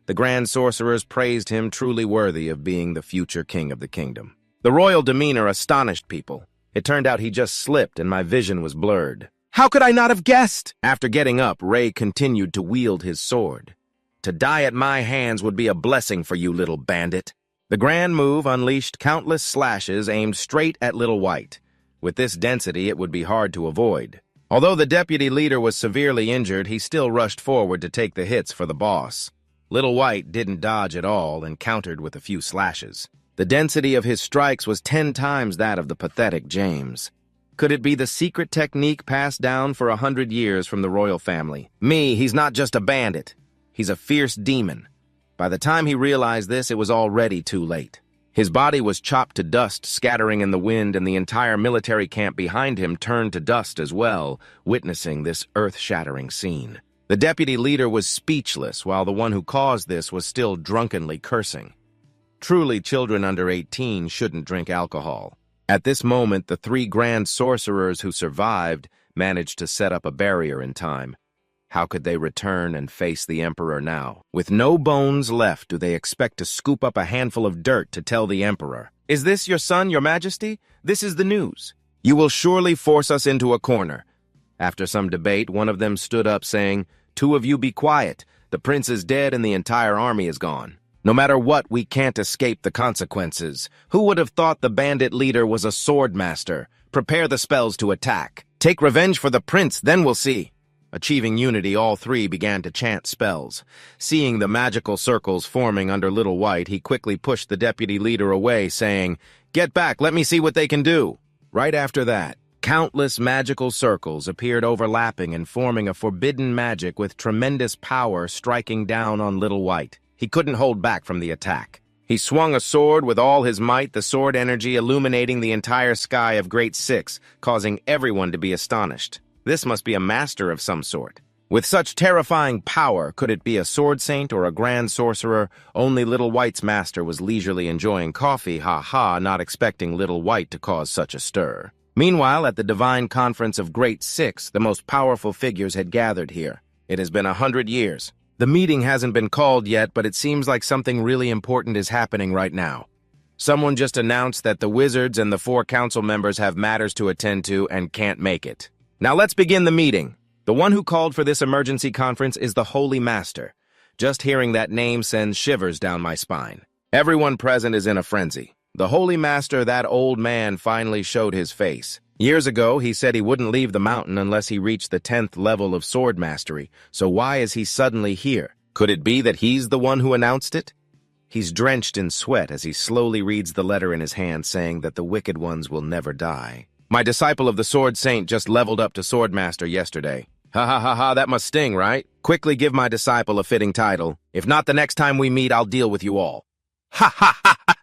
The grand sorcerers praised him, truly worthy of being the future king of the kingdom. The royal demeanor astonished people. It turned out he just slipped and my vision was blurred. "How could I not have guessed?" After getting up, Ray continued to wield his sword. "To die at my hands would be a blessing for you, little bandit." The grand move unleashed countless slashes aimed straight at Little White. With this density, it would be hard to avoid. Although the deputy leader was severely injured, he still rushed forward to take the hits for the boss. Little White didn't dodge at all and countered with a few slashes. The density of his strikes was 10 times that of the pathetic James. Could it be the secret technique passed down for 100 years from the royal family? He's not just a bandit. He's a fierce demon. By the time he realized this, it was already too late. His body was chopped to dust, scattering in the wind, and the entire military camp behind him turned to dust as well, witnessing this earth-shattering scene. The deputy leader was speechless, while the one who caused this was still drunkenly cursing. Truly, children under 18 shouldn't drink alcohol. At this moment, the 3 grand sorcerers who survived managed to set up a barrier in time. How could they return and face the emperor now? With no bones left, do they expect to scoop up a handful of dirt to tell the emperor, "Is this your son, your majesty? This is the news. You will surely force us into a corner." After some debate, one of them stood up saying, "Two of you be quiet. The prince is dead and the entire army is gone. No matter what, we can't escape the consequences. Who would have thought the bandit leader was a sword master? Prepare the spells to attack. Take revenge for the prince, then we'll see." Achieving unity, all 3 began to chant spells. Seeing the magical circles forming under Little White, he quickly pushed the deputy leader away, saying, "Get back, let me see what they can do." Right after that, countless magical circles appeared overlapping and forming a forbidden magic with tremendous power striking down on Little White. He couldn't hold back from the attack. He swung a sword with all his might, the sword energy illuminating the entire sky of Great Six, causing everyone to be astonished. This must be a master of some sort. With such terrifying power, could it be a sword saint or a grand sorcerer? Only Little White's master was leisurely enjoying coffee, not expecting Little White to cause such a stir. Meanwhile, at the Divine Conference of Great Six, the most powerful figures had gathered here. It has been 100 years. The meeting hasn't been called yet, but it seems like something really important is happening right now. Someone just announced that the wizards and the 4 council members have matters to attend to and can't make it. Now let's begin the meeting. The one who called for this emergency conference is the Holy Master. Just hearing that name sends shivers down my spine. Everyone present is in a frenzy. The Holy Master, that old man, finally showed his face. Years ago, he said he wouldn't leave the mountain unless he reached the 10th level of sword mastery. So why is he suddenly here? Could it be that he's the one who announced it? He's drenched in sweat as he slowly reads the letter in his hand saying that the wicked ones will never die. My disciple of the Sword Saint just leveled up to Swordmaster yesterday. Ha ha ha ha, that must sting, right? Quickly give my disciple a fitting title. If not, the next time we meet, I'll deal with you all. Ha ha ha ha!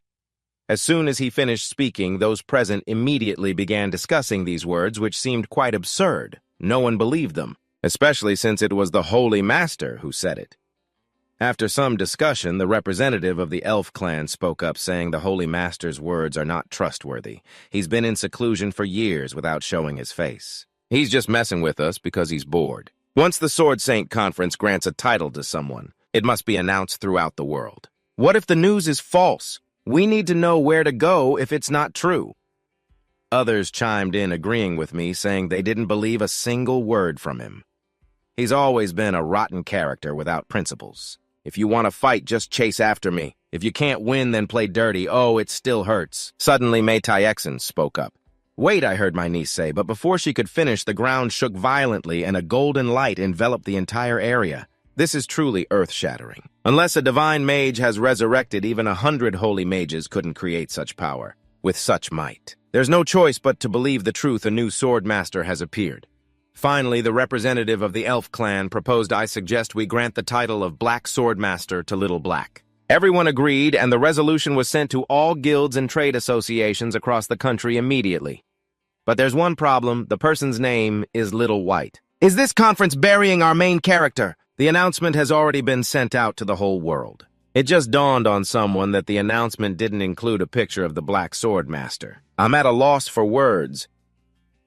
As soon as he finished speaking, those present immediately began discussing these words, which seemed quite absurd. No one believed them, especially since it was the Holy Master who said it. After some discussion, the representative of the elf clan spoke up, saying the Holy Master's words are not trustworthy. He's been in seclusion for years without showing his face. He's just messing with us because he's bored. Once the Sword Saint Conference grants a title to someone, it must be announced throughout the world. What if the news is false? We need to know where to go if it's not true. Others chimed in agreeing with me, saying they didn't believe a single word from him. He's always been a rotten character without principles. If you want to fight, just chase after me. If you can't win, then play dirty. Oh, it still hurts. Suddenly, Mei Exen spoke up. Wait, I heard my niece say, but before she could finish, the ground shook violently and a golden light enveloped the entire area. This is truly earth-shattering. Unless a divine mage has resurrected, even 100 holy mages couldn't create such power, with such might. There's no choice but to believe the truth. A new sword master has appeared. Finally, the representative of the elf clan proposed I suggest we grant the title of Black Sword Master to Little Black. Everyone agreed, and the resolution was sent to all guilds and trade associations across the country immediately. But there's one problem. The person's name is Little White. Is this conference burying our main character? The announcement has already been sent out to the whole world. It just dawned on someone that the announcement didn't include a picture of the Black Sword Master. I'm at a loss for words.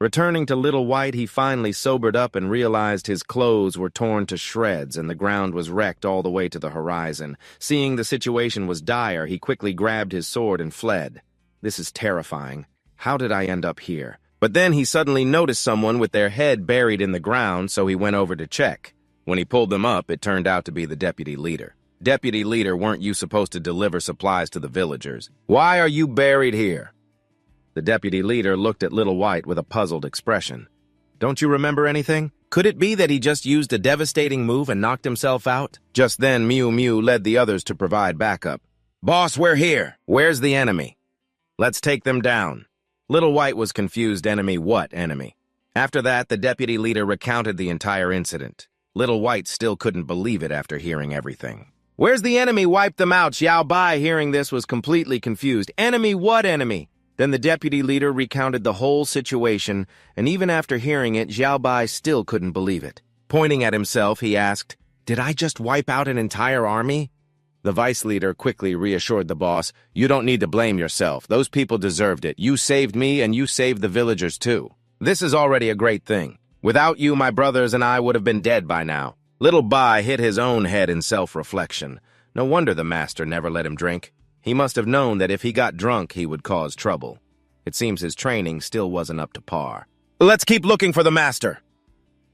Returning to Little White, he finally sobered up and realized his clothes were torn to shreds and the ground was wrecked all the way to the horizon. Seeing the situation was dire, he quickly grabbed his sword and fled. This is terrifying. How did I end up here? But then he suddenly noticed someone with their head buried in the ground, so he went over to check. When he pulled them up, it turned out to be the deputy leader. Deputy leader, weren't you supposed to deliver supplies to the villagers? Why are you buried here? The deputy leader looked at Little White with a puzzled expression. Don't you remember anything? Could it be that he just used a devastating move and knocked himself out? Just then, Mew Mew led the others to provide backup. Boss, we're here. Where's the enemy? Let's take them down. Little White was confused. Enemy? What enemy? After that, the deputy leader recounted the entire incident. Little White still couldn't believe it after hearing everything. Where's the enemy? Wipe them out. Xiao Bai, hearing this, was completely confused. Enemy? What enemy? Then the deputy leader recounted the whole situation, and even after hearing it, Xiao Bai still couldn't believe it. Pointing at himself, he asked, Did I just wipe out an entire army? The vice leader quickly reassured the boss, You don't need to blame yourself. Those people deserved it. You saved me, and you saved the villagers too. This is already a great thing. Without you, my brothers and I would have been dead by now. Little Bai hit his own head in self-reflection. No wonder the master never let him drink. He must have known that if he got drunk, he would cause trouble. It seems his training still wasn't up to par. Let's keep looking for the master.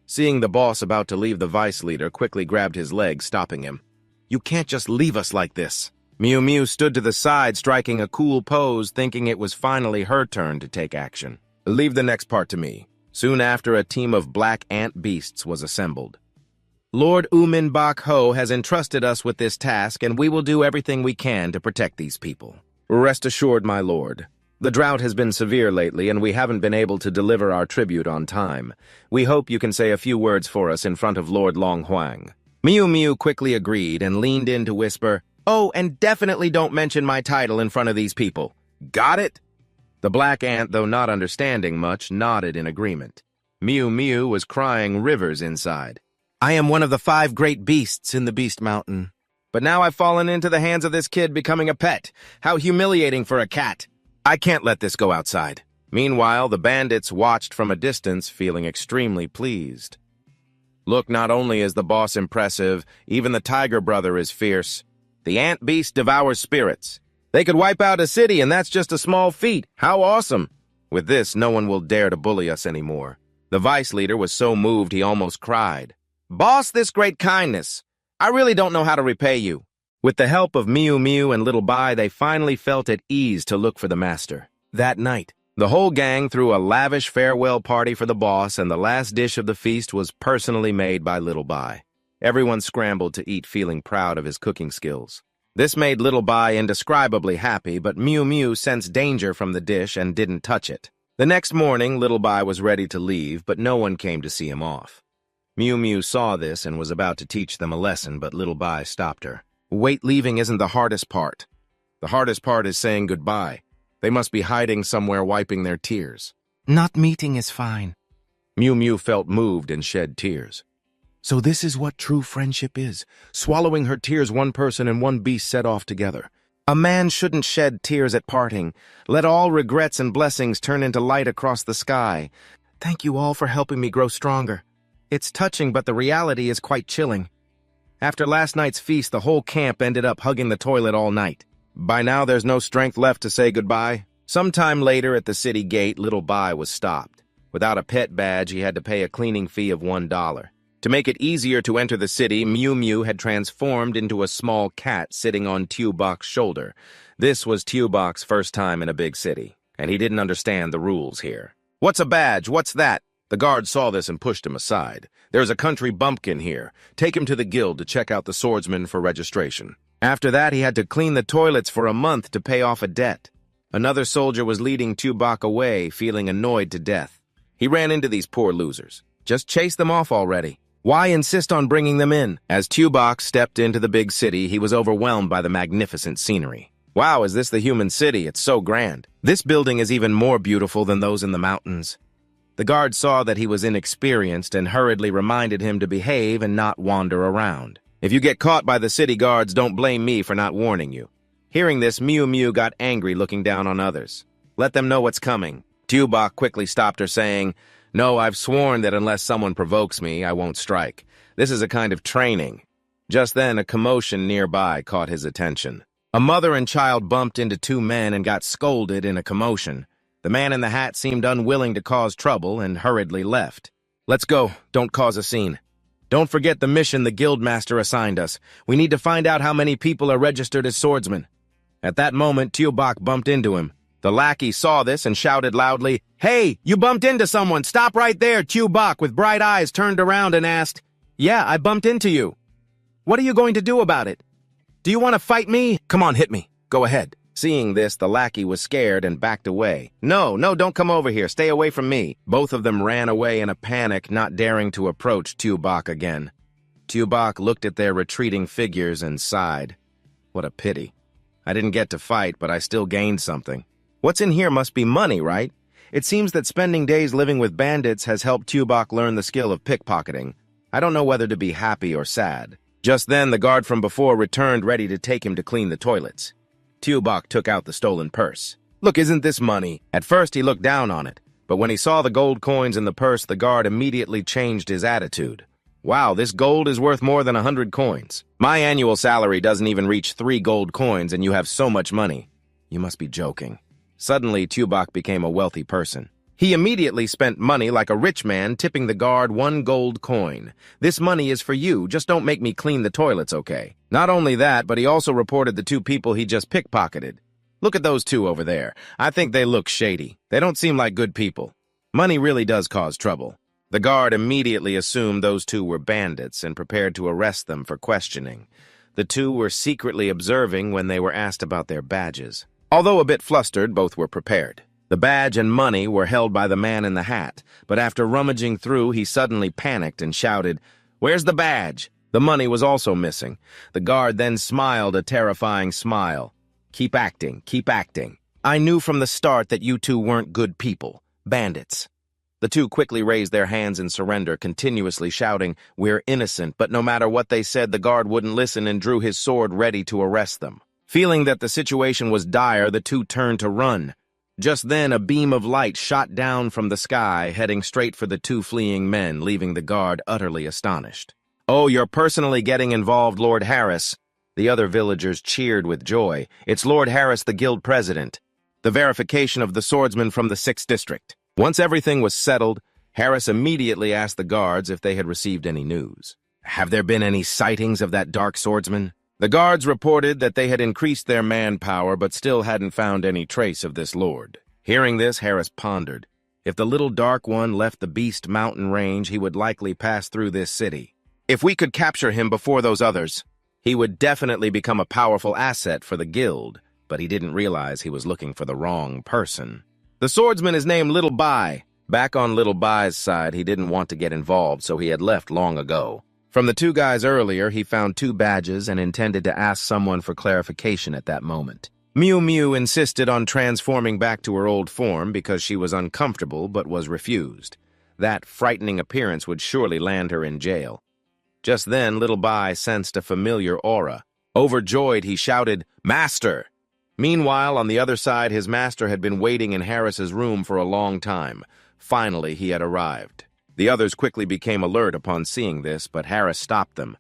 Seeing the boss about to leave, the vice leader quickly grabbed his leg, stopping him. You can't just leave us like this. Mew Mew stood to the side, striking a cool pose, thinking it was finally her turn to take action. Leave the next part to me. Soon after, a team of black ant beasts was assembled. Lord Umin Bak Ho has entrusted us with this task, and we will do everything we can to protect these people. Rest assured, my lord. The drought has been severe lately, and we haven't been able to deliver our tribute on time. We hope you can say a few words for us in front of Lord Long Huang. Mew Mew quickly agreed and leaned in to whisper, Oh, and definitely don't mention my title in front of these people. Got it? The black ant, though not understanding much, nodded in agreement. Mew Mew was crying rivers inside. I am one of the 5 great beasts in the Beast Mountain. But now I've fallen into the hands of this kid becoming a pet. How humiliating for a cat. I can't let this go outside. Meanwhile, the bandits watched from a distance, feeling extremely pleased. Look, not only is the boss impressive, even the tiger brother is fierce. The ant beast devours spirits. They could wipe out a city, and that's just a small feat. How awesome! With this, no one will dare to bully us anymore. The vice leader was so moved he almost cried. Boss, this great kindness. I really don't know how to repay you. With the help of Mew Mew and Little Bai, they finally felt at ease to look for the master. That night, the whole gang threw a lavish farewell party for the boss, and the last dish of the feast was personally made by Little Bai. Everyone scrambled to eat, feeling proud of his cooking skills. This made Little Bai indescribably happy, but Mew Mew sensed danger from the dish and didn't touch it. The next morning, Little Bai was ready to leave, but no one came to see him off. Mew Mew saw this and was about to teach them a lesson, but Little Bai stopped her. Wait, leaving isn't the hardest part. The hardest part is saying goodbye. They must be hiding somewhere, wiping their tears. Not meeting is fine. Mew Mew felt moved and shed tears. So this is what true friendship is. Swallowing her tears, one person and one beast set off together. A man shouldn't shed tears at parting. Let all regrets and blessings turn into light across the sky. Thank you all for helping me grow stronger. It's touching, but the reality is quite chilling. After last night's feast, the whole camp ended up hugging the toilet all night. By now, there's no strength left to say goodbye. Sometime later at the city gate, Little Bai was stopped. Without a pet badge, he had to pay a cleaning fee of $1. To make it easier to enter the city, Mew Mew had transformed into a small cat sitting on Tubok's shoulder. This was Tubok's first time in a big city, and he didn't understand the rules here. What's a badge? What's that? The guard saw this and pushed him aside. There's a country bumpkin here. Take him to the guild to check out the swordsman for registration. After that, he had to clean the toilets for a month to pay off a debt. Another soldier was leading Tubok away, feeling annoyed to death. He ran into these poor losers. Just chase them off already. Why insist on bringing them in? As Tubok stepped into the big city, he was overwhelmed by the magnificent scenery. Wow, is this the human city? It's so grand. This building is even more beautiful than those in the mountains. The guard saw that he was inexperienced and hurriedly reminded him to behave and not wander around. If you get caught by the city guards, don't blame me for not warning you. Hearing this, Mew Mew got angry, looking down on others. Let them know what's coming. Tubok quickly stopped her, saying, No, I've sworn that unless someone provokes me, I won't strike. This is a kind of training. Just then, a commotion nearby caught his attention. A mother and child bumped into two men and got scolded in a commotion. The man in the hat seemed unwilling to cause trouble and hurriedly left. Let's go. Don't cause a scene. Don't forget the mission the guildmaster assigned us. We need to find out how many people are registered as swordsmen. At that moment, Tubok bumped into him. The lackey saw this and shouted loudly, Hey, you bumped into someone! Stop right there! Tubok, with bright eyes, turned around and asked, Yeah, I bumped into you. What are you going to do about it? Do you want to fight me? Come on, hit me. Go ahead. Seeing this, the lackey was scared and backed away. No, don't come over here. Stay away from me. Both of them ran away in a panic, not daring to approach Tubok again. Tubok looked at their retreating figures and sighed. What a pity. I didn't get to fight, but I still gained something. What's in here must be money, right? It seems that spending days living with bandits has helped Tubok learn the skill of pickpocketing. I don't know whether to be happy or sad. Just then, the guard from before returned, ready to take him to clean the toilets. Tubok took out the stolen purse. Look, isn't this money? At first, he looked down on it, but when he saw the gold coins in the purse, the guard immediately changed his attitude. Wow, this gold is worth more than 100 coins. My annual salary doesn't even reach 3 gold coins, and you have so much money. You must be joking. Suddenly, Tubok became a wealthy person. He immediately spent money like a rich man, tipping the guard 1 gold coin. This money is for you, just don't make me clean the toilets, okay? Not only that, but he also reported the 2 people he just pickpocketed. Look at those 2 over there. I think they look shady. They don't seem like good people. Money really does cause trouble. The guard immediately assumed those 2 were bandits and prepared to arrest them for questioning. The 2 were secretly observing when they were asked about their badges. Although a bit flustered, both were prepared. The badge and money were held by the man in the hat, but after rummaging through, he suddenly panicked and shouted, Where's the badge? The money was also missing. The guard then smiled a terrifying smile. Keep acting, keep acting. I knew from the start that you 2 weren't good people, bandits. The 2 quickly raised their hands in surrender, continuously shouting, We're innocent, but no matter what they said, the guard wouldn't listen and drew his sword ready to arrest them. Feeling that the situation was dire, the 2 turned to run. Just then, a beam of light shot down from the sky, heading straight for the two fleeing men, leaving the guard utterly astonished. "Oh, you're personally getting involved, Lord Harris." The other villagers cheered with joy. "It's Lord Harris, the guild president. The verification of the swordsman from the 6th district." Once everything was settled, Harris immediately asked the guards if they had received any news. "Have there been any sightings of that dark swordsman?" The guards reported that they had increased their manpower but still hadn't found any trace of this lord. Hearing this, Harris pondered. If the little dark one left the Beast Mountain range, he would likely pass through this city. If we could capture him before those others, he would definitely become a powerful asset for the guild, but he didn't realize he was looking for the wrong person. The swordsman is named Little Bai. Back on Little Bai's side, he didn't want to get involved, so he had left long ago. From the two guys earlier, he found 2 badges and intended to ask someone for clarification at that moment. Mew Mew insisted on transforming back to her old form because she was uncomfortable but was refused. That frightening appearance would surely land her in jail. Just then, Little Bai sensed a familiar aura. Overjoyed, he shouted, "Master!" Meanwhile, on the other side, his master had been waiting in Harris's room for a long time. Finally, he had arrived. The others quickly became alert upon seeing this, but Harris stopped them.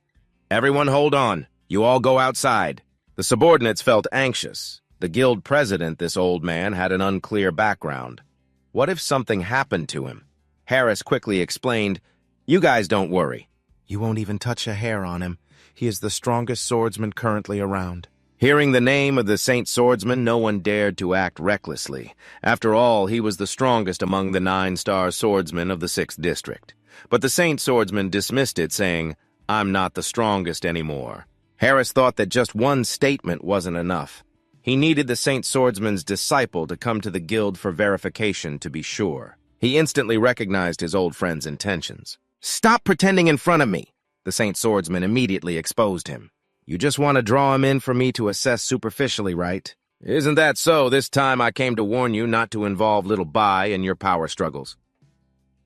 "Everyone hold on. You all go outside." The subordinates felt anxious. The guild president, this old man, had an unclear background. What if something happened to him? Harris quickly explained, "You guys don't worry. You won't even touch a hair on him. He is the strongest swordsman currently around." Hearing the name of the Saint Swordsman, no one dared to act recklessly. After all, he was the strongest among the 9-star swordsmen of the 6th district. But the Saint Swordsman dismissed it, saying, "I'm not the strongest anymore." Harris thought that just one statement wasn't enough. He needed the Saint Swordsman's disciple to come to the guild for verification to be sure. He instantly recognized his old friend's intentions. "Stop pretending in front of me!" The Saint Swordsman immediately exposed him. "You just want to draw him in for me to assess superficially, right?" "Isn't that so? This time I came to warn you not to involve Little Bai in your power struggles."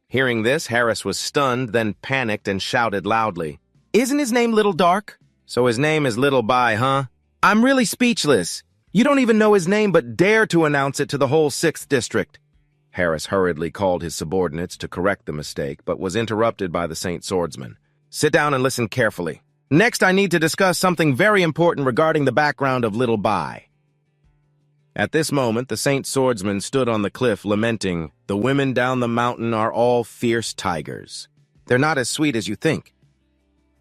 Hearing this, Harris was stunned, then panicked and shouted loudly, "Isn't his name Little Dark?" "So his name is Little Bai, huh?" "I'm really speechless. You don't even know his name but dare to announce it to the whole 6th district." Harris hurriedly called his subordinates to correct the mistake, but was interrupted by the Saint Swordsman. "Sit down and listen carefully. Next, I need to discuss something very important regarding the background of Little Bai." At this moment, the Saint Swordsman stood on the cliff lamenting, "The women down the mountain are all fierce tigers. They're not as sweet as you think."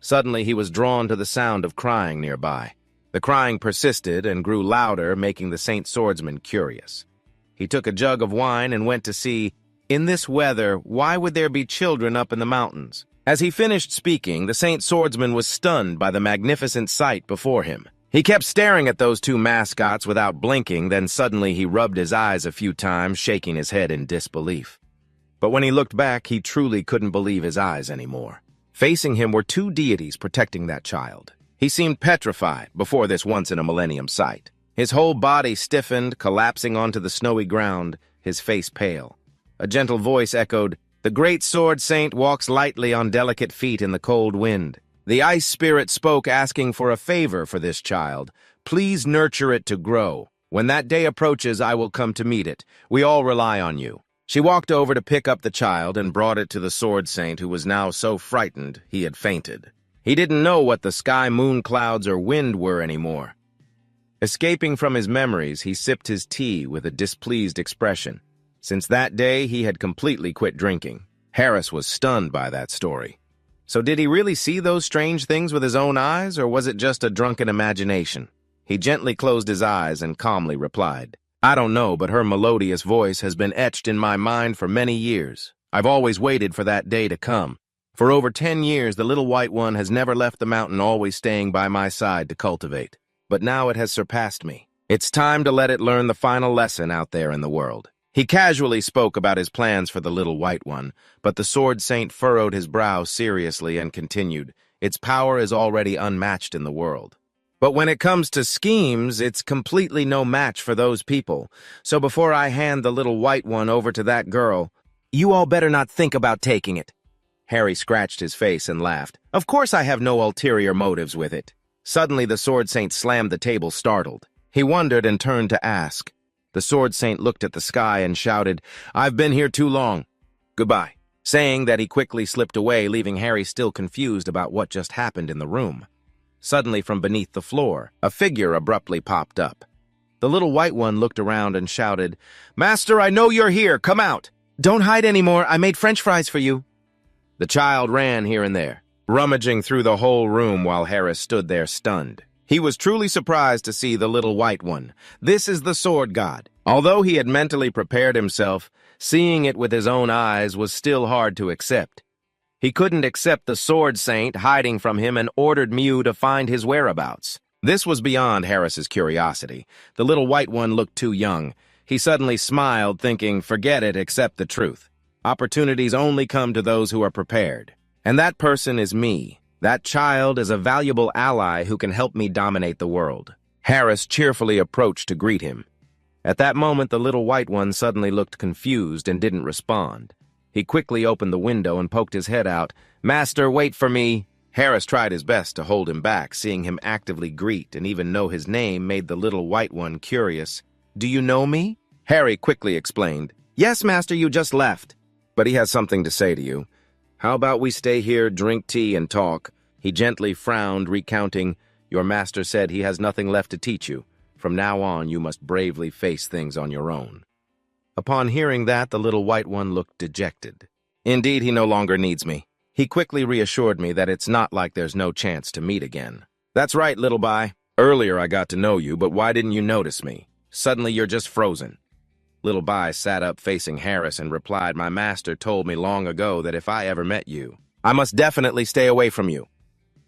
Suddenly, he was drawn to the sound of crying nearby. The crying persisted and grew louder, making the Saint Swordsman curious. He took a jug of wine and went to see, in this weather, why would there be children up in the mountains? As he finished speaking, the Saint Swordsman was stunned by the magnificent sight before him. He kept staring at those 2 mascots without blinking, then suddenly he rubbed his eyes a few times, shaking his head in disbelief. But when he looked back, he truly couldn't believe his eyes anymore. Facing him were 2 deities protecting that child. He seemed petrified before this once-in-a-millennium sight. His whole body stiffened, collapsing onto the snowy ground, his face pale. A gentle voice echoed, "The great sword saint walks lightly on delicate feet in the cold wind." The ice spirit spoke, asking for a favor for this child. "Please nurture it to grow. When that day approaches, I will come to meet it. We all rely on you." She walked over to pick up the child and brought it to the sword saint, who was now so frightened he had fainted. He didn't know what the sky, moon, clouds, or wind were anymore. Escaping from his memories, he sipped his tea with a displeased expression. Since that day, he had completely quit drinking. Harris was stunned by that story. So did he really see those strange things with his own eyes, or was it just a drunken imagination? He gently closed his eyes and calmly replied, "I don't know, but her melodious voice has been etched in my mind for many years. I've always waited for that day to come. For over 10 years, the little white one has never left the mountain, always staying by my side to cultivate. But now it has surpassed me. It's time to let it learn the final lesson out there in the world." He casually spoke about his plans for the little white one, but the sword saint furrowed his brow seriously and continued, "Its power is already unmatched in the world. But when it comes to schemes, it's completely no match for those people. So before I hand the little white one over to that girl, you all better not think about taking it." Harry scratched his face and laughed. "Of course I have no ulterior motives with it." Suddenly the sword saint slammed the table, startled. He wondered and turned to ask, The sword saint looked at the sky and shouted, "I've been here too long. Goodbye." Saying that, he quickly slipped away, leaving Harry still confused about what just happened in the room. Suddenly, from beneath the floor, a figure abruptly popped up. The little white one looked around and shouted, "Master, I know you're here. Come out. Don't hide anymore. I made French fries for you." The child ran here and there, rummaging through the whole room while Harris stood there stunned. He was truly surprised to see the little white one. This is the sword god. Although he had mentally prepared himself, seeing it with his own eyes was still hard to accept. He couldn't accept the sword saint hiding from him and ordered Mew to find his whereabouts. This was beyond Harris's curiosity. The little white one looked too young. He suddenly smiled, thinking, forget it, accept the truth. Opportunities only come to those who are prepared. And that person is me. That child is a valuable ally who can help me dominate the world. Harris cheerfully approached to greet him. At that moment, the little white one suddenly looked confused and didn't respond. He quickly opened the window and poked his head out. "Master, wait for me." Harris tried his best to hold him back. Seeing him actively greet and even know his name made the little white one curious. "Do you know me?" Harry quickly explained. "Yes, Master, you just left." "But he has something to say to you. How about we stay here, drink tea, and talk?" He gently frowned, recounting, "Your master said he has nothing left to teach you. From now on, you must bravely face things on your own." Upon hearing that, the little white one looked dejected. "Indeed, he no longer needs me." He quickly reassured me that it's not like there's no chance to meet again. "That's right, little Bai. Earlier I got to know you, but why didn't you notice me? Suddenly you're just frozen." Little Bai sat up facing Harris and replied, "My master told me long ago that if I ever met you, I must definitely stay away from you."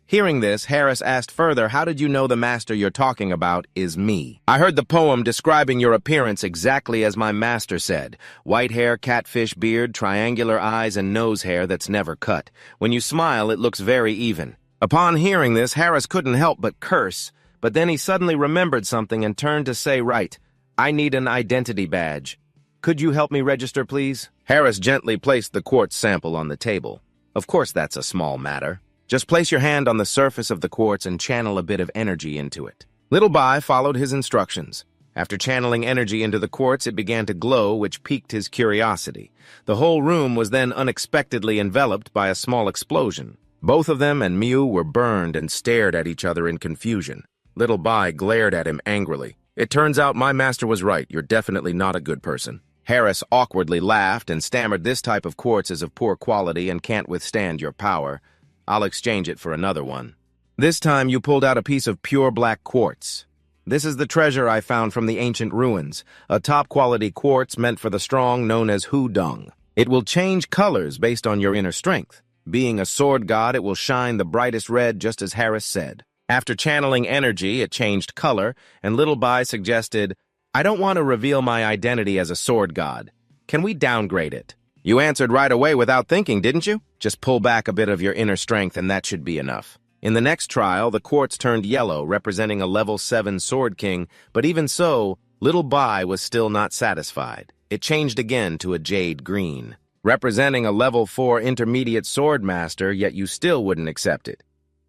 Hearing this, Harris asked further, "How did you know the master you're talking about is me?" "I heard the poem describing your appearance exactly as my master said. White hair, catfish beard, triangular eyes, and nose hair that's never cut. When you smile, it looks very even." Upon hearing this, Harris couldn't help but curse, but then he suddenly remembered something and turned to say, "Right, I need an identity badge. Could you help me register, please?" Harris gently placed the quartz sample on the table. "Of course that's a small matter. Just place your hand on the surface of the quartz and channel a bit of energy into it." Little Bai followed his instructions. After channeling energy into the quartz, it began to glow, which piqued his curiosity. The whole room was then unexpectedly enveloped by a small explosion. Both of them and Mew were burned and stared at each other in confusion. Little Bai glared at him angrily. "It turns out my master was right. You're definitely not a good person." Harris awkwardly laughed and stammered, "This type of quartz is of poor quality and can't withstand your power. I'll exchange it for another one." This time you pulled out a piece of pure black quartz. "This is the treasure I found from the ancient ruins, a top-quality quartz meant for the strong known as Hudong. It will change colors based on your inner strength. Being a sword god, it will shine the brightest red, just as Harris said." After channeling energy, it changed color, and Little Bai suggested, "I don't want to reveal my identity as a sword god. Can we downgrade it?" "You answered right away without thinking, didn't you? Just pull back a bit of your inner strength and that should be enough." In the next trial, the quartz turned yellow, representing a level 7 Sword King, but even so, Little Bai was still not satisfied. It changed again to a jade green, representing a level 4 Intermediate Sword Master, yet you still wouldn't accept it.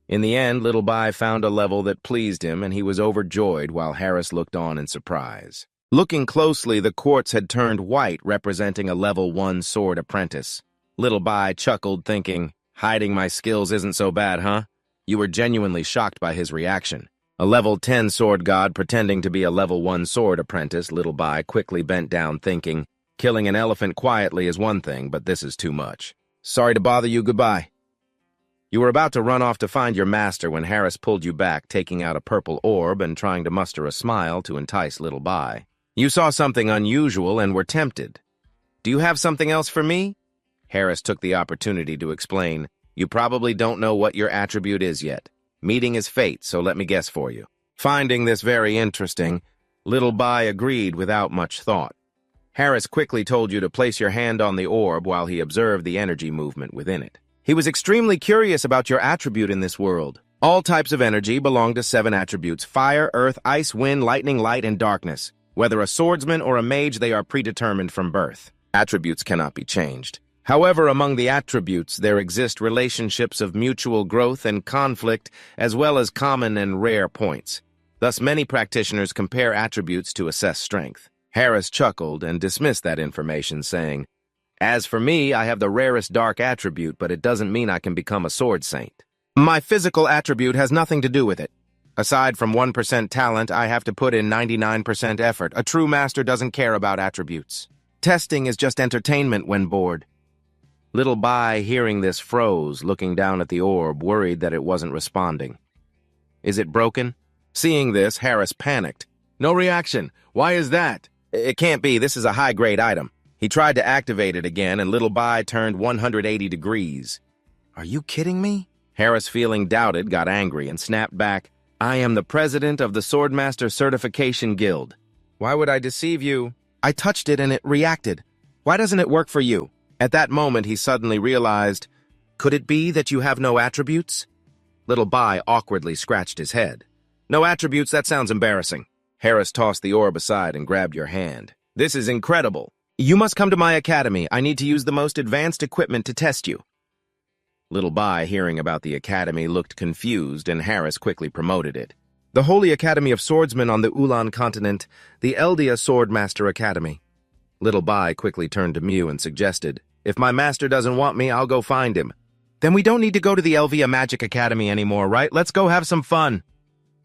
In the end, Little Bai found a level that pleased him, and he was overjoyed while Harris looked on in surprise. Looking closely, the quartz had turned white, representing a level 1 Sword Apprentice. Little Bai chuckled, thinking, "Hiding my skills isn't so bad, huh?" You were genuinely shocked by his reaction. A level 10 sword god pretending to be a level 1 sword apprentice, Little Bai quickly bent down, thinking, killing an elephant quietly is one thing, but this is too much. "Sorry to bother you, goodbye." You were about to run off to find your master when Harris pulled you back, taking out a purple orb and trying to muster a smile to entice Little Bai. You saw something unusual and were tempted. "Do you have something else for me?" Harris took the opportunity to explain, "You probably don't know what your attribute is yet. Meeting is fate, so let me guess for you." Finding this very interesting, Little Bai agreed without much thought. Harris quickly told you to place your hand on the orb while he observed the energy movement within it. He was extremely curious about your attribute in this world. All types of energy belong to 7 attributes: fire, earth, ice, wind, lightning, light, and darkness. Whether a swordsman or a mage, they are predetermined from birth. Attributes cannot be changed. However, among the attributes, there exist relationships of mutual growth and conflict, as well as common and rare points. Thus, many practitioners compare attributes to assess strength. Harris chuckled and dismissed that information, saying, "As for me, I have the rarest dark attribute, but it doesn't mean I can become a sword saint. My physical attribute has nothing to do with it. Aside from 1% talent, I have to put in 99% effort. A true master doesn't care about attributes. Testing is just entertainment when bored." Little Bai, hearing this, froze, looking down at the orb, worried that it wasn't responding. "Is it broken?" Seeing this, Harris panicked. "No reaction. Why is that?" "It can't be. This is a high-grade item." He tried to activate it again, and Little Bai turned 180 degrees. "Are you kidding me?" Harris, feeling doubted, got angry and snapped back, "I am the president of the Swordmaster Certification Guild. Why would I deceive you? I touched it and it reacted. Why doesn't it work for you?" At that moment, he suddenly realized, "Could it be that you have no attributes?" Little Bai awkwardly scratched his head. "No attributes? That sounds embarrassing." Harris tossed the orb aside and grabbed your hand. "This is incredible. You must come to my academy. I need to use the most advanced equipment to test you." Little Bai, hearing about the academy, looked confused, and Harris quickly promoted it. "The Holy Academy of Swordsmen on the Ulan continent, the Eldia Swordmaster Academy." Little Bai quickly turned to Mew and suggested, "If my master doesn't want me, I'll go find him." "Then we don't need to go to the Elvia Magic Academy anymore, right? Let's go have some fun."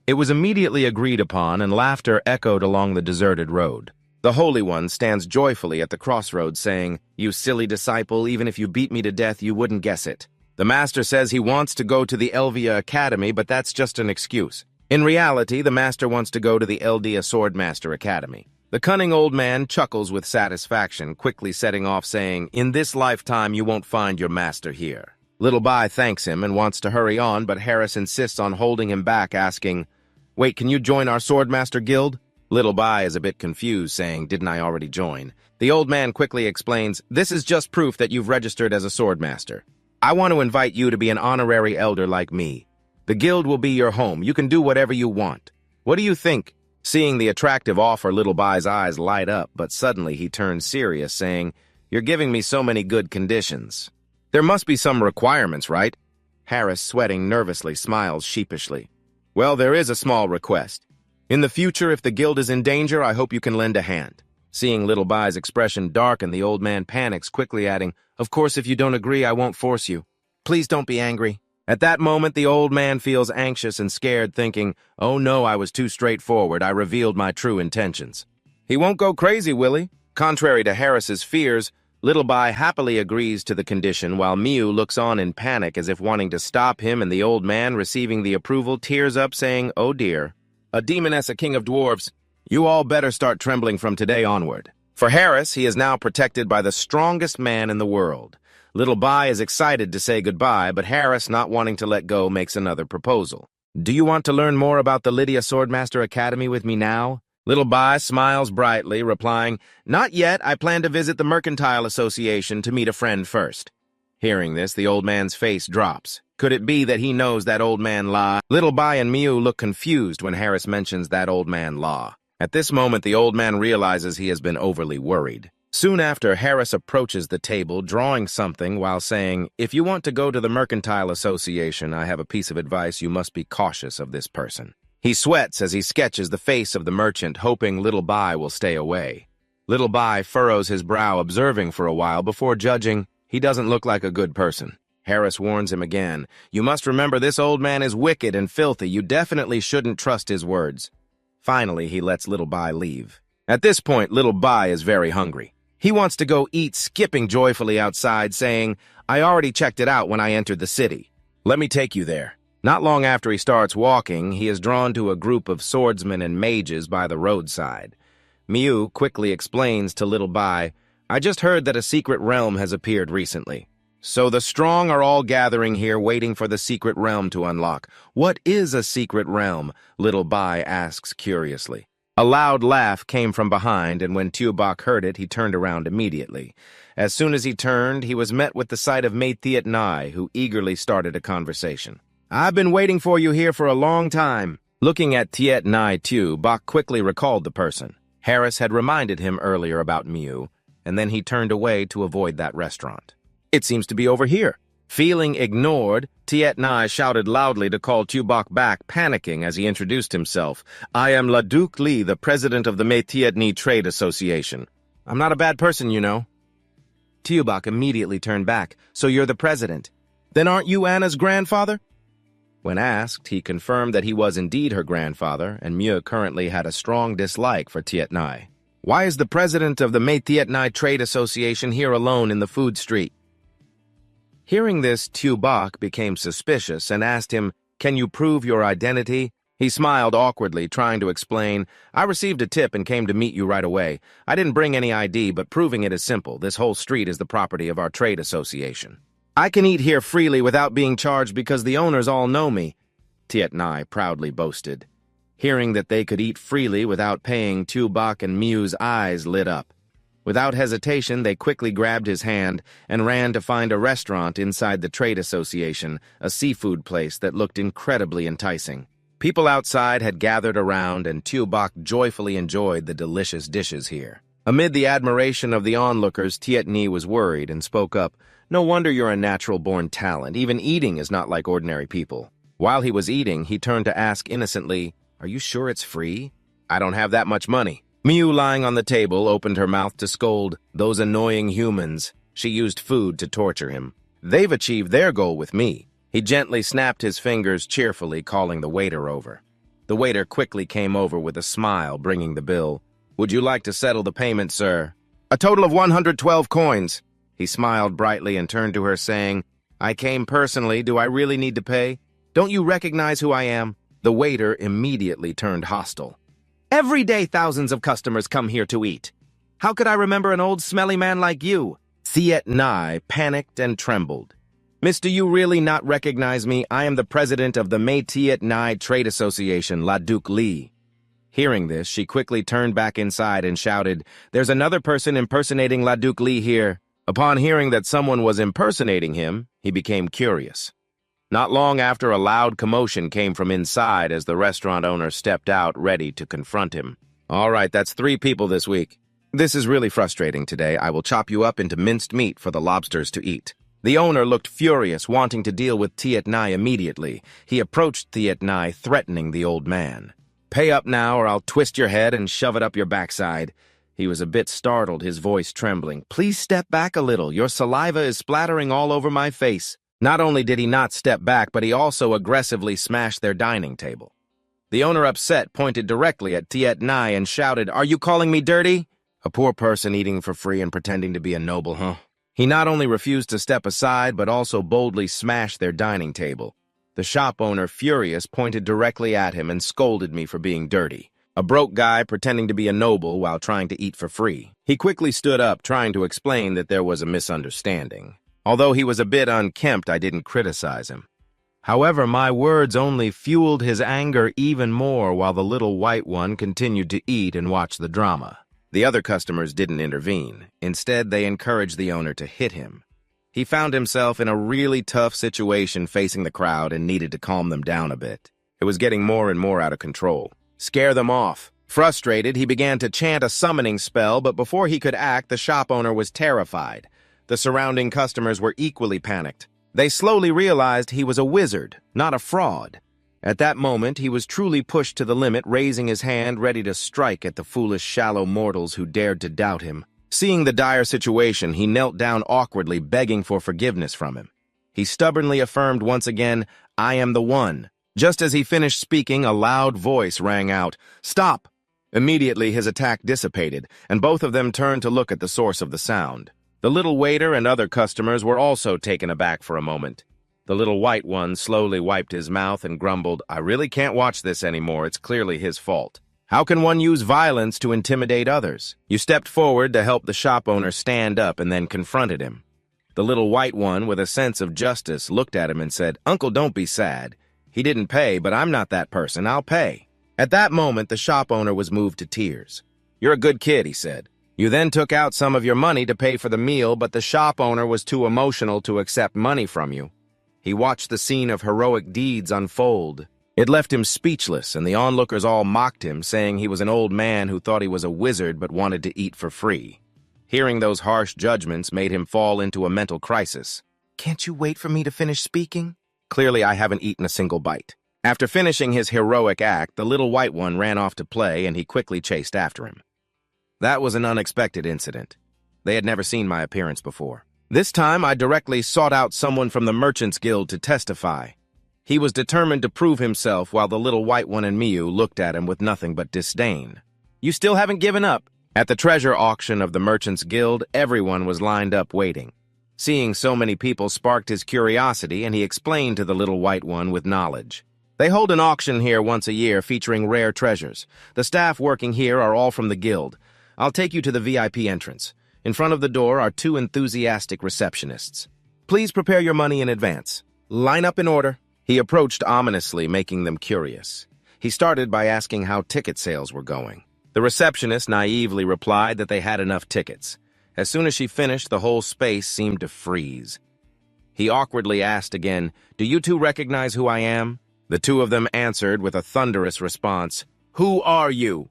It was immediately agreed upon, and laughter echoed along the deserted road. The Holy One stands joyfully at the crossroads, saying, "You silly disciple, even if you beat me to death, you wouldn't guess it. The master says he wants to go to the Elvia Academy, but that's just an excuse. In reality, the master wants to go to the Eldia Swordmaster Academy." The cunning old man chuckles with satisfaction, quickly setting off, saying, "In this lifetime, you won't find your master here." Little Bai thanks him and wants to hurry on, but Harris insists on holding him back, asking, "Wait, can you join our Swordmaster Guild?" Little Bai is a bit confused, saying, "Didn't I already join?" The old man quickly explains, "This is just proof that you've registered as a Swordmaster. I want to invite you to be an honorary elder like me. The guild will be your home. You can do whatever you want. What do you think?" Seeing the attractive offer, Little Bai's eyes light up, but suddenly he turns serious, saying, "You're giving me so many good conditions. There must be some requirements, right?" Harris, sweating nervously, smiles sheepishly. "Well, there is a small request. In the future, if the guild is in danger, I hope you can lend a hand." Seeing Little Bai's expression darken, the old man panics, quickly adding, "Of course, if you don't agree, I won't force you. Please don't be angry." At that moment, the old man feels anxious and scared, thinking, "Oh no, I was too straightforward. I revealed my true intentions." He won't go crazy, will he? Contrary to Harris's fears, Little Bai happily agrees to the condition, while Mew looks on in panic as if wanting to stop him, and the old man, receiving the approval, tears up, saying, "Oh dear. A demoness, a king of dwarves. You all better start trembling from today onward." For Harris, he is now protected by the strongest man in the world. Little Bai is excited to say goodbye, but Harris, not wanting to let go, makes another proposal. "Do you want to learn more about the Lydia Swordmaster Academy with me now?" Little Bai smiles brightly, replying, "Not yet. I plan to visit the Mercantile Association to meet a friend first." Hearing this, the old man's face drops. Could it be that he knows that old man La? Little Bai and Mew look confused when Harris mentions that old man La. At this moment, the old man realizes he has been overly worried. Soon after, Harris approaches the table, drawing something while saying, "If you want to go to the Mercantile Association, I have a piece of advice. You must be cautious of this person." He sweats as he sketches the face of the merchant, hoping Little Bai will stay away. Little Bai furrows his brow, observing for a while before judging, "He doesn't look like a good person." Harris warns him again, "You must remember this old man is wicked and filthy. You definitely shouldn't trust his words." Finally, he lets Little Bai leave. At this point, Little Bai is very hungry. He wants to go eat, skipping joyfully outside, saying, "I already checked it out when I entered the city. Let me take you there." Not long after he starts walking, he is drawn to a group of swordsmen and mages by the roadside. Mew quickly explains to Little Bai, "I just heard that a secret realm has appeared recently. So the strong are all gathering here waiting for the secret realm to unlock." "What is a secret realm?" Little Bai asks curiously. A loud laugh came from behind, and when Tuobak heard it, he turned around immediately. As soon as he turned, he was met with the sight of Mate Thiet Nai, who eagerly started a conversation. "I've been waiting for you here for a long time." Looking at Thiet Nai too, Bak quickly recalled the person. Harris had reminded him earlier about Mew, and then he turned away to avoid that restaurant. "It seems to be over here." Feeling ignored, Tiet Nai shouted loudly to call Tubok back, panicking as he introduced himself. I am Duc Li, the president of the Tiet Ni Trade Association. I'm not a bad person, you know. Tubok immediately turned back. So you're the president. Then aren't you Anna's grandfather? When asked, he confirmed that he was indeed her grandfather, and Mieu currently had a strong dislike for Tiet Nai. Why is the president of the Tiet Nai Trade Association here alone in the food street? Hearing this, Tubok became suspicious and asked him, Can you prove your identity? He smiled awkwardly, trying to explain, I received a tip and came to meet you right away. I didn't bring any ID, but proving it is simple. This whole street is the property of our trade association. I can eat here freely without being charged because the owners all know me, Tiet Nai proudly boasted. Hearing that they could eat freely without paying, Tubok and Mieu's eyes lit up. Without hesitation, they quickly grabbed his hand and ran to find a restaurant inside the trade association, a seafood place that looked incredibly enticing. People outside had gathered around, and Tubok joyfully enjoyed the delicious dishes here. Amid the admiration of the onlookers, Tiet Nai was worried and spoke up, No wonder you're a natural-born talent. Even eating is not like ordinary people. While he was eating, he turned to ask innocently, Are you sure it's free? I don't have that much money. Mieu, lying on the table, opened her mouth to scold, Those annoying humans. She used food to torture him. They've achieved their goal with me. He gently snapped his fingers cheerfully, calling the waiter over. The waiter quickly came over with a smile, bringing the bill. Would you like to settle the payment, sir? A total of 112 coins. He smiled brightly and turned to her, saying, I came personally. Do I really need to pay? Don't you recognize who I am? The waiter immediately turned hostile. Every day thousands of customers come here to eat. How could I remember an old smelly man like you? Tiet Nai panicked and trembled. Miss, do you really not recognize me? I am the president of the Tiet Nai Trade Association, Duc Li. Hearing this, she quickly turned back inside and shouted, There's another person impersonating Duc Li here. Upon hearing that someone was impersonating him, he became curious. Not long after, a loud commotion came from inside as the restaurant owner stepped out, ready to confront him. All right, that's 3 people this week. This is really frustrating today. I will chop you up into minced meat for the lobsters to eat. The owner looked furious, wanting to deal with Tiet Nai immediately. He approached Tiet Nai, threatening the old man. Pay up now or I'll twist your head and shove it up your backside. He was a bit startled, his voice trembling. Please step back a little. Your saliva is splattering all over my face. Not only did he not step back, but he also aggressively smashed their dining table. The owner, upset, pointed directly at Tiet Nai and shouted, Are you calling me dirty? A poor person eating for free and pretending to be a noble, huh? He not only refused to step aside, but also boldly smashed their dining table. The shop owner, furious, pointed directly at him and scolded me for being dirty. A broke guy pretending to be a noble while trying to eat for free. He quickly stood up, trying to explain that there was a misunderstanding. Although he was a bit unkempt, I didn't criticize him. However, my words only fueled his anger even more while the little white one continued to eat and watch the drama. The other customers didn't intervene. Instead, they encouraged the owner to hit him. He found himself in a really tough situation facing the crowd and needed to calm them down a bit. It was getting more and more out of control. Scare them off. Frustrated, he began to chant a summoning spell, but before he could act, the shop owner was terrified. The surrounding customers were equally panicked. They slowly realized he was a wizard, not a fraud. At that moment, he was truly pushed to the limit, raising his hand, ready to strike at the foolish, shallow mortals who dared to doubt him. Seeing the dire situation, he knelt down awkwardly, begging for forgiveness from him. He stubbornly affirmed once again, I am the one. Just as he finished speaking, a loud voice rang out, Stop! Immediately, his attack dissipated, and both of them turned to look at the source of the sound. The little waiter and other customers were also taken aback for a moment. The little white one slowly wiped his mouth and grumbled, I really can't watch this anymore. It's clearly his fault. How can one use violence to intimidate others? You stepped forward to help the shop owner stand up and then confronted him. The little white one, with a sense of justice, looked at him and said, Uncle, don't be sad. He didn't pay, but I'm not that person. I'll pay. At that moment, the shop owner was moved to tears. You're a good kid, he said. You then took out some of your money to pay for the meal, but the shop owner was too emotional to accept money from you. He watched the scene of heroic deeds unfold. It left him speechless, and the onlookers all mocked him, saying he was an old man who thought he was a wizard but wanted to eat for free. Hearing those harsh judgments made him fall into a mental crisis. Can't you wait for me to finish speaking? Clearly, I haven't eaten a single bite. After finishing his heroic act, the little white one ran off to play, and he quickly chased after him. That was an unexpected incident. They had never seen my appearance before. This time, I directly sought out someone from the Merchants Guild to testify. He was determined to prove himself while the little white one and Miu looked at him with nothing but disdain. You still haven't given up? At the treasure auction of the Merchants Guild, everyone was lined up waiting. Seeing so many people sparked his curiosity, and he explained to the little white one with knowledge. They hold an auction here once a year featuring rare treasures. The staff working here are all from the guild. I'll take you to the VIP entrance. In front of the door are 2 enthusiastic receptionists. Please prepare your money in advance. Line up in order. He approached ominously, making them curious. He started by asking how ticket sales were going. The receptionist naively replied that they had enough tickets. As soon as she finished, the whole space seemed to freeze. He awkwardly asked again, "Do you two recognize who I am?" The two of them answered with a thunderous response, "Who are you?"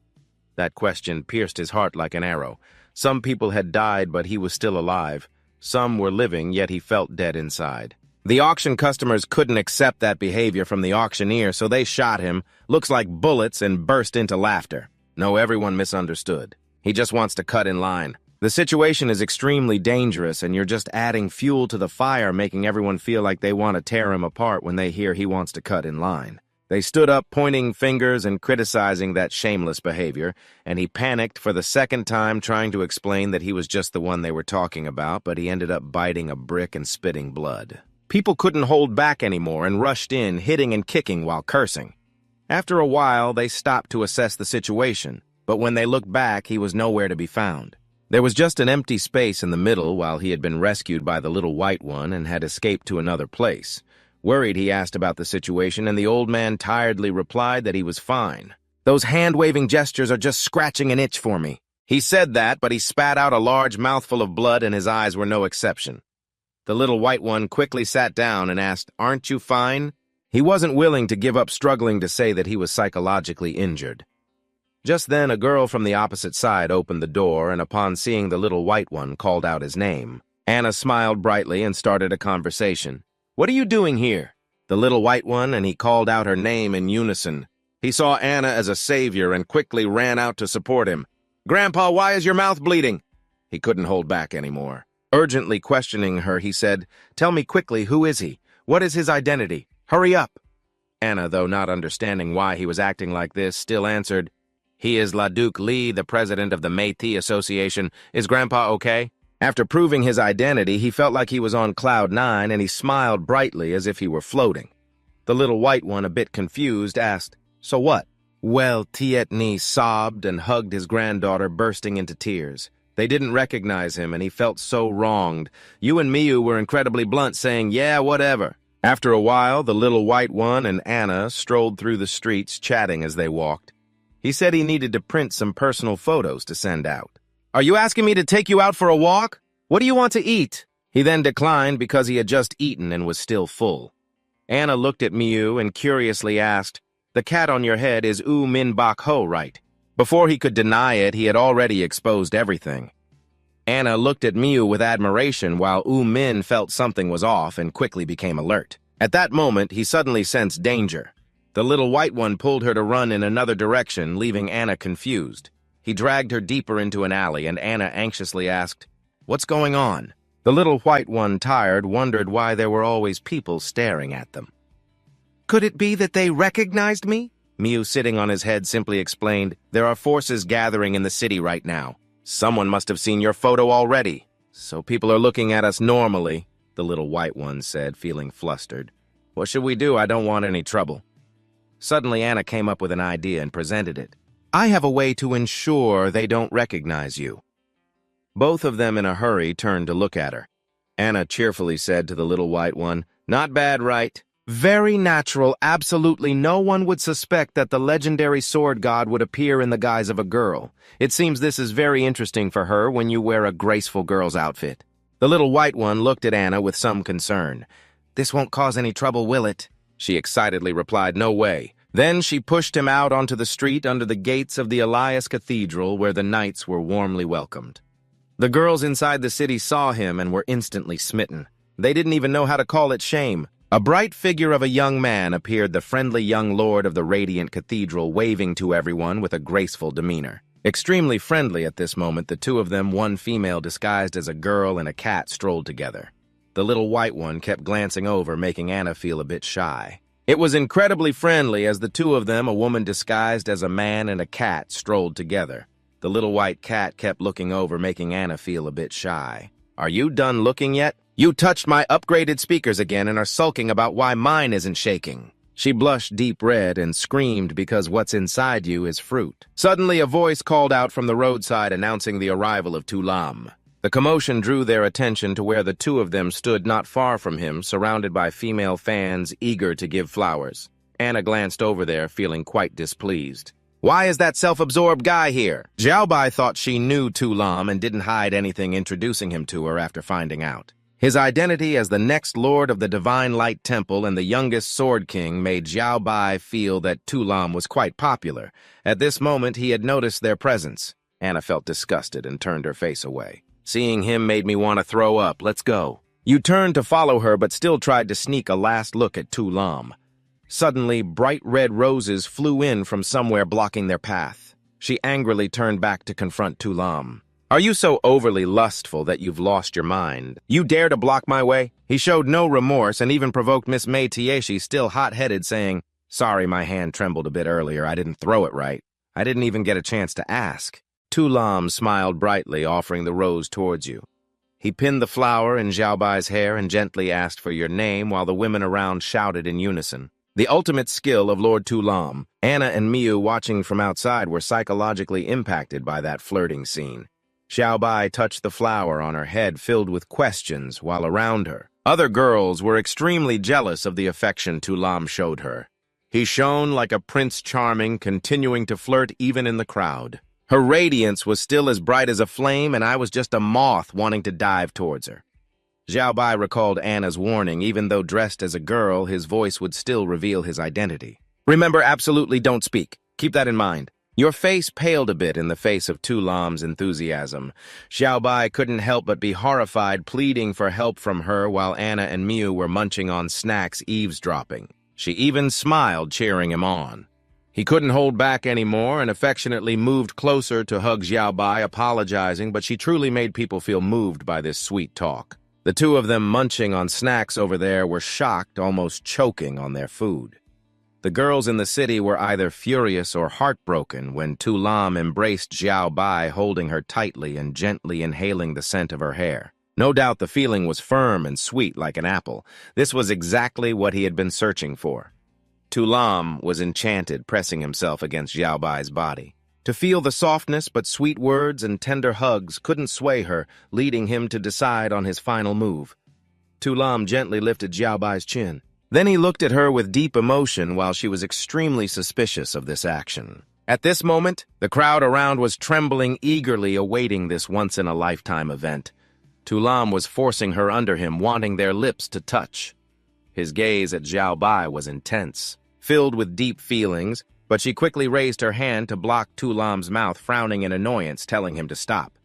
That question pierced his heart like an arrow. Some people had died, but he was still alive. Some were living, yet he felt dead inside. The auction customers couldn't accept that behavior from the auctioneer, so they shot him, looks like bullets, and burst into laughter. No, everyone misunderstood. He just wants to cut in line. The situation is extremely dangerous, and you're just adding fuel to the fire, making everyone feel like they want to tear him apart when they hear he wants to cut in line. They stood up, pointing fingers and criticizing that shameless behavior, and he panicked for the second time, trying to explain that he was just the one they were talking about, but he ended up biting a brick and spitting blood. People couldn't hold back anymore and rushed in, hitting and kicking while cursing. After a while, they stopped to assess the situation, but when they looked back, he was nowhere to be found. There was just an empty space in the middle while he had been rescued by the little white one and had escaped to another place. Worried, he asked about the situation, and the old man tiredly replied that he was fine. "Those hand-waving gestures are just scratching an itch for me." He said that, but he spat out a large mouthful of blood, and his eyes were no exception. The little white one quickly sat down and asked, "Aren't you fine?" He wasn't willing to give up struggling to say that he was psychologically injured. Just then, a girl from the opposite side opened the door, and upon seeing the little white one, called out his name. Anna smiled brightly and started a conversation. "What are you doing here?" The little white one, and he called out her name in unison. He saw Anna as a savior and quickly ran out to support him. "Grandpa, why is your mouth bleeding?" He couldn't hold back anymore. Urgently questioning her, he said, "Tell me quickly, who is he? What is his identity? Hurry up." Anna, though not understanding why he was acting like this, still answered, "He is LaDuke Lee, the president of the Métis Association. Is Grandpa okay?" After proving his identity, he felt like he was on cloud 9, and he smiled brightly as if he were floating. The little white one, a bit confused, asked, "So what?" Well, Tietni sobbed and hugged his granddaughter, bursting into tears. They didn't recognize him, and he felt so wronged. You and Miu were incredibly blunt, saying, "Yeah, whatever." After a while, the little white one and Anna strolled through the streets, chatting as they walked. He said he needed to print some personal photos to send out. "Are you asking me to take you out for a walk? What do you want to eat?" He then declined because he had just eaten and was still full. Anna looked at Miu and curiously asked, "The cat on your head is U Min Bak Ho, right?" Before he could deny it, he had already exposed everything. Anna looked at Miu with admiration while U Min felt something was off and quickly became alert. At that moment, he suddenly sensed danger. The little white one pulled her to run in another direction, leaving Anna confused. He dragged her deeper into an alley, and Anna anxiously asked, "What's going on?" The little white one, tired, wondered why there were always people staring at them. "Could it be that they recognized me?" Miu, sitting on his head, simply explained, "There are forces gathering in the city right now. Someone must have seen your photo already. So people are looking at us normally," the little white one said, feeling flustered. "What should we do? I don't want any trouble." Suddenly, Anna came up with an idea and presented it. "I have a way to ensure they don't recognize you." Both of them in a hurry turned to look at her. Anna cheerfully said to the little white one, "Not bad, right?" "Very natural. Absolutely no one would suspect that the legendary sword god would appear in the guise of a girl. It seems this is very interesting for her when you wear a graceful girl's outfit." The little white one looked at Anna with some concern. "This won't cause any trouble, will it?" She excitedly replied, "No way." Then she pushed him out onto the street under the gates of the Elias Cathedral, where the knights were warmly welcomed. The girls inside the city saw him and were instantly smitten. They didn't even know how to call it shame. A bright figure of a young man appeared, the friendly young lord of the radiant cathedral, waving to everyone with a graceful demeanor. Extremely friendly at this moment, the two of them, one female disguised as a girl and a cat, strolled together. The little white one kept glancing over, making Anna feel a bit shy. It was incredibly friendly as the two of them, a woman disguised as a man and a cat, strolled together. The little white cat kept looking over, making Anna feel a bit shy. "Are you done looking yet? You touched my upgraded speakers again and are sulking about why mine isn't shaking." She blushed deep red and screamed because what's inside you is fruit. Suddenly, a voice called out from the roadside announcing the arrival of Tulam. The commotion drew their attention to where the two of them stood not far from him, surrounded by female fans eager to give flowers. Anna glanced over there, feeling quite displeased. "Why is that self-absorbed guy here?" Xiaobai thought she knew Tulam and didn't hide anything, introducing him to her after finding out. His identity as the next lord of the Divine Light Temple and the youngest Sword King made Xiaobai feel that Tulam was quite popular. At this moment, he had noticed their presence. Anna felt disgusted and turned her face away. "Seeing him made me want to throw up. Let's go." You turned to follow her, but still tried to sneak a last look at Tulam. Suddenly, bright red roses flew in from somewhere, blocking their path. She angrily turned back to confront Tulam. "Are you so overly lustful that you've lost your mind? You dare to block my way?" He showed no remorse and even provoked Miss Mei Tieshi, still hot-headed, saying, "Sorry, my hand trembled a bit earlier. I didn't throw it right. I didn't even get a chance to ask." Tulam smiled brightly, offering the rose towards you. He pinned the flower in Xiaobai's hair and gently asked for your name while the women around shouted in unison. The ultimate skill of Lord Tulam. Anna and Miu, watching from outside, were psychologically impacted by that flirting scene. Xiaobai touched the flower on her head, filled with questions, while around her, other girls were extremely jealous of the affection Tulam showed her. He shone like a Prince Charming, continuing to flirt even in the crowd. Her radiance was still as bright as a flame, and I was just a moth wanting to dive towards her. Xiaobai recalled Anna's warning. Even though dressed as a girl, his voice would still reveal his identity. "Remember, absolutely don't speak. Keep that in mind." Your face paled a bit in the face of Tulam's enthusiasm. Xiaobai couldn't help but be horrified, pleading for help from her while Anna and Miu were munching on snacks, eavesdropping. She even smiled, cheering him on. He couldn't hold back anymore and affectionately moved closer to hug Xiaobai, apologizing, but she truly made people feel moved by this sweet talk. The two of them munching on snacks over there were shocked, almost choking on their food. The girls in the city were either furious or heartbroken when Tulam embraced Xiaobai, holding her tightly and gently inhaling the scent of her hair. No doubt the feeling was firm and sweet like an apple. This was exactly what he had been searching for. Tulam was enchanted, pressing himself against Xiaobai's body. To feel the softness but sweet words and tender hugs couldn't sway her, leading him to decide on his final move. Tulam gently lifted Xiaobai's chin. Then he looked at her with deep emotion while she was extremely suspicious of this action. At this moment, the crowd around was trembling, eagerly awaiting this once-in-a-lifetime event. Tulam was forcing her under him, wanting their lips to touch. His gaze at Xiaobai was intense, filled with deep feelings, but she quickly raised her hand to block Tulam's mouth, frowning in annoyance, telling him to stop.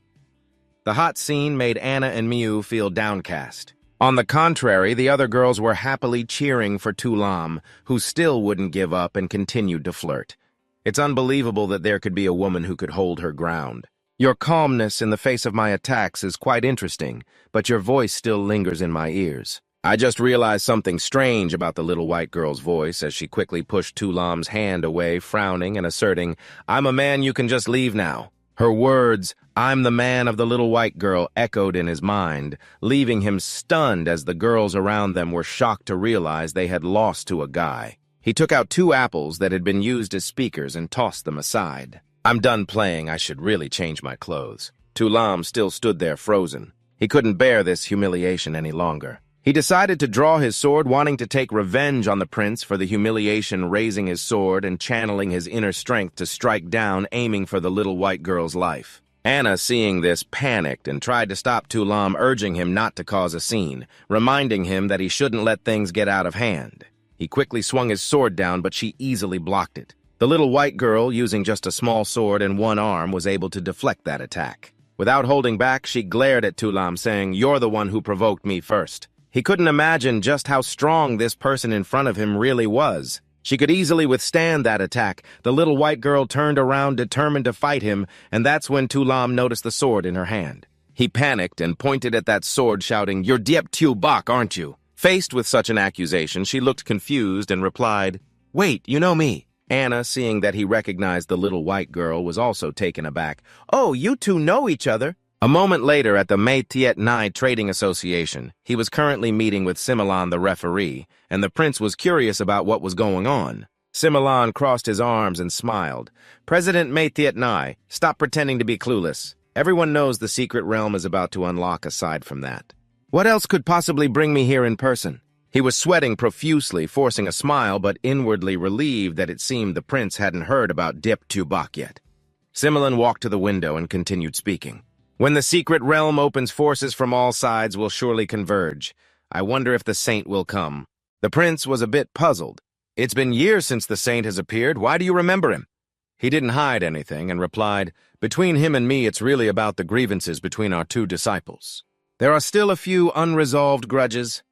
The hot scene made Anna and Miu feel downcast. On the contrary, the other girls were happily cheering for Tulam, who still wouldn't give up and continued to flirt. It's unbelievable that there could be a woman who could hold her ground. Your calmness in the face of my attacks is quite interesting, but your voice still lingers in my ears. I just realized something strange about the little white girl's voice as she quickly pushed Tulam's hand away, frowning and asserting, "I'm a man, you can just leave now." Her words, "I'm the man of the little white girl," echoed in his mind, leaving him stunned as the girls around them were shocked to realize they had lost to a guy. He took out 2 apples that had been used as speakers and tossed them aside. "I'm done playing. I should really change my clothes." Tulam still stood there frozen. He couldn't bear this humiliation any longer. He decided to draw his sword, wanting to take revenge on the prince for the humiliation, raising his sword and channeling his inner strength to strike down, aiming for the little white girl's life. Anna, seeing this, panicked and tried to stop Tulam, urging him not to cause a scene, reminding him that he shouldn't let things get out of hand. He quickly swung his sword down, but she easily blocked it. The little white girl, using just a small sword and one arm, was able to deflect that attack. Without holding back, she glared at Tulam, saying, "You're the one who provoked me first." He couldn't imagine just how strong this person in front of him really was. She could easily withstand that attack. The little white girl turned around determined to fight him, and that's when Tu Lam noticed the sword in her hand. He panicked and pointed at that sword, shouting, "You're Diep Tu Bok, aren't you?" Faced with such an accusation, she looked confused and replied, "Wait, you know me." Anna, seeing that he recognized the little white girl, was also taken aback. "Oh, you two know each other?" A moment later, at the Mai Tiet Nai Trading Association, he was currently meeting with Similan, the referee, and the prince was curious about what was going on. Similan crossed his arms and smiled. "President Mai Tiet Nai, stop pretending to be clueless. Everyone knows the secret realm is about to unlock aside from that. What else could possibly bring me here in person?" He was sweating profusely, forcing a smile, but inwardly relieved that it seemed the prince hadn't heard about Diep Tu Bok yet. Similan walked to the window and continued speaking. "When the secret realm opens, forces from all sides will surely converge. I wonder if the saint will come." The prince was a bit puzzled. "It's been years since the saint has appeared. Why do you remember him?" He didn't hide anything and replied, "Between him and me, it's really about the grievances between our two disciples. There are still a few unresolved grudges."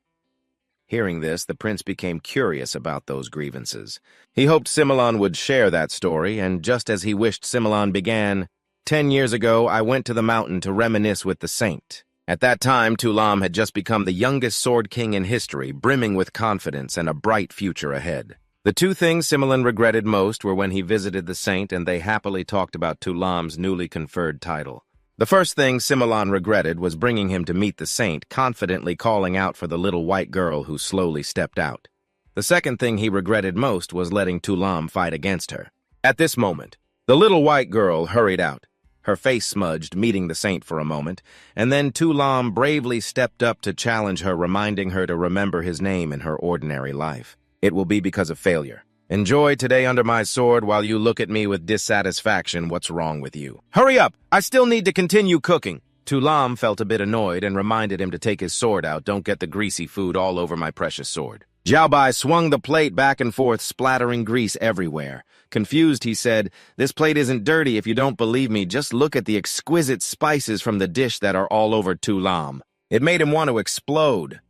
Hearing this, the prince became curious about those grievances. He hoped Similan would share that story, and just as he wished, Similan began, "10 years ago, I went to the mountain to reminisce with the saint. At that time, Tu Lam had just become the youngest sword king in history, brimming with confidence and a bright future ahead. The two things Similan regretted most were when he visited the saint and they happily talked about Tu Lam's newly conferred title. The first thing Similan regretted was bringing him to meet the saint, confidently calling out for the little white girl who slowly stepped out. The second thing he regretted most was letting Tu Lam fight against her. At this moment, the little white girl hurried out, her face smudged, meeting the saint for a moment, and then Tu Lam bravely stepped up to challenge her, reminding her to remember his name in her ordinary life. "It will be because of failure. Enjoy today under my sword while you look at me with dissatisfaction. What's wrong with you? Hurry up! I still need to continue cooking." Tu Lam felt a bit annoyed and reminded him to take his sword out. "Don't get the greasy food all over my precious sword." Xiao Bai swung the plate back and forth, splattering grease everywhere. Confused, he said, "This plate isn't dirty. If you don't believe me, just look at the exquisite spices from the dish that are all over Tu Lam." It made him want to explode.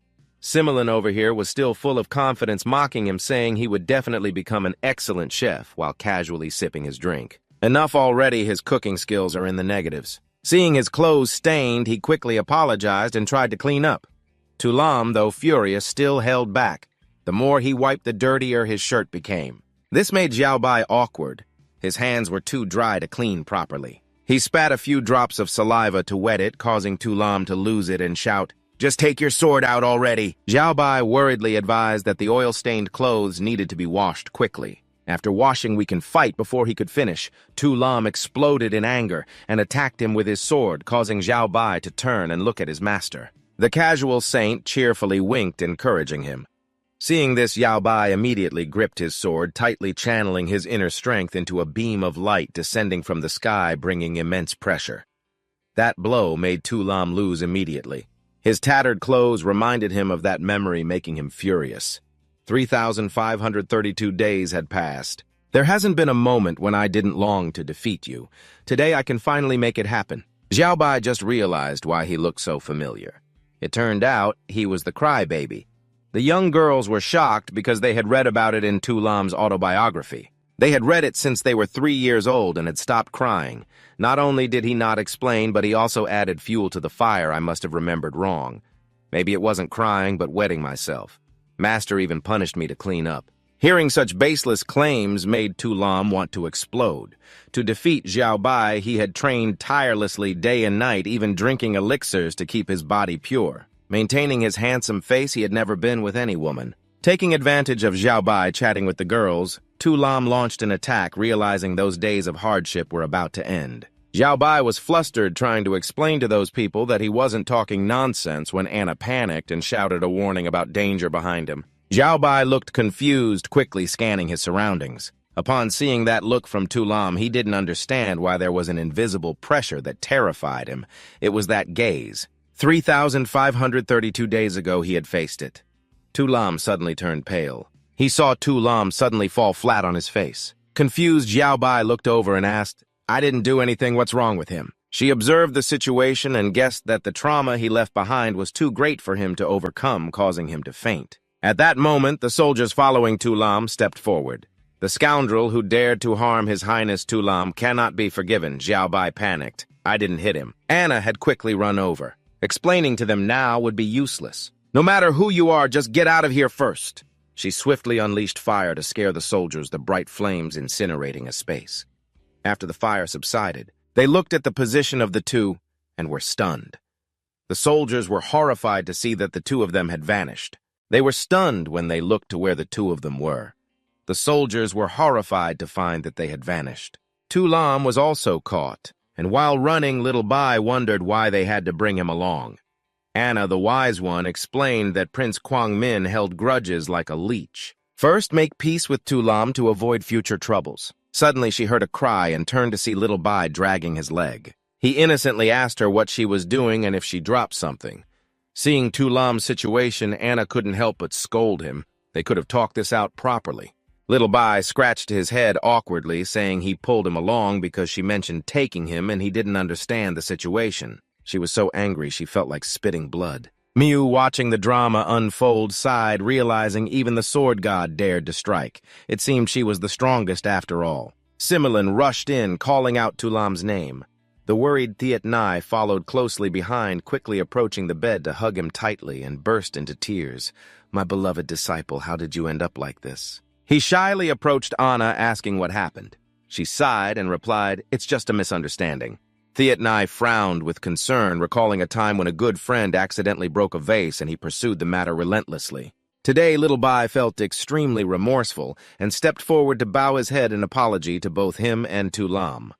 Similan over here was still full of confidence, mocking him, saying he would definitely become an excellent chef while casually sipping his drink. Enough already, his cooking skills are in the negatives. Seeing his clothes stained, he quickly apologized and tried to clean up. Tu Lam, though furious, still held back. The more he wiped, the dirtier his shirt became. This made Xiao Bai awkward. His hands were too dry to clean properly. He spat a few drops of saliva to wet it, causing Tu Lam to lose it and shout, "Just take your sword out already." Xiao Bai worriedly advised that the oil-stained clothes needed to be washed quickly. "After washing, we can fight." Before he could finish, Tu Lam exploded in anger and attacked him with his sword, causing Xiao Bai to turn and look at his master. The casual saint cheerfully winked, encouraging him. Seeing this, Xiao Bai immediately gripped his sword, tightly channeling his inner strength into a beam of light descending from the sky, bringing immense pressure. That blow made Tu Lam lose immediately. His tattered clothes reminded him of that memory, making him furious. 3,532 days had passed. "There hasn't been a moment when I didn't long to defeat you. Today I can finally make it happen." Xiao Bai just realized why he looked so familiar. It turned out he was the crybaby. The young girls were shocked because they had read about it in Tu Lam's autobiography. They had read it since they were 3 years old and had stopped crying. Not only did he not explain, but he also added fuel to the fire I must have remembered wrong. Maybe it wasn't crying, but wetting myself. Master even punished me to clean up. Hearing such baseless claims made Tu Lam want to explode. To defeat Xiao Bai, he had trained tirelessly day and night, even drinking elixirs to keep his body pure. Maintaining his handsome face, he had never been with any woman. Taking advantage of Xiao Bai chatting with the girls, Tu Lam launched an attack, realizing those days of hardship were about to end. Xiao Bai was flustered, trying to explain to those people that he wasn't talking nonsense when Anna panicked and shouted a warning about danger behind him. Xiao Bai looked confused, quickly scanning his surroundings. Upon seeing that look from Tu Lam, he didn't understand why there was an invisible pressure that terrified him. It was that gaze. 3,532 days ago he had faced it. Tu Lam suddenly turned pale. He saw Tu Lam suddenly fall flat on his face. Confused, Xiao Bai looked over and asked, "I didn't do anything. What's wrong with him?" She observed the situation and guessed that the trauma he left behind was too great for him to overcome, causing him to faint. At that moment, the soldiers following Tulam stepped forward. The scoundrel who dared to harm His Highness Tulam cannot be forgiven, Xiaobai panicked. I didn't hit him. Anna had quickly run over. Explaining to them now would be useless. No matter who you are, just get out of here first. She swiftly unleashed fire to scare the soldiers, the bright flames incinerating a space. After the fire subsided, they looked at the position of the two and were stunned. The soldiers were horrified to see that the two of them had vanished. They were stunned when they looked to where the two of them were. The soldiers were horrified to find that they had vanished. Tulam was also caught, and while running, Little Bai wondered why they had to bring him along. Anna, the wise one, explained that Prince Kwangmin held grudges like a leech. First, make peace with Tulam to avoid future troubles. Suddenly, she heard a cry and turned to see Little Bai dragging his leg. He innocently asked her what she was doing and if she dropped something. Seeing Tulam's situation, Anna couldn't help but scold him. They could have talked this out properly. Little Bai scratched his head awkwardly, saying he pulled him along because she mentioned taking him and he didn't understand the situation. She was so angry she felt like spitting blood. Miu, watching the drama unfold, sighed, realizing even the sword god dared to strike. It seemed she was the strongest after all. Similan rushed in, calling out Tulam's name. The worried Thiet Nai followed closely behind, quickly approaching the bed to hug him tightly and burst into tears. My beloved disciple, how did you end up like this? He shyly approached Anna, asking what happened. She sighed and replied, it's just a misunderstanding. Thiet Nai frowned with concern, recalling a time when a good friend accidentally broke a vase and he pursued the matter relentlessly. Today, Little Bai felt extremely remorseful and stepped forward to bow his head in apology to both him and Tulam.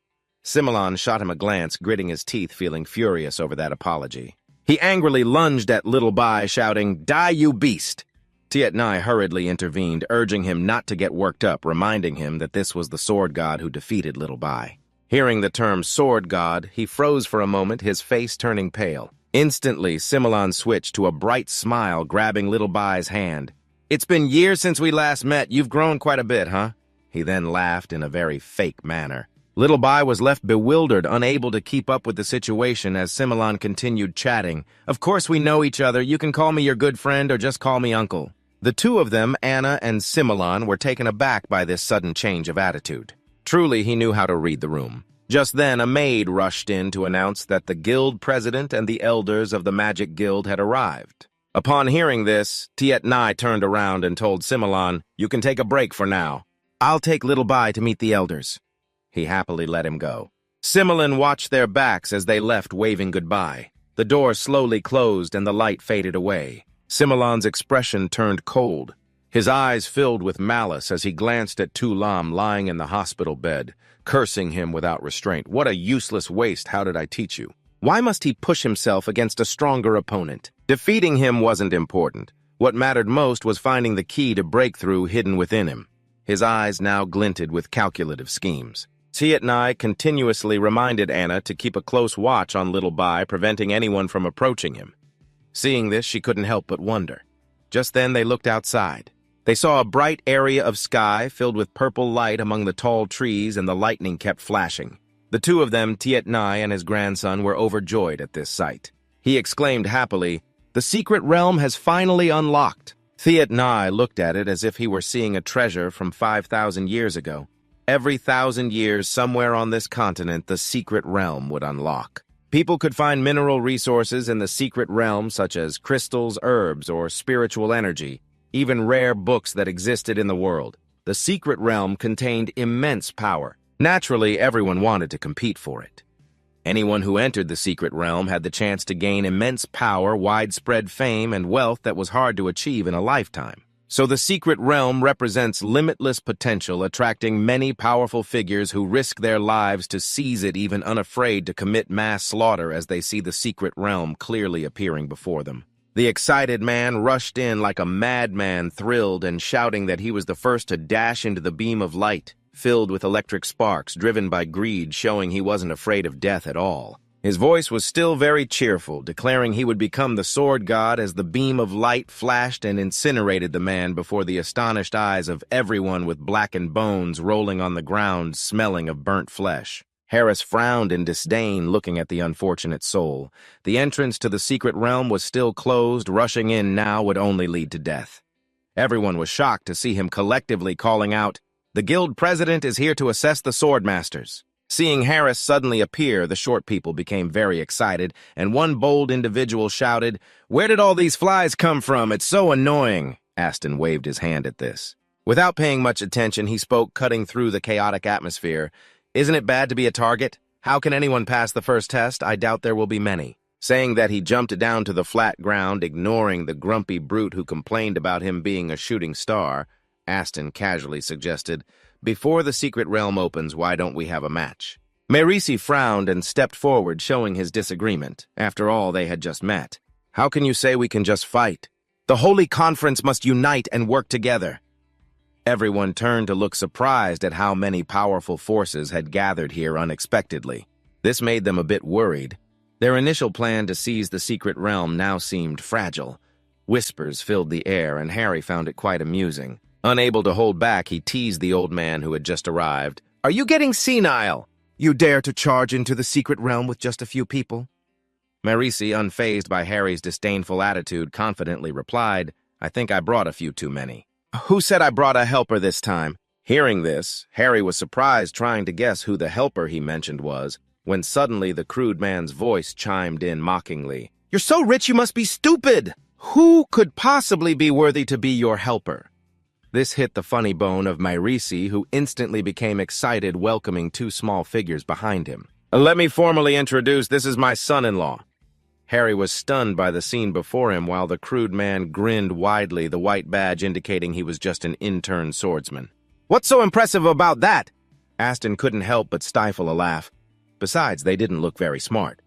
Similan shot him a glance, gritting his teeth, feeling furious over that apology. He angrily lunged at Little Bai, shouting, Die, you beast! Thiet Nai hurriedly intervened, urging him not to get worked up, reminding him that this was the sword god who defeated Little Bai. Hearing the term sword god, he froze for a moment, his face turning pale. Instantly, Similan switched to a bright smile, grabbing Little Bai's hand. It's been years since we last met. You've grown quite a bit, huh? He then laughed in a very fake manner. Little Bai was left bewildered, unable to keep up with the situation as Similan continued chatting. Of course we know each other. You can call me your good friend or just call me uncle. The two of them, Anna and Similan, were taken aback by this sudden change of attitude. Truly, he knew how to read the room. Just then, a maid rushed in to announce that the guild president and the elders of the Magic Guild had arrived. Upon hearing this, Thiet Nai turned around and told Similan, You can take a break for now. I'll take Little Bai to meet the elders. He happily let him go. Similan watched their backs as they left, waving goodbye. The door slowly closed and the light faded away. Similan's expression turned cold. His eyes filled with malice as he glanced at Tulam lying in the hospital bed, cursing him without restraint. What a useless waste, how did I teach you? Why must he push himself against a stronger opponent? Defeating him wasn't important. What mattered most was finding the key to breakthrough hidden within him. His eyes now glinted with calculative schemes. Thiet Nai continuously reminded Anna to keep a close watch on Little Bai, preventing anyone from approaching him. Seeing this, she couldn't help but wonder. Just then they looked outside. They saw a bright area of sky filled with purple light among the tall trees, and the lightning kept flashing. The two of them, Thiet Nai and his grandson, were overjoyed at this sight. He exclaimed happily, The secret realm has finally unlocked. Thiet Nai looked at it as if he were seeing a treasure from 5,000 years ago. Every 1,000 years, somewhere on this continent, the secret realm would unlock. People could find mineral resources in the secret realm, such as crystals, herbs, or spiritual energy, even rare books that existed in the world. The secret realm contained immense power. Naturally, everyone wanted to compete for it. Anyone who entered the secret realm had the chance to gain immense power, widespread fame, and wealth that was hard to achieve in a lifetime. So the secret realm represents limitless potential, attracting many powerful figures who risk their lives to seize it, even unafraid to commit mass slaughter as they see the secret realm clearly appearing before them. The excited man rushed in like a madman, thrilled and shouting that he was the first to dash into the beam of light, filled with electric sparks, driven by greed, showing he wasn't afraid of death at all. His voice was still very cheerful, declaring he would become the sword god as the beam of light flashed and incinerated the man before the astonished eyes of everyone, with blackened bones rolling on the ground, smelling of burnt flesh. Harris frowned in disdain, looking at the unfortunate soul. The entrance to the secret realm was still closed. Rushing in now would only lead to death. Everyone was shocked to see him collectively calling out, "The guild president is here to assess the swordmasters." Seeing Harris suddenly appear, the short people became very excited, and one bold individual shouted, "Where did all these flies come from? It's so annoying." Aston waved his hand at this. Without paying much attention, he spoke, cutting through the chaotic atmosphere. "Isn't it bad to be a target? How can anyone pass the first test? I doubt there will be many." Saying that, he jumped down to the flat ground, ignoring the grumpy brute who complained about him being a shooting star. Aston casually suggested, "Before the secret realm opens, why don't we have a match?" Merisi frowned and stepped forward, showing his disagreement. After all, they had just met. "How can you say we can just fight? The Holy Conference must unite and work together." Everyone turned to look surprised at how many powerful forces had gathered here unexpectedly. This made them a bit worried. Their initial plan to seize the secret realm now seemed fragile. Whispers filled the air, and Harry found it quite amusing. Unable to hold back, he teased the old man who had just arrived. "Are you getting senile? You dare to charge into the secret realm with just a few people?" Merisi, unfazed by Harry's disdainful attitude, confidently replied, "I think I brought a few too many." "Who said I brought a helper this time?" Hearing this, Harry was surprised, trying to guess who the helper he mentioned was, when suddenly the crude man's voice chimed in mockingly. "You're so rich you must be stupid! Who could possibly be worthy to be your helper?" This hit the funny bone of Merisi, who instantly became excited, welcoming two small figures behind him. "Let me formally introduce, this is my son-in-law." Harry was stunned by the scene before him, while the crude man grinned widely, the white badge indicating he was just an intern swordsman. "What's so impressive about that?" Aston couldn't help but stifle a laugh. Besides, they didn't look very smart.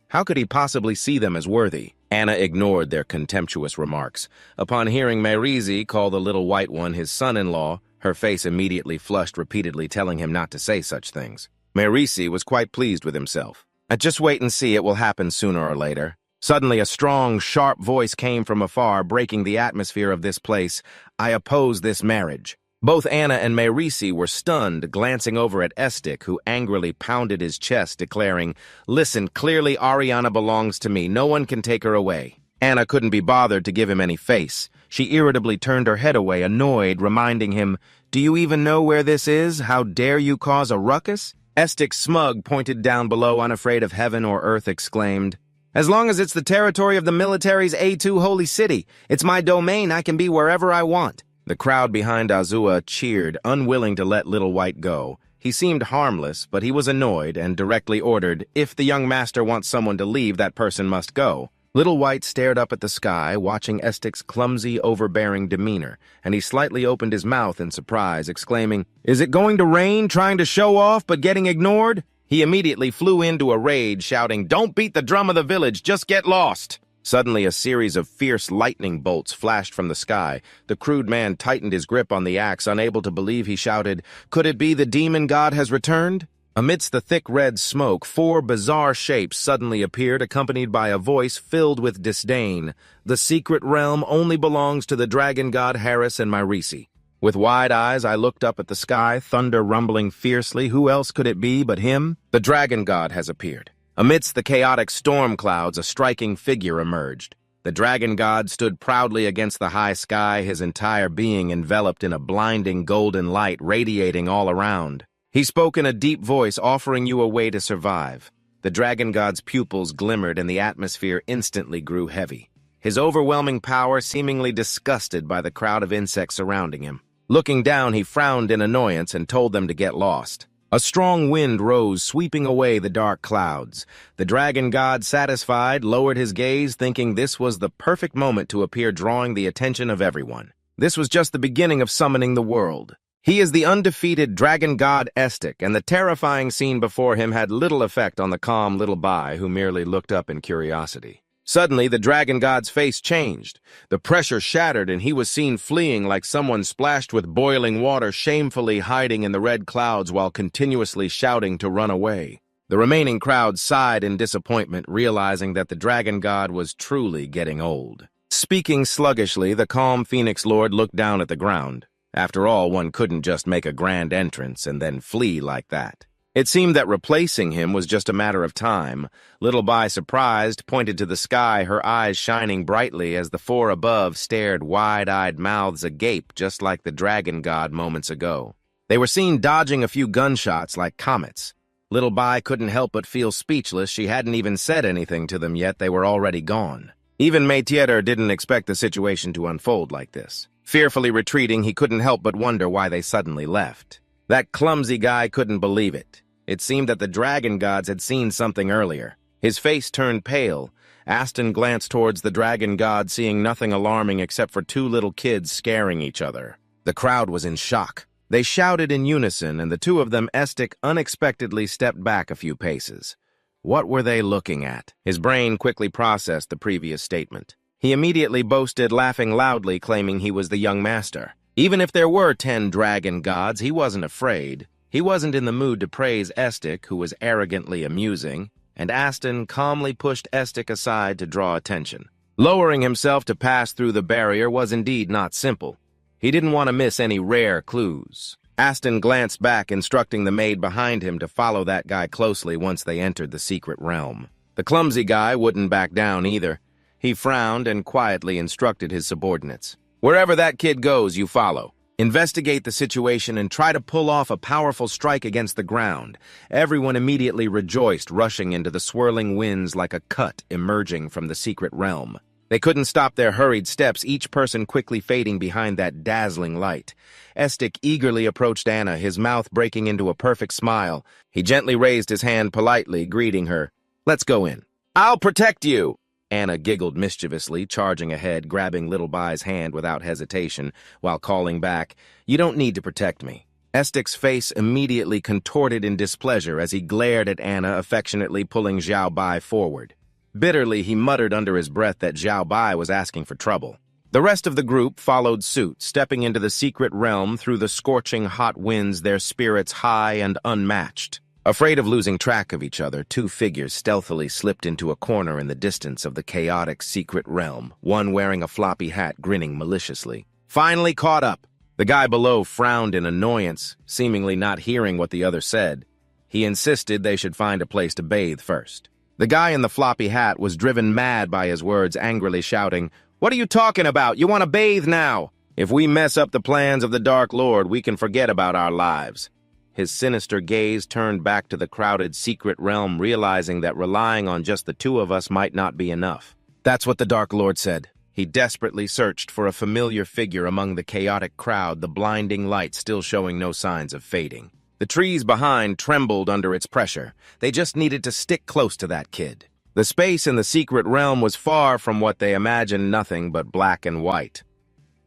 How could he possibly see them as worthy? Anna ignored their contemptuous remarks. Upon hearing Merisi call the little white one his son-in-law, her face immediately flushed, repeatedly telling him not to say such things. Merisi was quite pleased with himself. "Just wait and see, it will happen sooner or later." Suddenly, a strong, sharp voice came from afar, breaking the atmosphere of this place. "I oppose this marriage." Both Anna and Merisi were stunned, glancing over at Estik, who angrily pounded his chest, declaring, "Listen, clearly Ariana belongs to me. No one can take her away." Anna couldn't be bothered to give him any face. She irritably turned her head away, annoyed, reminding him, "Do you even know where this is? How dare you cause a ruckus?" Estik, smug, pointed down below, unafraid of heaven or earth, exclaimed, "As long as it's the territory of the military's A2 holy city, it's my domain, I can be wherever I want." The crowd behind Azua cheered, unwilling to let Little White go. He seemed harmless, but he was annoyed and directly ordered, "If the young master wants someone to leave, that person must go." Little White stared up at the sky, watching Estik's clumsy, overbearing demeanor, and he slightly opened his mouth in surprise, exclaiming, "Is it going to rain, trying to show off but getting ignored?" He immediately flew into a rage, shouting, "Don't beat the drum of the village, just get lost!" Suddenly, a series of fierce lightning bolts flashed from the sky. The crude man tightened his grip on the axe, unable to believe. He shouted, "Could it be the demon god has returned?" Amidst the thick red smoke, four bizarre shapes suddenly appeared, accompanied by a voice filled with disdain. "The secret realm only belongs to the dragon god Harris and Merisi." With wide eyes, I looked up at the sky, thunder rumbling fiercely. Who else could it be but him? The dragon god has appeared. Amidst the chaotic storm clouds, a striking figure emerged. The dragon god stood proudly against the high sky, his entire being enveloped in a blinding golden light radiating all around. He spoke in a deep voice, offering you a way to survive. The dragon god's pupils glimmered, and the atmosphere instantly grew heavy. His overwhelming power seemingly disgusted by the crowd of insects surrounding him. Looking down, he frowned in annoyance and told them to get lost. A strong wind rose, sweeping away the dark clouds. The dragon god, satisfied, lowered his gaze, thinking this was the perfect moment to appear, drawing the attention of everyone. This was just the beginning of summoning the world. He is the undefeated dragon god Estik, and the terrifying scene before him had little effect on the calm little Bai, who merely looked up in curiosity. Suddenly, the dragon god's face changed. The pressure shattered, and he was seen fleeing like someone splashed with boiling water, shamefully hiding in the red clouds while continuously shouting to run away. The remaining crowd sighed in disappointment, realizing that the dragon god was truly getting old. Speaking sluggishly, the calm Phoenix Lord looked down at the ground. After all, one couldn't just make a grand entrance and then flee like that. It seemed that replacing him was just a matter of time. Little Bai, surprised, pointed to the sky, her eyes shining brightly as the four above stared wide-eyed mouths agape just like the dragon god moments ago. They were seen dodging a few gunshots like comets. Little Bai couldn't help but feel speechless. She hadn't even said anything to them yet. They were already gone. Even Métier didn't expect the situation to unfold like this. Fearfully retreating, he couldn't help but wonder why they suddenly left. That clumsy guy couldn't believe it. It seemed that the dragon gods had seen something earlier. His face turned pale. Aston glanced towards the dragon god, seeing nothing alarming except for two little kids scaring each other. The crowd was in shock. They shouted in unison, and the two of them, Estic, unexpectedly stepped back a few paces. What were they looking at? His brain quickly processed the previous statement. He immediately boasted, laughing loudly, claiming he was the young master. Even if there were 10 dragon gods, he wasn't afraid. He wasn't in the mood to praise Estic, who was arrogantly amusing, and Aston calmly pushed Estic aside to draw attention. Lowering himself to pass through the barrier was indeed not simple. He didn't want to miss any rare clues. Aston glanced back, instructing the maid behind him to follow that guy closely once they entered the secret realm. The clumsy guy wouldn't back down either. He frowned and quietly instructed his subordinates. Wherever that kid goes, you follow. Investigate the situation and try to pull off a powerful strike against the ground. Everyone immediately rejoiced, rushing into the swirling winds like a cut emerging from the secret realm. They couldn't stop their hurried steps, each person quickly fading behind that dazzling light. Estic eagerly approached Anna, his mouth breaking into a perfect smile. He gently raised his hand politely, greeting her. Let's go in. I'll protect you! Anna giggled mischievously, charging ahead, grabbing Little Bai's hand without hesitation, while calling back, You don't need to protect me. Estic's face immediately contorted in displeasure as he glared at Anna, affectionately pulling Xiao Bai forward. Bitterly, he muttered under his breath that Xiao Bai was asking for trouble. The rest of the group followed suit, stepping into the secret realm through the scorching hot winds, their spirits high and unmatched. Afraid of losing track of each other, two figures stealthily slipped into a corner in the distance of the chaotic secret realm, one wearing a floppy hat, grinning maliciously. Finally caught up. The guy below frowned in annoyance, seemingly not hearing what the other said. He insisted they should find a place to bathe first. The guy in the floppy hat was driven mad by his words, angrily shouting, What are you talking about? You want to bathe now? If we mess up the plans of the Dark Lord, we can forget about our lives. His sinister gaze turned back to the crowded secret realm, realizing that relying on just the two of us might not be enough. That's what the Dark Lord said. He desperately searched for a familiar figure among the chaotic crowd, the blinding light still showing no signs of fading. The trees behind trembled under its pressure. They just needed to stick close to that kid. The space in the secret realm was far from what they imagined, nothing but black and white.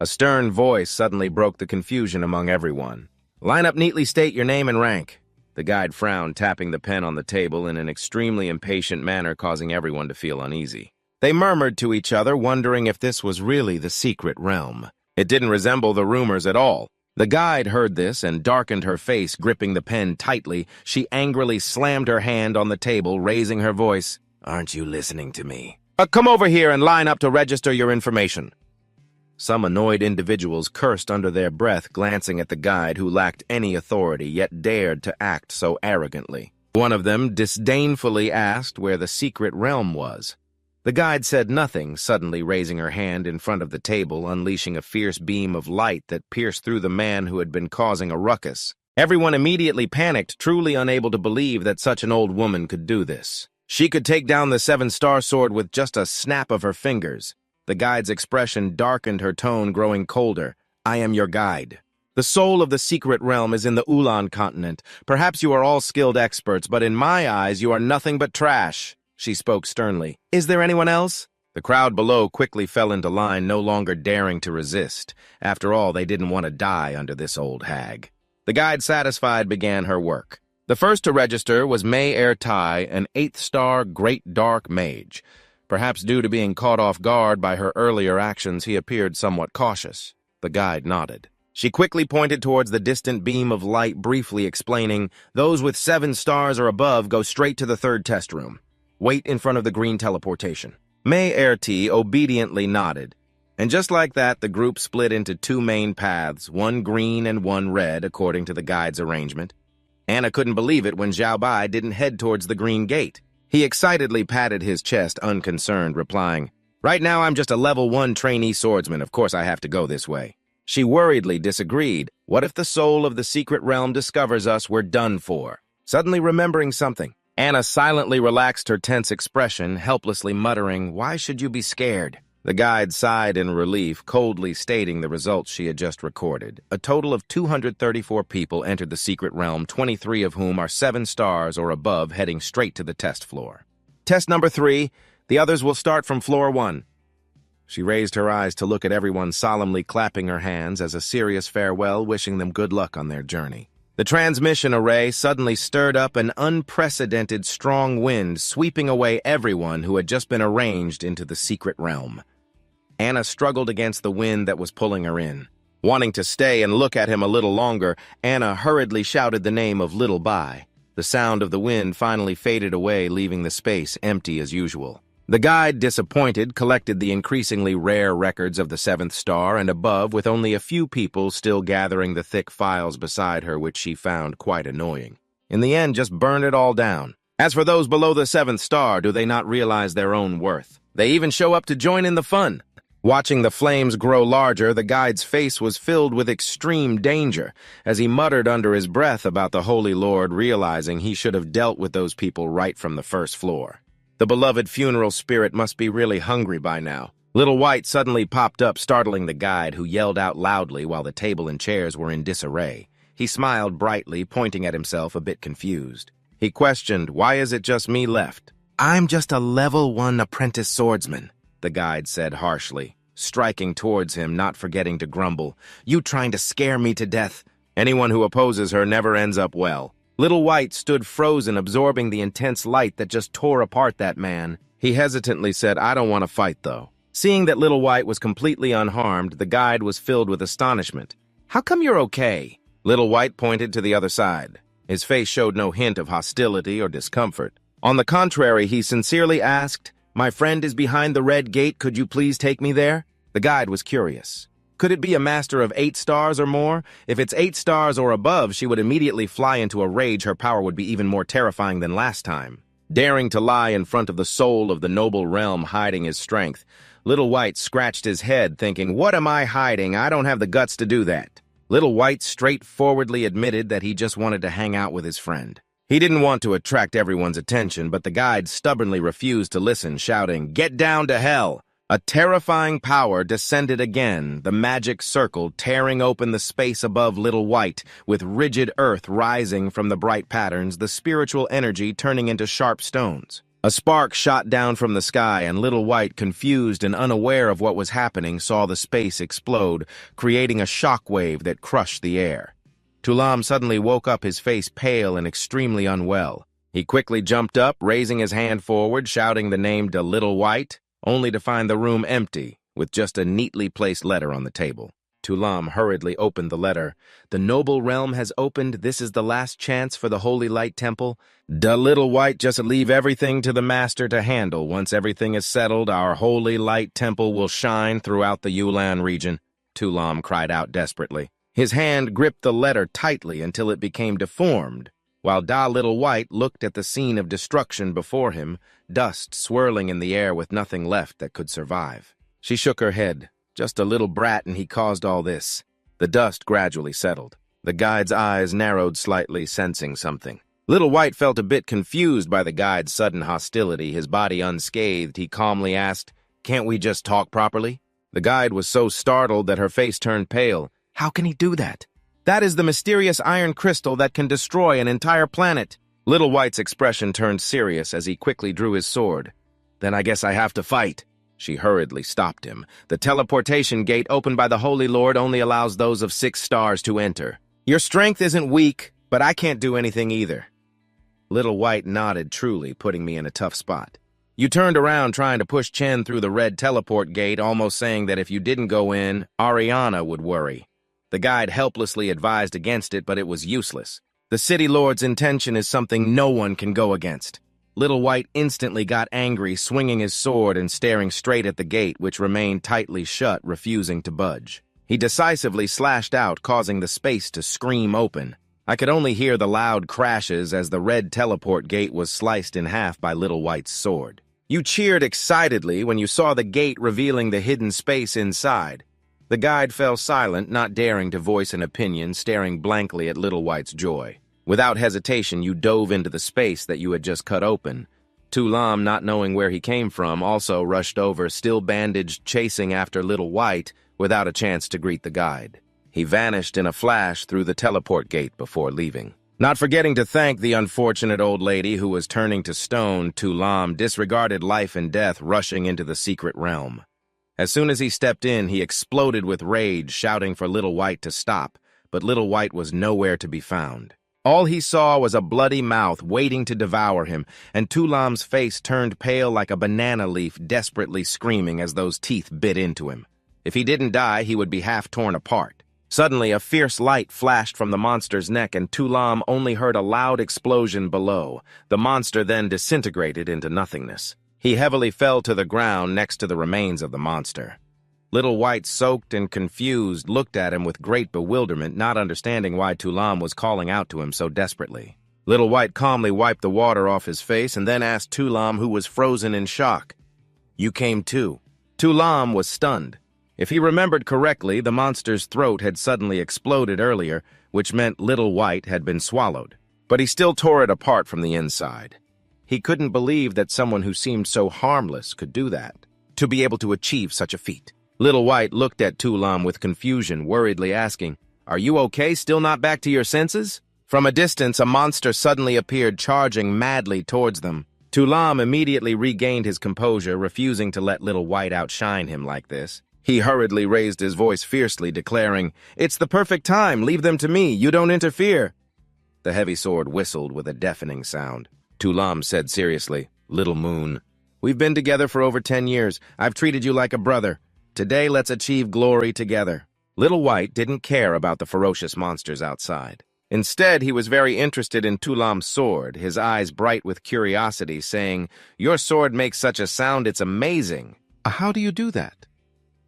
A stern voice suddenly broke the confusion among everyone. Line up neatly, state your name and rank. The guide frowned, tapping the pen on the table in an extremely impatient manner, causing everyone to feel uneasy. They murmured to each other, wondering if this was really the secret realm. It didn't resemble the rumors at all. The guide heard this and darkened her face, gripping the pen tightly. She angrily slammed her hand on the table, raising her voice. Aren't you listening to me? Come over here and line up to register your information. Some annoyed individuals cursed under their breath, glancing at the guide who lacked any authority yet dared to act so arrogantly. One of them disdainfully asked where the secret realm was. The guide said nothing, suddenly raising her hand in front of the table, unleashing a fierce beam of light that pierced through the man who had been causing a ruckus. Everyone immediately panicked, truly unable to believe that such an old woman could do this. She could take down the seven-star sword with just a snap of her fingers. The guide's expression darkened, her tone growing colder. I am your guide. The soul of the secret realm is in the Ulan continent. Perhaps you are all skilled experts, but in my eyes you are nothing but trash. She spoke sternly. Is there anyone else? The crowd below quickly fell into line, no longer daring to resist. After all, they didn't want to die under this old hag. The guide, satisfied, began her work. The first to register was Mei Er Tai, an 8th-star Great Dark Mage. Perhaps due to being caught off guard by her earlier actions, he appeared somewhat cautious. The guide nodded. She quickly pointed towards the distant beam of light, briefly explaining, Those with 7 stars or above go straight to the 3rd test room. Wait in front of the green teleportation. Mei Er-ti obediently nodded. And just like that, the group split into 2 main paths, one green and one red, according to the guide's arrangement. Anna couldn't believe it when Zhao Bai didn't head towards the green gate. He excitedly patted his chest, unconcerned, replying, "Right now I'm just a level 1 trainee swordsman. Of course I have to go this way." She worriedly disagreed. What if the soul of the secret realm discovers us? We're done for. Suddenly remembering something, Anna silently relaxed her tense expression, helplessly muttering, "Why should you be scared?" The guide sighed in relief, coldly stating the results she had just recorded. A total of 234 people entered the secret realm, 23 of whom are 7 stars or above, heading straight to the test floor. Test number 3. The others will start from floor 1. She raised her eyes to look at everyone, solemnly clapping her hands as a serious farewell, wishing them good luck on their journey. The transmission array suddenly stirred up an unprecedented strong wind, sweeping away everyone who had just been arranged into the secret realm. Anna struggled against the wind that was pulling her in. Wanting to stay and look at him a little longer, Anna hurriedly shouted the name of Little Bai. The sound of the wind finally faded away, leaving the space empty as usual. The guide, disappointed, collected the increasingly rare records of the 7th star and above, with only a few people still gathering the thick files beside her, which she found quite annoying. In the end, just burned it all down. As for those below the 7th star, do they not realize their own worth? They even show up to join in the fun. Watching the flames grow larger, the guide's face was filled with extreme danger as he muttered under his breath about the Holy Lord, realizing he should have dealt with those people right from the first floor. The beloved funeral spirit must be really hungry by now. Little White suddenly popped up, startling the guide, who yelled out loudly while the table and chairs were in disarray. He smiled brightly, pointing at himself, a bit confused. He questioned, "Why is it just me left?" "I'm just a level 1 apprentice swordsman," the guide said harshly, striking towards him, not forgetting to grumble, "You trying to scare me to death? Anyone who opposes her never ends up well." Little White stood frozen, absorbing the intense light that just tore apart that man. He hesitantly said, "I don't want to fight, though." Seeing that Little White was completely unharmed, the guide was filled with astonishment. "How come you're okay?" Little White pointed to the other side. His face showed no hint of hostility or discomfort. On the contrary, he sincerely asked, "My friend is behind the red gate. Could you please take me there?" The guide was curious. Could it be a master of 8 stars or more? If it's 8 stars or above, she would immediately fly into a rage. Her power would be even more terrifying than last time. Daring to lie in front of the soul of the noble realm, hiding his strength, Little White scratched his head, thinking, "What am I hiding? I don't have the guts to do that." Little White straightforwardly admitted that he just wanted to hang out with his friend. He didn't want to attract everyone's attention, but the guide stubbornly refused to listen, shouting, "Get down to hell!" A terrifying power descended again, the magic circle tearing open the space above Little White, with rigid earth rising from the bright patterns, the spiritual energy turning into sharp stones. A spark shot down from the sky, and Little White, confused and unaware of what was happening, saw the space explode, creating a shockwave that crushed the air. Tulam suddenly woke up, his face pale and extremely unwell. He quickly jumped up, raising his hand forward, shouting the name to Little White, only to find the room empty, with just a neatly placed letter on the table. Tulam hurriedly opened the letter. "The noble realm has opened. This is the last chance for the Holy Light Temple. Little White, just leave everything to the Master to handle. Once everything is settled, our Holy Light Temple will shine throughout the Yulan region," Tulam cried out desperately. His hand gripped the letter tightly until it became deformed, while Little White looked at the scene of destruction before him, dust swirling in the air with nothing left that could survive. She shook her head. Just a little brat, and he caused all this. The dust gradually settled. The guide's eyes narrowed slightly, sensing something. Little White felt a bit confused by the guide's sudden hostility. His body unscathed, he calmly asked, "Can't we just talk properly?" The guide was so startled that her face turned pale. "How can he do that? That is the mysterious iron crystal that can destroy an entire planet." Little White's expression turned serious as he quickly drew his sword. "Then I guess I have to fight." She hurriedly stopped him. "The teleportation gate opened by the Holy Lord only allows those of 6 stars to enter. Your strength isn't weak, but I can't do anything either." Little White nodded, truly putting me in a tough spot. "You turned around trying to push Chen through the red teleport gate, almost saying that if you didn't go in, Ariana would worry." The guide helplessly advised against it, but it was useless. The City Lord's intention is something no one can go against. Little White instantly got angry, swinging his sword and staring straight at the gate, which remained tightly shut, refusing to budge. He decisively slashed out, causing the space to scream open. I could only hear the loud crashes as the red teleport gate was sliced in half by Little White's sword. You cheered excitedly when you saw the gate revealing the hidden space inside. The guide fell silent, not daring to voice an opinion, staring blankly at Little White's joy. Without hesitation, you dove into the space that you had just cut open. Tu Lam, not knowing where he came from, also rushed over, still bandaged, chasing after Little White, without a chance to greet the guide. He vanished in a flash through the teleport gate before leaving. Not forgetting to thank the unfortunate old lady who was turning to stone, Tu Lam disregarded life and death, rushing into the secret realm. As soon as he stepped in, he exploded with rage, shouting for Little White to stop, but Little White was nowhere to be found. All he saw was a bloody mouth waiting to devour him, and Tu Lam's face turned pale like a banana leaf, desperately screaming as those teeth bit into him. If he didn't die, he would be half torn apart. Suddenly, a fierce light flashed from the monster's neck, and Tu Lam only heard a loud explosion below. The monster then disintegrated into nothingness. He heavily fell to the ground next to the remains of the monster. Little White, soaked and confused, looked at him with great bewilderment, not understanding why Tu Lam was calling out to him so desperately. Little White calmly wiped the water off his face and then asked Tu Lam, who was frozen in shock. "You came too." Tu Lam was stunned. If he remembered correctly, the monster's throat had suddenly exploded earlier, which meant Little White had been swallowed. But he still tore it apart from the inside. He couldn't believe that someone who seemed so harmless could do that, to be able to achieve such a feat. Little White looked at Tu Lam with confusion, worriedly asking, "Are you okay, still not back to your senses?" From a distance, a monster suddenly appeared, charging madly towards them. Tu Lam immediately regained his composure, refusing to let Little White outshine him like this. He hurriedly raised his voice fiercely, declaring, "It's the perfect time, leave them to me, you don't interfere." The heavy sword whistled with a deafening sound. Tu Lam said seriously, "Little Moon, we've been together for over 10 years. I've treated you like a brother. Today, let's achieve glory together." Little White didn't care about the ferocious monsters outside. Instead, he was very interested in Tu Lam's sword, his eyes bright with curiosity, saying, "Your sword makes such a sound, it's amazing. How do you do that?"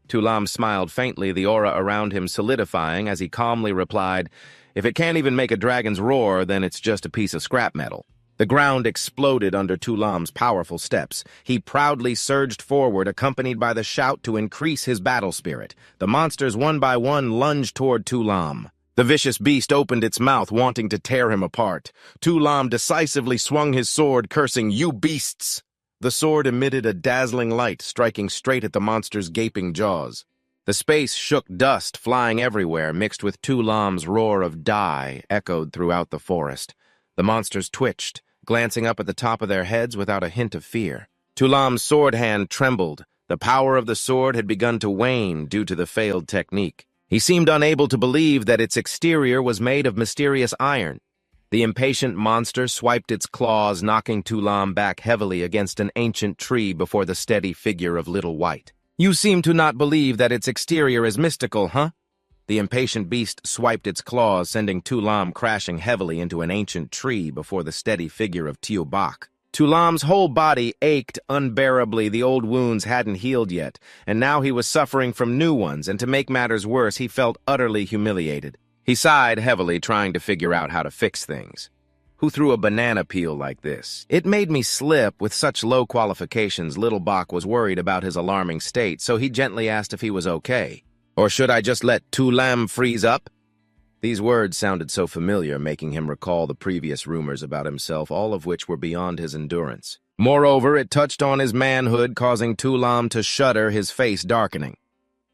Tu Lam smiled faintly, the aura around him solidifying as he calmly replied, "If it can't even make a dragon's roar, then it's just a piece of scrap metal." The ground exploded under Tu Lam's powerful steps. He proudly surged forward, accompanied by the shout to increase his battle spirit. The monsters one by one lunged toward Tu Lam. The vicious beast opened its mouth, wanting to tear him apart. Tu Lam decisively swung his sword, cursing, "You beasts!" The sword emitted a dazzling light, striking straight at the monster's gaping jaws. The space shook, dust flying everywhere, mixed with Tu Lam's roar of "die" echoed throughout the forest. The monsters twitched, glancing up at the top of their heads without a hint of fear. Tu Lam's sword hand trembled. The power of the sword had begun to wane due to the failed technique. He seemed unable to believe that its exterior was made of mysterious iron. The impatient monster swiped its claws, knocking Tu Lam back heavily against an ancient tree before the steady figure of Little White. "You seem to not believe that its exterior is mystical, huh?" The impatient beast swiped its claws, sending Tu Lam crashing heavily into an ancient tree before the steady figure of Tio Bak. Tu Lam's whole body ached unbearably. The old wounds hadn't healed yet, and now he was suffering from new ones, and to make matters worse, he felt utterly humiliated. He sighed heavily, trying to figure out how to fix things. Who threw a banana peel like this? It made me slip. With such low qualifications, Little Bak was worried about his alarming state, so he gently asked if he was okay. "Or should I just let Tu Lam freeze up?" These words sounded so familiar, making him recall the previous rumors about himself, all of which were beyond his endurance. Moreover, it touched on his manhood, causing Tu Lam to shudder, his face darkening.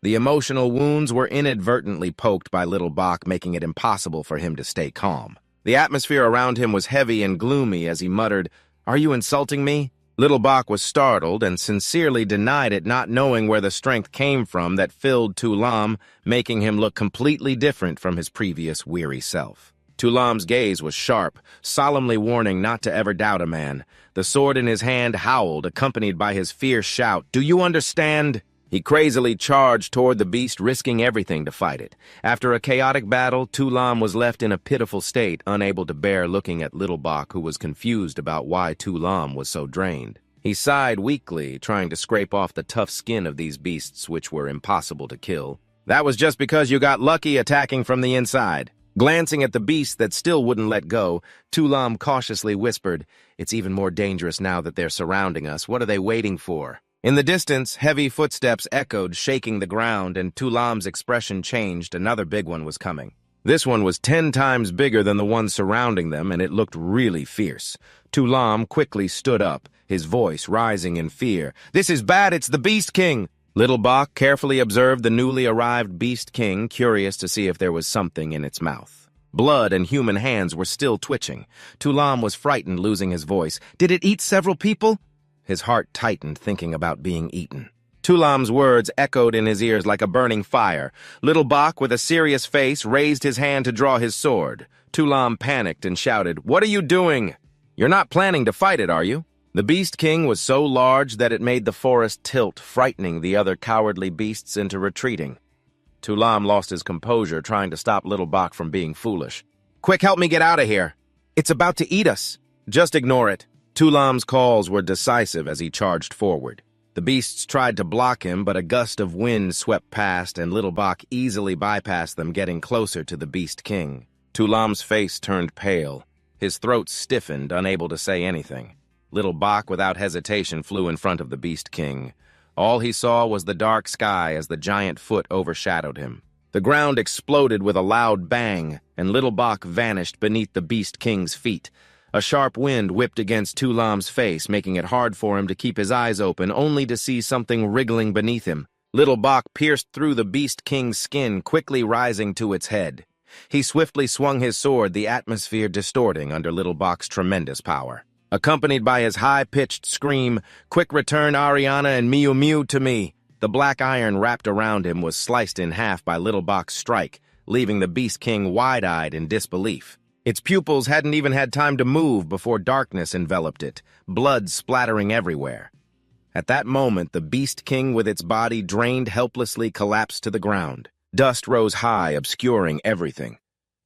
The emotional wounds were inadvertently poked by Little Bak, making it impossible for him to stay calm. The atmosphere around him was heavy and gloomy as he muttered, "Are you insulting me?" Little Bak was startled and sincerely denied it, not knowing where the strength came from that filled Tu Lam, making him look completely different from his previous weary self. Tu Lam's gaze was sharp, solemnly warning not to ever doubt a man. The sword in his hand howled, accompanied by his fierce shout, "Do you understand?" He crazily charged toward the beast, risking everything to fight it. After a chaotic battle, Tu Lam was left in a pitiful state, unable to bear looking at Little Bak, who was confused about why Tu Lam was so drained. He sighed weakly, trying to scrape off the tough skin of these beasts, which were impossible to kill. "That was just because you got lucky attacking from the inside." Glancing at the beast that still wouldn't let go, Tulam cautiously whispered, "It's even more dangerous now that they're surrounding us. What are they waiting for?" In the distance, heavy footsteps echoed, shaking the ground, and Tulam's expression changed. Another big one was coming. This one was 10 times bigger than the one surrounding them, and it looked really fierce. Tulam quickly stood up, his voice rising in fear. "This is bad, it's the Beast King!" Little Bach carefully observed the newly arrived Beast King, curious to see if there was something in its mouth. Blood and human hands were still twitching. Tulam was frightened, losing his voice. "Did it eat several people?" His heart tightened, thinking about being eaten. Tulam's words echoed in his ears like a burning fire. Little Bach, with a serious face, raised his hand to draw his sword. Tulam panicked and shouted, "What are you doing? You're not planning to fight it, are you?" The Beast King was so large that it made the forest tilt, frightening the other cowardly beasts into retreating. Tulam lost his composure, trying to stop Little Bach from being foolish. "Quick, help me get out of here! It's about to eat us!" "Just ignore it." Tulam's calls were decisive as he charged forward. The beasts tried to block him, but a gust of wind swept past, and Little Bach easily bypassed them, getting closer to the Beast King. Tulam's face turned pale. His throat stiffened, unable to say anything. Little Bach, without hesitation, flew in front of the Beast King. All he saw was the dark sky as the giant foot overshadowed him. The ground exploded with a loud bang, and Little Bach vanished beneath the Beast King's feet. A sharp wind whipped against Tulam's face, making it hard for him to keep his eyes open, only to see something wriggling beneath him. Little Bach pierced through the Beast King's skin, quickly rising to its head. He swiftly swung his sword, the atmosphere distorting under Little Bach's tremendous power. Accompanied by his high-pitched scream, "Quick return Ariana and Miu Miu to me!" The black iron wrapped around him was sliced in half by Little Bach's strike, leaving the Beast King wide-eyed in disbelief. Its pupils hadn't even had time to move before darkness enveloped it, blood splattering everywhere. At that moment, the Beast King, with its body drained helplessly, collapsed to the ground. Dust rose high, obscuring everything.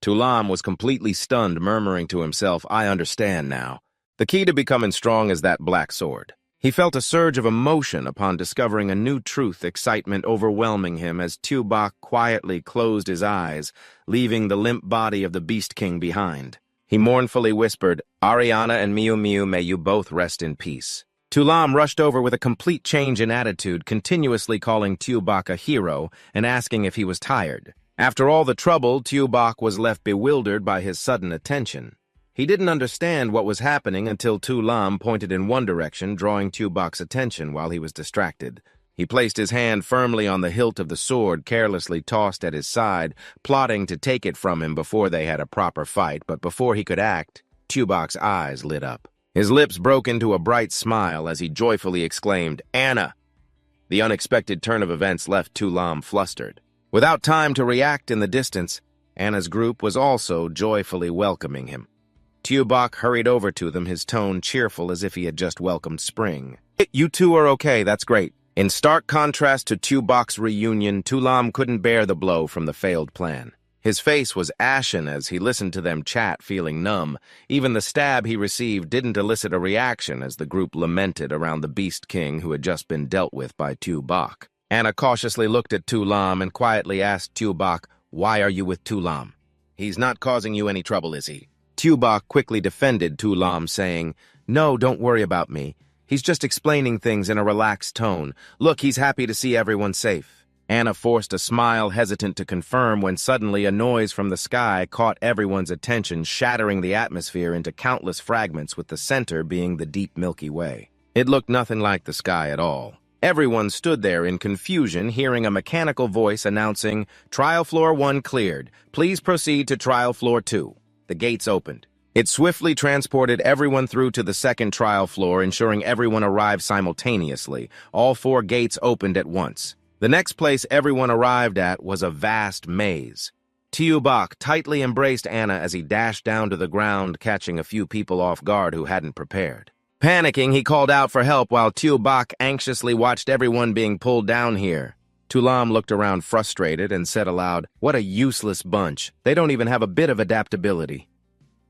Tulam was completely stunned, murmuring to himself, "I understand now." The key to becoming strong is that black sword. He felt a surge of emotion upon discovering a new truth, excitement overwhelming him as Tulam quietly closed his eyes, leaving the limp body of the Beast King behind. He mournfully whispered, "Ariana and Miu Miu, may you both rest in peace." Tulam rushed over with a complete change in attitude, continuously calling Tulam a hero and asking if he was tired. After all the trouble, Tulam was left bewildered by his sudden attention. He didn't understand what was happening until Tulam pointed in one direction, drawing Tulam's attention while he was distracted. He placed his hand firmly on the hilt of the sword, carelessly tossed at his side, plotting to take it from him before they had a proper fight, but before he could act, Tulam's eyes lit up. His lips broke into a bright smile as he joyfully exclaimed, "Anna!" The unexpected turn of events left Tulam flustered. Without time to react in the distance, Anna's group was also joyfully welcoming him. Tulam hurried over to them, his tone cheerful as if he had just welcomed spring. "You two are okay, that's great." In stark contrast to Tulam's reunion, Tulam couldn't bear the blow from the failed plan. His face was ashen as he listened to them chat, feeling numb. Even the stab he received didn't elicit a reaction as the group lamented around the Beast King who had just been dealt with by Tulam. Anna cautiously looked at Tulam and quietly asked Tulam, "Why are you with Tulam? He's not causing you any trouble, is he?" Tulam quickly defended Tulam, saying, "No, don't worry about me. He's just explaining things in a relaxed tone. Look, he's happy to see everyone safe." Anna forced a smile, hesitant to confirm, when suddenly a noise from the sky caught everyone's attention, shattering the atmosphere into countless fragments, with the center being the deep Milky Way. It looked nothing like the sky at all. Everyone stood there in confusion, hearing a mechanical voice announcing, "Trial Floor 1 cleared. Please proceed to Trial Floor 2. The gates opened. It swiftly transported everyone through to the second trial floor, ensuring everyone arrived simultaneously. All 4 gates opened at once. The next place everyone arrived at was a vast maze. Tulam tightly embraced Anna as he dashed down to the ground, catching a few people off guard who hadn't prepared. Panicking, he called out for help while Tulam anxiously watched everyone being pulled down here. Tulam looked around frustrated and said aloud, "What a useless bunch. They don't even have a bit of adaptability."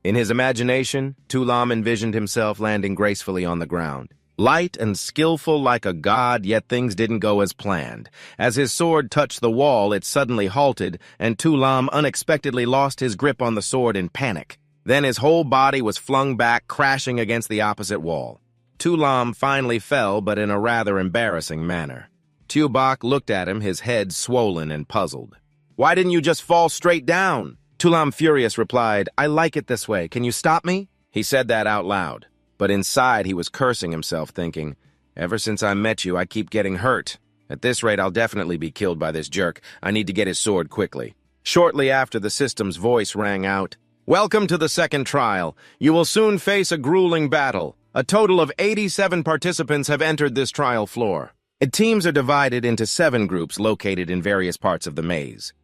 In his imagination, Tulam envisioned himself landing gracefully on the ground. Light and skillful like a god, yet things didn't go as planned. As his sword touched the wall, it suddenly halted, and Tulam unexpectedly lost his grip on the sword in panic. Then his whole body was flung back, crashing against the opposite wall. Tulam finally fell, but in a rather embarrassing manner. Tubok looked at him, his head swollen and puzzled. "Why didn't you just fall straight down?" Tulam, furious, replied, "I like it this way. Can you stop me?" He said that out loud. But inside, he was cursing himself, thinking, "Ever since I met you, I keep getting hurt. At this rate, I'll definitely be killed by this jerk. I need to get his sword quickly." Shortly after, the system's voice rang out, "Welcome to the second trial. You will soon face a grueling battle. A total of 87 participants have entered this trial floor. Teams are divided into 7 groups located in various parts of the maze.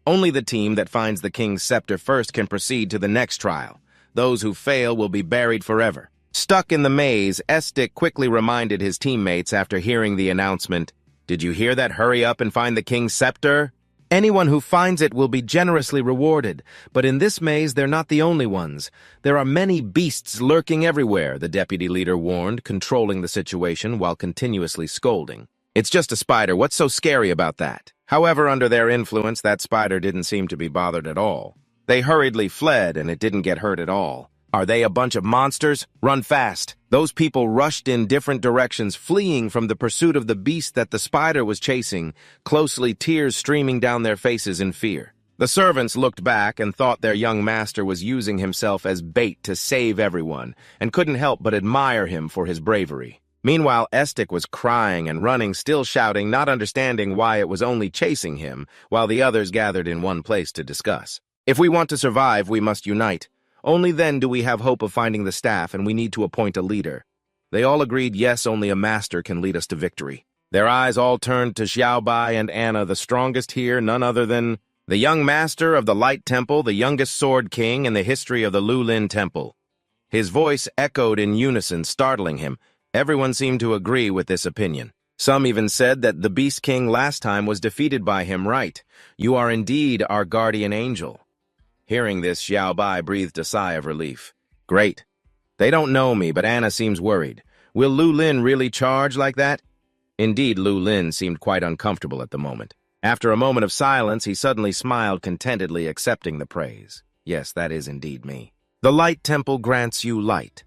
Only the team that finds the king's scepter first can proceed to the next trial. Those who fail will be buried forever." Stuck in the maze, Estik quickly reminded his teammates after hearing the announcement, "Did you hear that? Hurry up and find the king's scepter? Anyone who finds it will be generously rewarded, but in this maze they're not the only ones. There are many beasts lurking everywhere," the deputy leader warned, controlling the situation while continuously scolding. "It's just a spider. What's so scary about that?" However, under their influence, that spider didn't seem to be bothered at all. They hurriedly fled, and it didn't get hurt at all. "Are they a bunch of monsters? Run fast!" Those people rushed in different directions, fleeing from the pursuit of the beast that the spider was chasing, closely, tears streaming down their faces in fear. The servants looked back and thought their young master was using himself as bait to save everyone, and couldn't help but admire him for his bravery. Meanwhile, Estik was crying and running, still shouting, not understanding why it was only chasing him, while the others gathered in one place to discuss. "If we want to survive, we must unite. Only then do we have hope of finding the staff, and we need to appoint a leader." They all agreed, yes, only a master can lead us to victory. Their eyes all turned to Xiaobai and Anna, the strongest here, none other than the young master of the Light Temple, the youngest Sword King in the history of the Lulin Temple. His voice echoed in unison, startling him. Everyone seemed to agree with this opinion. Some even said that the Beast King last time was defeated by him. "Right. You are indeed our guardian angel." Hearing this, Xiaobai breathed a sigh of relief. "Great. They don't know me, but Anna seems worried. Will Lulin really charge like that?" Indeed, Lulin seemed quite uncomfortable at the moment. After a moment of silence, he suddenly smiled contentedly, accepting the praise. "Yes, that is indeed me. The Light Temple grants you light.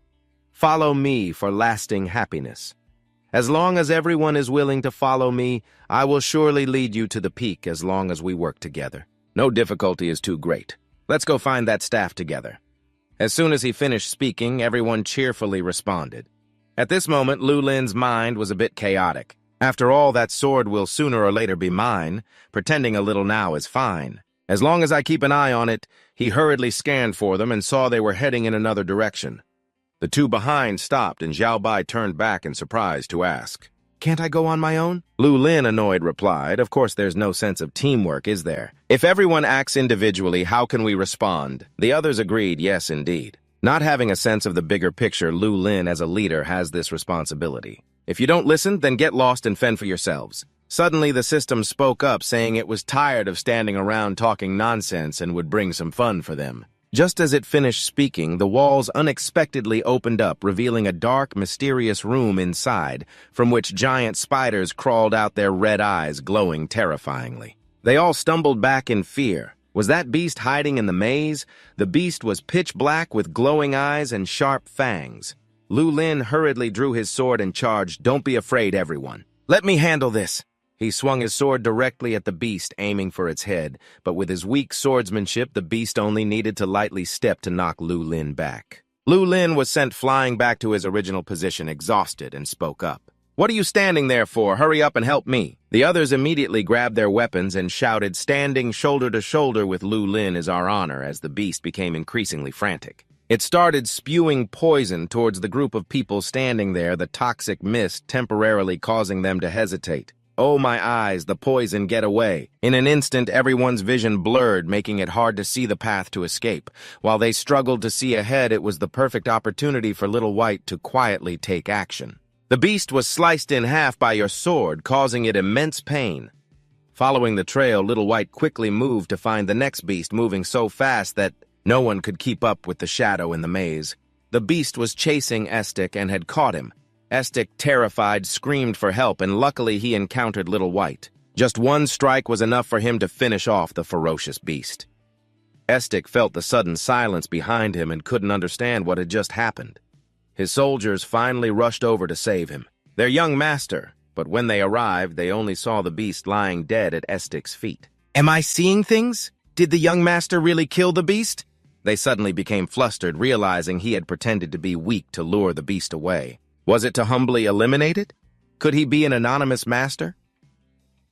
Follow me for lasting happiness. As long as everyone is willing to follow me, I will surely lead you to the peak as long as we work together. No difficulty is too great. Let's go find that staff together." As soon as he finished speaking, everyone cheerfully responded. At this moment, Lulin's mind was a bit chaotic. After all, that sword will sooner or later be mine. Pretending a little now is fine. As long as I keep an eye on it, he hurriedly scanned for them and saw they were heading in another direction. The two behind stopped, and Xiaobai turned back in surprise to ask, "Can't I go on my own?" Lulin, annoyed, replied, "Of course there's no sense of teamwork, is there? If everyone acts individually, how can we respond?" The others agreed, yes, indeed. Not having a sense of the bigger picture, Lulin, as a leader, has this responsibility. If you don't listen, then get lost and fend for yourselves. Suddenly, the system spoke up, saying it was tired of standing around talking nonsense and would bring some fun for them. Just as it finished speaking, the walls unexpectedly opened up, revealing a dark, mysterious room inside, from which giant spiders crawled out, their red eyes glowing terrifyingly. They all stumbled back in fear. Was that beast hiding in the maze? The beast was pitch black with glowing eyes and sharp fangs. Lulin hurriedly drew his sword and charged. "Don't be afraid, everyone. Let me handle this." He swung his sword directly at the beast, aiming for its head, but with his weak swordsmanship, the beast only needed to lightly step to knock Lulin back. Lulin was sent flying back to his original position, exhausted, and spoke up. "What are you standing there for? Hurry up and help me." The others immediately grabbed their weapons and shouted, "Standing shoulder to shoulder with Lulin is our honor," as the beast became increasingly frantic. It started spewing poison towards the group of people standing there, the toxic mist temporarily causing them to hesitate. "Oh, my eyes, the poison, get away." In an instant, everyone's vision blurred, making it hard to see the path to escape. While they struggled to see ahead, it was the perfect opportunity for Little White to quietly take action. The beast was sliced in half by your sword, causing it immense pain. Following the trail, Little White quickly moved to find the next beast, moving so fast that no one could keep up with the shadow in the maze. The beast was chasing Estik and had caught him. Estic, terrified, screamed for help, and luckily he encountered Little White. Just one strike was enough for him to finish off the ferocious beast. Estic felt the sudden silence behind him and couldn't understand what had just happened. His soldiers finally rushed over to save him, their young master, but when they arrived, they only saw the beast lying dead at Estic's feet. "Am I seeing things? Did the young master really kill the beast?" They suddenly became flustered, realizing he had pretended to be weak to lure the beast away. Was it to humbly eliminate it? Could he be an anonymous master?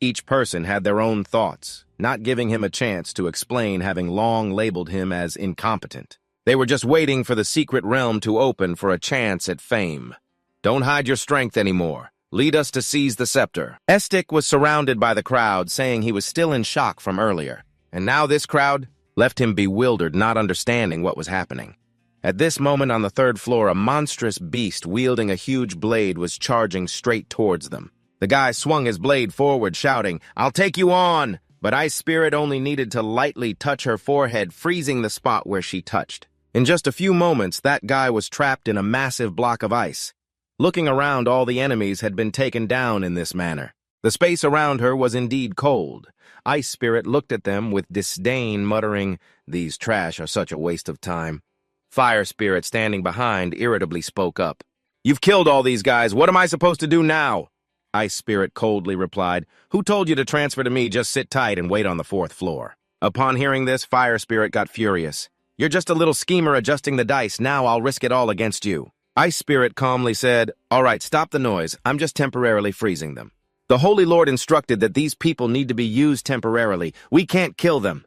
Each person had their own thoughts, not giving him a chance to explain, having long labeled him as incompetent. They were just waiting for the secret realm to open for a chance at fame. "Don't hide your strength anymore. Lead us to seize the scepter." Estic was surrounded by the crowd, saying he was still in shock from earlier. And now this crowd left him bewildered, not understanding what was happening. At this moment on the third floor, a monstrous beast wielding a huge blade was charging straight towards them. The guy swung his blade forward, shouting, "I'll take you on!" But Ice Spirit only needed to lightly touch her forehead, freezing the spot where she touched. In just a few moments, that guy was trapped in a massive block of ice. Looking around, all the enemies had been taken down in this manner. The space around her was indeed cold. Ice Spirit looked at them with disdain, muttering, "These trash are such a waste of time." Fire Spirit, standing behind, irritably spoke up. "You've killed all these guys. What am I supposed to do now?" Ice Spirit coldly replied, "Who told you to transfer to me? Just sit tight and wait on the fourth floor." Upon hearing this, Fire Spirit got furious. "You're just a little schemer adjusting the dice. Now I'll risk it all against you." Ice Spirit calmly said, "All right, stop the noise. I'm just temporarily freezing them. The Holy Lord instructed that these people need to be used temporarily. We can't kill them."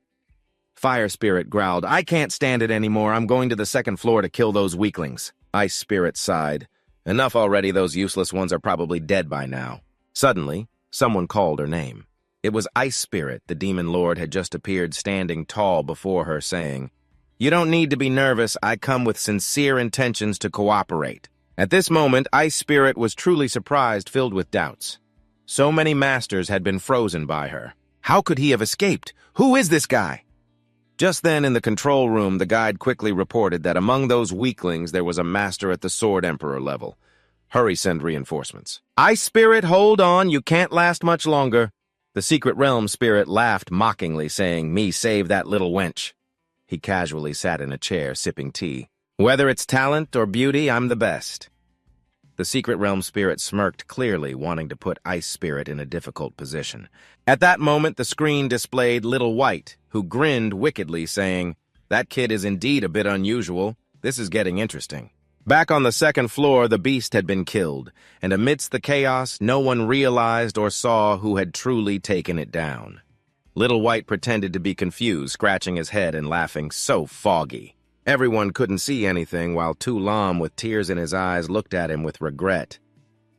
Fire Spirit growled, "I can't stand it anymore. I'm going to the second floor to kill those weaklings." Ice Spirit sighed. "Enough already. Those useless ones are probably dead by now." Suddenly, someone called her name. It was Ice Spirit. The Demon Lord had just appeared, standing tall before her, saying, "You don't need to be nervous. I come with sincere intentions to cooperate." At this moment, Ice Spirit was truly surprised, filled with doubts. So many masters had been frozen by her. How could he have escaped? Who is this guy? Just then, in the control room, the guide quickly reported that among those weaklings there was a master at the Sword Emperor level. "Hurry, send reinforcements." "Ice Spirit, hold on. You can't last much longer." The Secret Realm Spirit laughed mockingly, saying, "Me save that little wench." He casually sat in a chair, sipping tea. "Whether it's talent or beauty, I'm the best." The Secret Realm Spirit smirked, clearly wanting to put Ice Spirit in a difficult position. At that moment, the screen displayed Little White, who grinned wickedly, saying, "That kid is indeed a bit unusual. This is getting interesting." Back on the second floor, the beast had been killed, and amidst the chaos, no one realized or saw who had truly taken it down. Little White pretended to be confused, scratching his head and laughing, "So foggy." Everyone couldn't see anything, while Tu Lam, with tears in his eyes, looked at him with regret.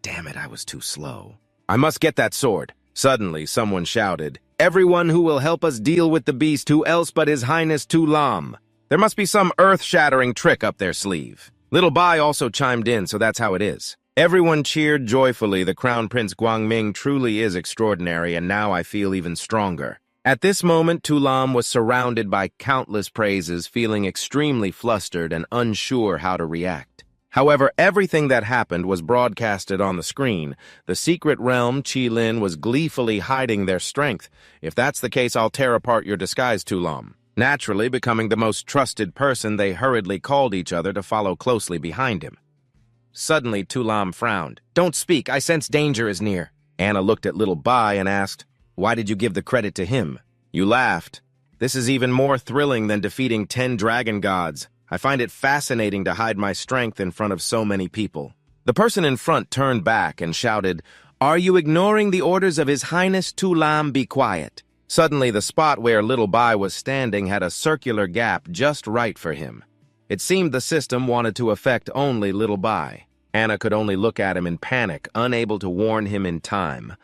"Damn it, I was too slow. I must get that sword." Suddenly, someone shouted, "Everyone who will help us deal with the beast, who else but His Highness Tu Lam? There must be some earth-shattering trick up their sleeve." Little Bai also chimed in, so that's how it is. Everyone cheered joyfully. The Crown Prince Guangming truly is extraordinary, and now I feel even stronger. At this moment, Tu Lam was surrounded by countless praises, feeling extremely flustered and unsure how to react. However, everything that happened was broadcasted on the screen. The secret realm, Qilin, was gleefully hiding their strength. "If that's the case, I'll tear apart your disguise, Tu Lam." Naturally, becoming the most trusted person, they hurriedly called each other to follow closely behind him. Suddenly, Tu Lam frowned. "Don't speak. I sense danger is near." Anna looked at Little Bai and asked, "Why did you give the credit to him?" You laughed. "This is even more thrilling than defeating 10 dragon gods. I find it fascinating to hide my strength in front of so many people." The person in front turned back and shouted, "Are you ignoring the orders of His Highness Tu Lam? Be quiet." Suddenly, the spot where Little Bai was standing had a circular gap just right for him. It seemed the system wanted to affect only Little Bai. Anna could only look at him in panic, unable to warn him in time.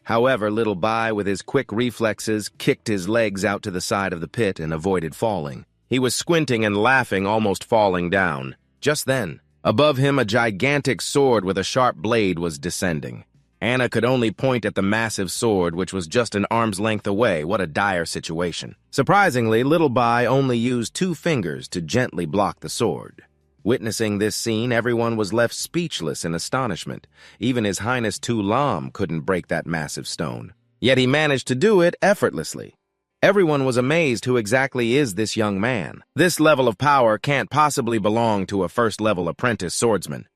However, Little Bai, with his quick reflexes, kicked his legs out to the side of the pit and avoided falling. He was squinting and laughing, almost falling down. Just then, above him, a gigantic sword with a sharp blade was descending. Anna could only point at the massive sword, which was just an arm's length away. What a dire situation. Surprisingly, Little Bai only used 2 fingers to gently block the sword. Witnessing this scene, everyone was left speechless in astonishment. Even His Highness Tu Lam couldn't break that massive stone. Yet he managed to do it effortlessly. Everyone was amazed who exactly is this young man. This level of power can't possibly belong to a first-level apprentice swordsman.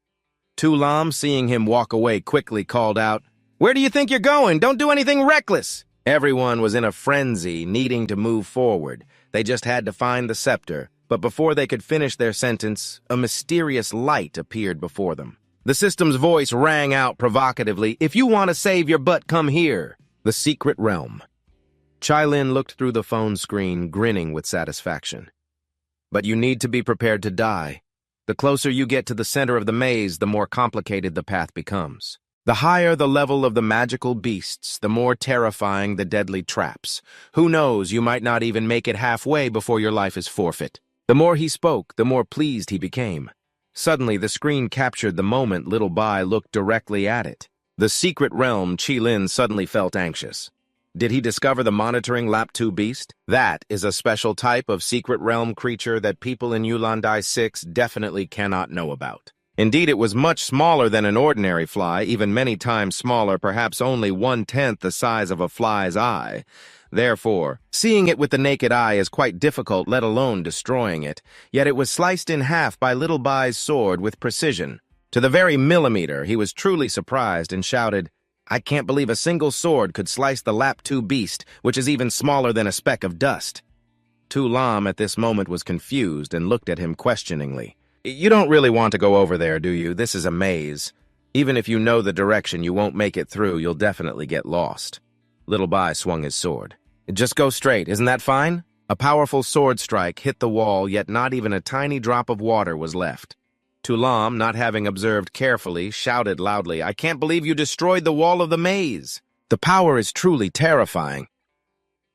Tu Lam, seeing him walk away, quickly called out, "Where do you think you're going? Don't do anything reckless!" Everyone was in a frenzy, needing to move forward. They just had to find the scepter. But before they could finish their sentence, a mysterious light appeared before them. The system's voice rang out provocatively, "If you want to save your butt, come here." The secret realm. Chai-Lin looked through the phone screen, grinning with satisfaction. But you need to be prepared to die. The closer you get to the center of the maze, the more complicated the path becomes. The higher the level of the magical beasts, the more terrifying the deadly traps. Who knows, you might not even make it halfway before your life is forfeit. The more he spoke, the more pleased he became. Suddenly, the screen captured the moment Little Bai looked directly at it. The secret realm. Chai-Lin suddenly felt anxious. Did he discover the monitoring Lap-2 beast? That is a special type of secret realm creature that people in Yulandai 6 definitely cannot know about. Indeed, it was much smaller than an ordinary fly, even many times smaller, perhaps only 1/10 the size of a fly's eye. Therefore, seeing it with the naked eye is quite difficult, let alone destroying it. Yet it was sliced in half by Little Bai's sword with precision. To the very millimeter, he was truly surprised and shouted, "I can't believe a single sword could slice the Lap-2 beast, which is even smaller than a speck of dust." Tu Lam at this moment was confused and looked at him questioningly. "You don't really want to go over there, do you? This is a maze. Even if you know the direction, you won't make it through. You'll definitely get lost." Little Bai swung his sword. "Just go straight, isn't that fine?" A powerful sword strike hit the wall, yet not even a tiny drop of water was left. Tu Lam, not having observed carefully, shouted loudly, "I can't believe you destroyed the wall of the maze. The power is truly terrifying."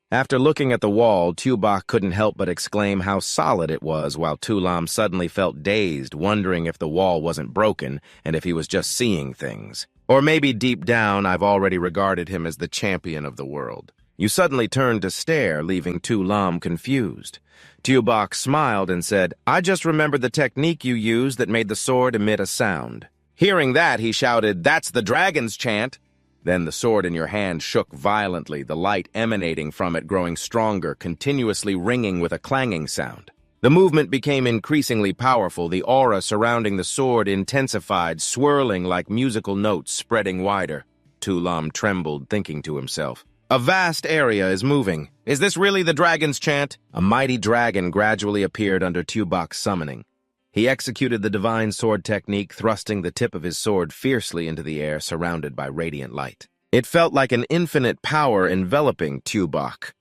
After looking at the wall, Tu Bak couldn't help but exclaim how solid it was, while Tu Lam suddenly felt dazed, wondering if the wall wasn't broken and if he was just seeing things. Or maybe deep down, I've already regarded him as the champion of the world. You suddenly turned to stare, leaving Tu Lam confused. Tu Bak smiled and said, "I just remembered the technique you used that made the sword emit a sound." Hearing that, he shouted, "That's the dragon's chant!" Then the sword in your hand shook violently, the light emanating from it growing stronger, continuously ringing with a clanging sound. The movement became increasingly powerful, the aura surrounding the sword intensified, swirling like musical notes spreading wider. Tu Lam trembled, thinking to himself, "A vast area is moving. Is this really the dragon's chant?" A mighty dragon gradually appeared under Tu Bak's summoning. He executed the divine sword technique, thrusting the tip of his sword fiercely into the air, surrounded by radiant light. It felt like an infinite power enveloping Tu Bak.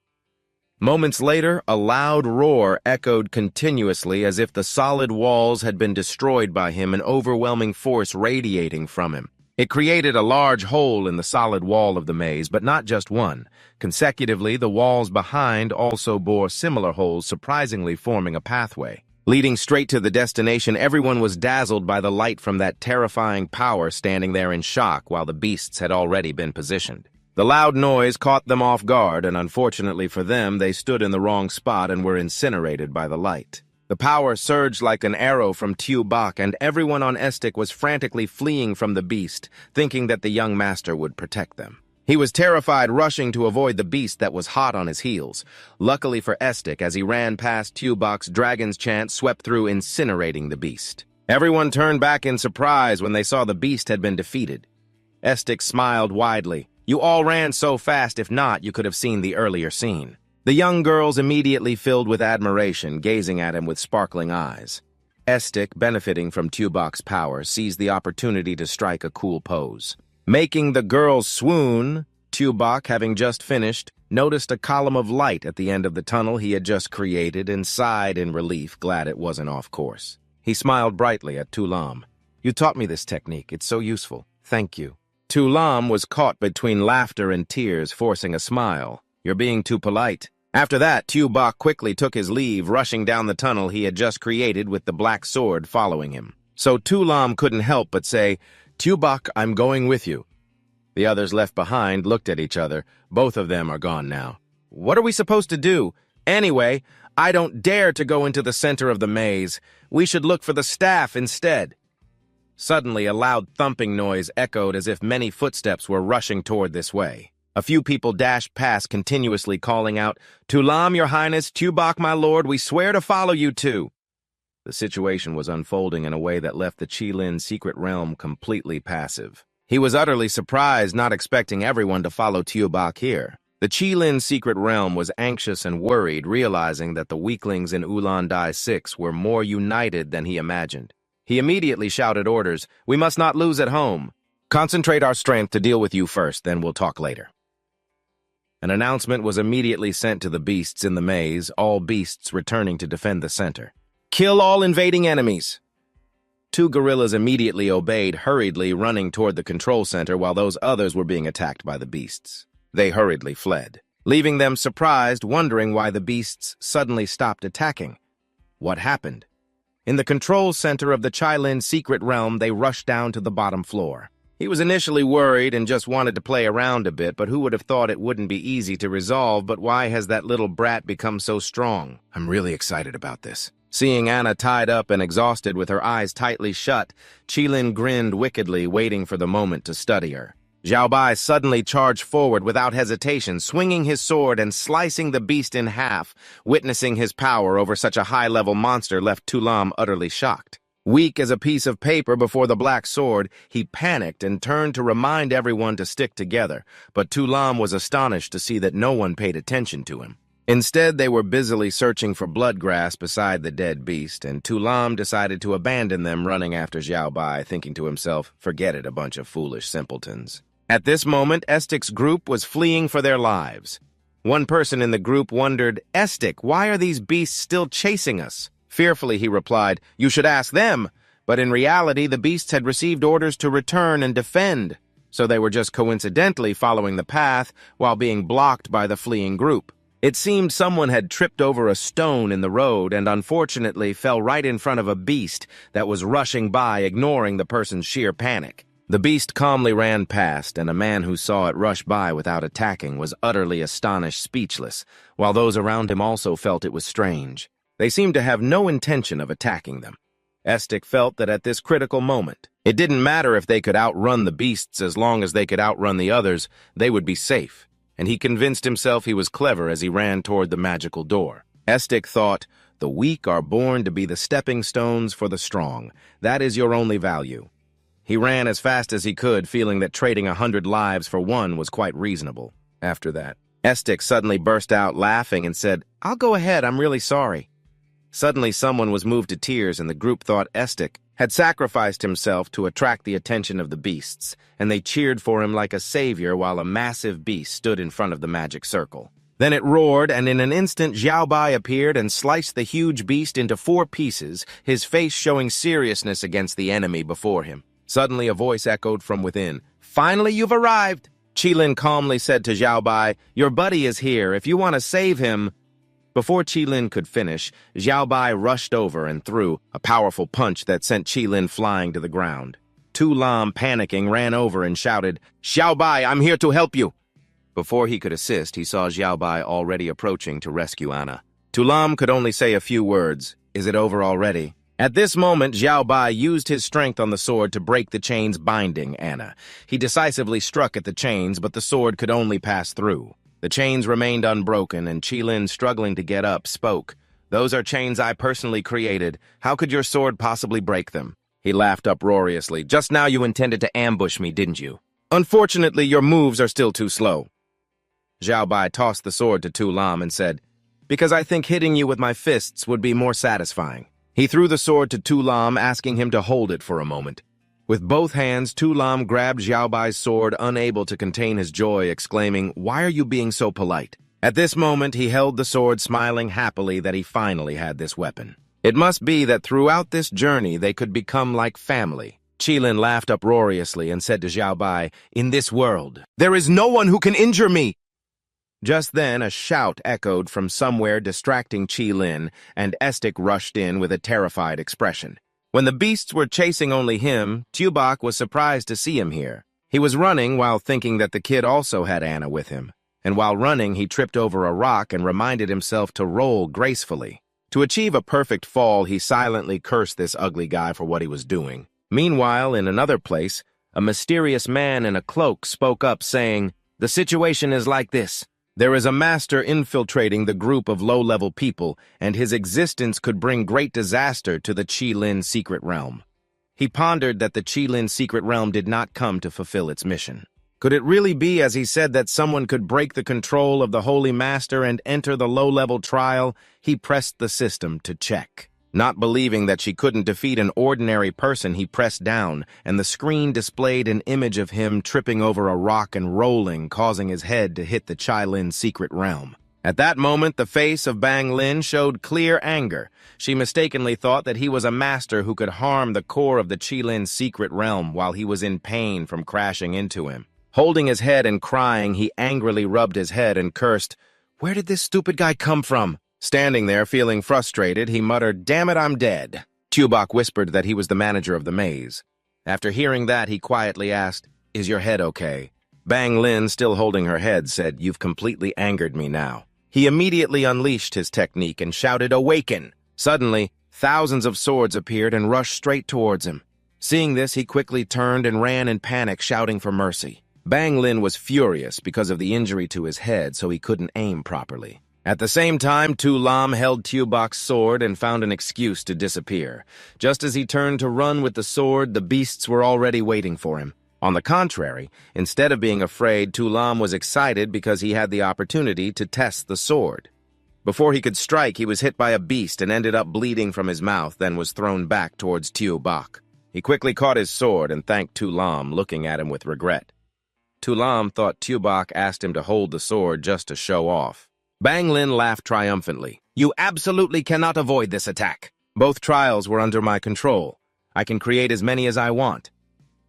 Moments later, a loud roar echoed continuously as if the solid walls had been destroyed by him, an overwhelming force radiating from him. It created a large hole in the solid wall of the maze, but not just one. Consecutively, the walls behind also bore similar holes, surprisingly forming a pathway. Leading straight to the destination, everyone was dazzled by the light from that terrifying power, standing there in shock while the beasts had already been positioned. The loud noise caught them off guard, and unfortunately for them, they stood in the wrong spot and were incinerated by the light. The power surged like an arrow from Tu Bak, and everyone on Estik was frantically fleeing from the beast, thinking that the young master would protect them. He was terrified, rushing to avoid the beast that was hot on his heels. Luckily for Estik, as he ran past Tu Bak's dragon's chant swept through, incinerating the beast. Everyone turned back in surprise when they saw the beast had been defeated. Estik smiled widely. "You all ran so fast, if not, you could have seen the earlier scene." The young girls immediately filled with admiration, gazing at him with sparkling eyes. Estik, benefiting from Tu Bak's power, seized the opportunity to strike a cool pose. Making the girls swoon, Tu Bak, having just finished, noticed a column of light at the end of the tunnel he had just created and sighed in relief, glad it wasn't off course. He smiled brightly at Tu Lam. "You taught me this technique. It's so useful. Thank you." Tu Lam was caught between laughter and tears, forcing a smile. "You're being too polite." After that, Tu Bak quickly took his leave, rushing down the tunnel he had just created with the black sword following him. So Tu Lam couldn't help but say, "Tu Bak, I'm going with you." The others left behind looked at each other. Both of them are gone now. "What are we supposed to do?" "Anyway, I don't dare to go into the center of the maze. We should look for the staff instead. Suddenly, a loud thumping noise echoed as if many footsteps were rushing toward this way. A few people dashed past continuously calling out, "Tulam, your highness, Tubok, my lord, we swear to follow you too." The situation was unfolding in a way that left the Qilin secret realm completely passive. He was utterly surprised, not expecting everyone to follow Tubok here. The Qilin secret realm was anxious and worried, realizing that the weaklings in Ulan Dai 6 were more united than he imagined. He immediately shouted orders, "We must not lose at home. Concentrate our strength to deal with you first, then we'll talk later." An announcement was immediately sent to the beasts in the maze, all beasts returning to defend the center. "Kill all invading enemies!" Two guerrillas immediately obeyed, hurriedly running toward the control center while those others were being attacked by the beasts. They hurriedly fled, leaving them surprised, wondering why the beasts suddenly stopped attacking. What happened? In the control center of the Qilin secret realm, they rushed down to the bottom floor. He was initially worried and just wanted to play around a bit, but who would have thought it wouldn't be easy to resolve? But why has that little brat become so strong? I'm really excited about this. Seeing Anna tied up and exhausted with her eyes tightly shut, Qilin grinned wickedly, waiting for the moment to study her. Xiao Bai suddenly charged forward without hesitation, swinging his sword and slicing the beast in half. Witnessing his power over such a high-level monster left Tulam utterly shocked. Weak as a piece of paper before the black sword, he panicked and turned to remind everyone to stick together, but Tulam was astonished to see that no one paid attention to him. Instead, they were busily searching for blood grass beside the dead beast, and Tulam decided to abandon them, running after Xiao Bai, thinking to himself, "Forget it, a bunch of foolish simpletons." At this moment, Estik's group was fleeing for their lives. One person in the group wondered, "Estik, why are these beasts still chasing us?" Fearfully, he replied, "You should ask them." But in reality, the beasts had received orders to return and defend, so they were just coincidentally following the path while being blocked by the fleeing group. It seemed someone had tripped over a stone in the road and unfortunately fell right in front of a beast that was rushing by, ignoring the person's sheer panic. The beast calmly ran past, and a man who saw it rush by without attacking was utterly astonished, speechless, while those around him also felt it was strange. They seemed to have no intention of attacking them. Estik felt that at this critical moment, it didn't matter if they could outrun the beasts as long as they could outrun the others, they would be safe, and he convinced himself he was clever as he ran toward the magical door. Estik thought, "The weak are born to be the stepping stones for the strong. That is your only value." He ran as fast as he could, feeling that trading 100 lives for one was quite reasonable. After that, Estik suddenly burst out laughing and said, "I'll go ahead, I'm really sorry." Suddenly, someone was moved to tears, and the group thought Estik had sacrificed himself to attract the attention of the beasts, and they cheered for him like a savior while a massive beast stood in front of the magic circle. Then it roared, and in an instant Xiao Bai appeared and sliced the huge beast into 4 pieces, his face showing seriousness against the enemy before him. Suddenly, a voice echoed from within. "Finally, you've arrived!" Qilin calmly said to Xiao Bai, "Your buddy is here. If you want to save him..." Before Qilin could finish, Xiao Bai rushed over and threw a powerful punch that sent Qilin flying to the ground. Tulam, panicking, ran over and shouted, "Xiao Bai, I'm here to help you!" Before he could assist, he saw Xiao Bai already approaching to rescue Anna. Tulam could only say a few words. "Is it over already?" At this moment, Xiao Bai used his strength on the sword to break the chains binding Anna. He decisively struck at the chains, but the sword could only pass through. The chains remained unbroken, and Qilin, struggling to get up, spoke. "Those are chains I personally created. How could your sword possibly break them?" He laughed uproariously. "Just now you intended to ambush me, didn't you? Unfortunately, your moves are still too slow." Xiao Bai tossed the sword to Tulam and said, "Because I think hitting you with my fists would be more satisfying." He threw the sword to Tulam, asking him to hold it for a moment. With both hands, Tulam grabbed Xiao Bai's sword, unable to contain his joy, exclaiming, "Why are you being so polite?" At this moment, he held the sword, smiling happily that he finally had this weapon. It must be that throughout this journey they could become like family. Qilin laughed uproariously and said to Xiao Bai, "In this world, there is no one who can injure me!" Just then, a shout echoed from somewhere, distracting Qilin, and Estik rushed in with a terrified expression. When the beasts were chasing only him, Tubok was surprised to see him here. He was running while thinking that the kid also had Anna with him. and while running, he tripped over a rock and reminded himself to roll gracefully. To achieve a perfect fall, he silently cursed this ugly guy for what he was doing. Meanwhile, in another place, a mysterious man in a cloak spoke up saying, "The situation is like this. There is a master infiltrating the group of low-level people, and his existence could bring great disaster to the Qilin secret realm." He pondered that the Qilin secret realm did not come to fulfill its mission. Could it really be, as he said, that someone could break the control of the Holy Master and enter the low-level trial? He pressed the system to check. Not believing that she couldn't defeat an ordinary person, he pressed down, and the screen displayed an image of him tripping over a rock and rolling, causing his head to hit the Qilin secret realm. At that moment, the face of Bang Lin showed clear anger. She mistakenly thought that he was a master who could harm the core of the Qilin secret realm while he was in pain from crashing into him. Holding his head and crying, he angrily rubbed his head and cursed, "Where did this stupid guy come from?" Standing there, feeling frustrated, he muttered, "Damn it, I'm dead." Tubok whispered that he was the manager of the maze. After hearing that, he quietly asked, "Is your head okay?" Bang Lin, still holding her head, said, "You've completely angered me now." He immediately unleashed his technique and shouted, "Awaken!" Suddenly, thousands of swords appeared and rushed straight towards him. Seeing this, he quickly turned and ran in panic, shouting for mercy. Bang Lin was furious because of the injury to his head, so he couldn't aim properly. At the same time, Tu Lam held Tubok's sword and found an excuse to disappear. Just as he turned to run with the sword, the beasts were already waiting for him. On the contrary, instead of being afraid, Tu Lam was excited because he had the opportunity to test the sword. Before he could strike, he was hit by a beast and ended up bleeding from his mouth, then was thrown back towards Tubok. He quickly caught his sword and thanked Tu Lam, looking at him with regret. Tu Lam thought Tubok asked him to hold the sword just to show off. Bang Lin laughed triumphantly. "You absolutely cannot avoid this attack. Both trials were under my control. I can create as many as I want."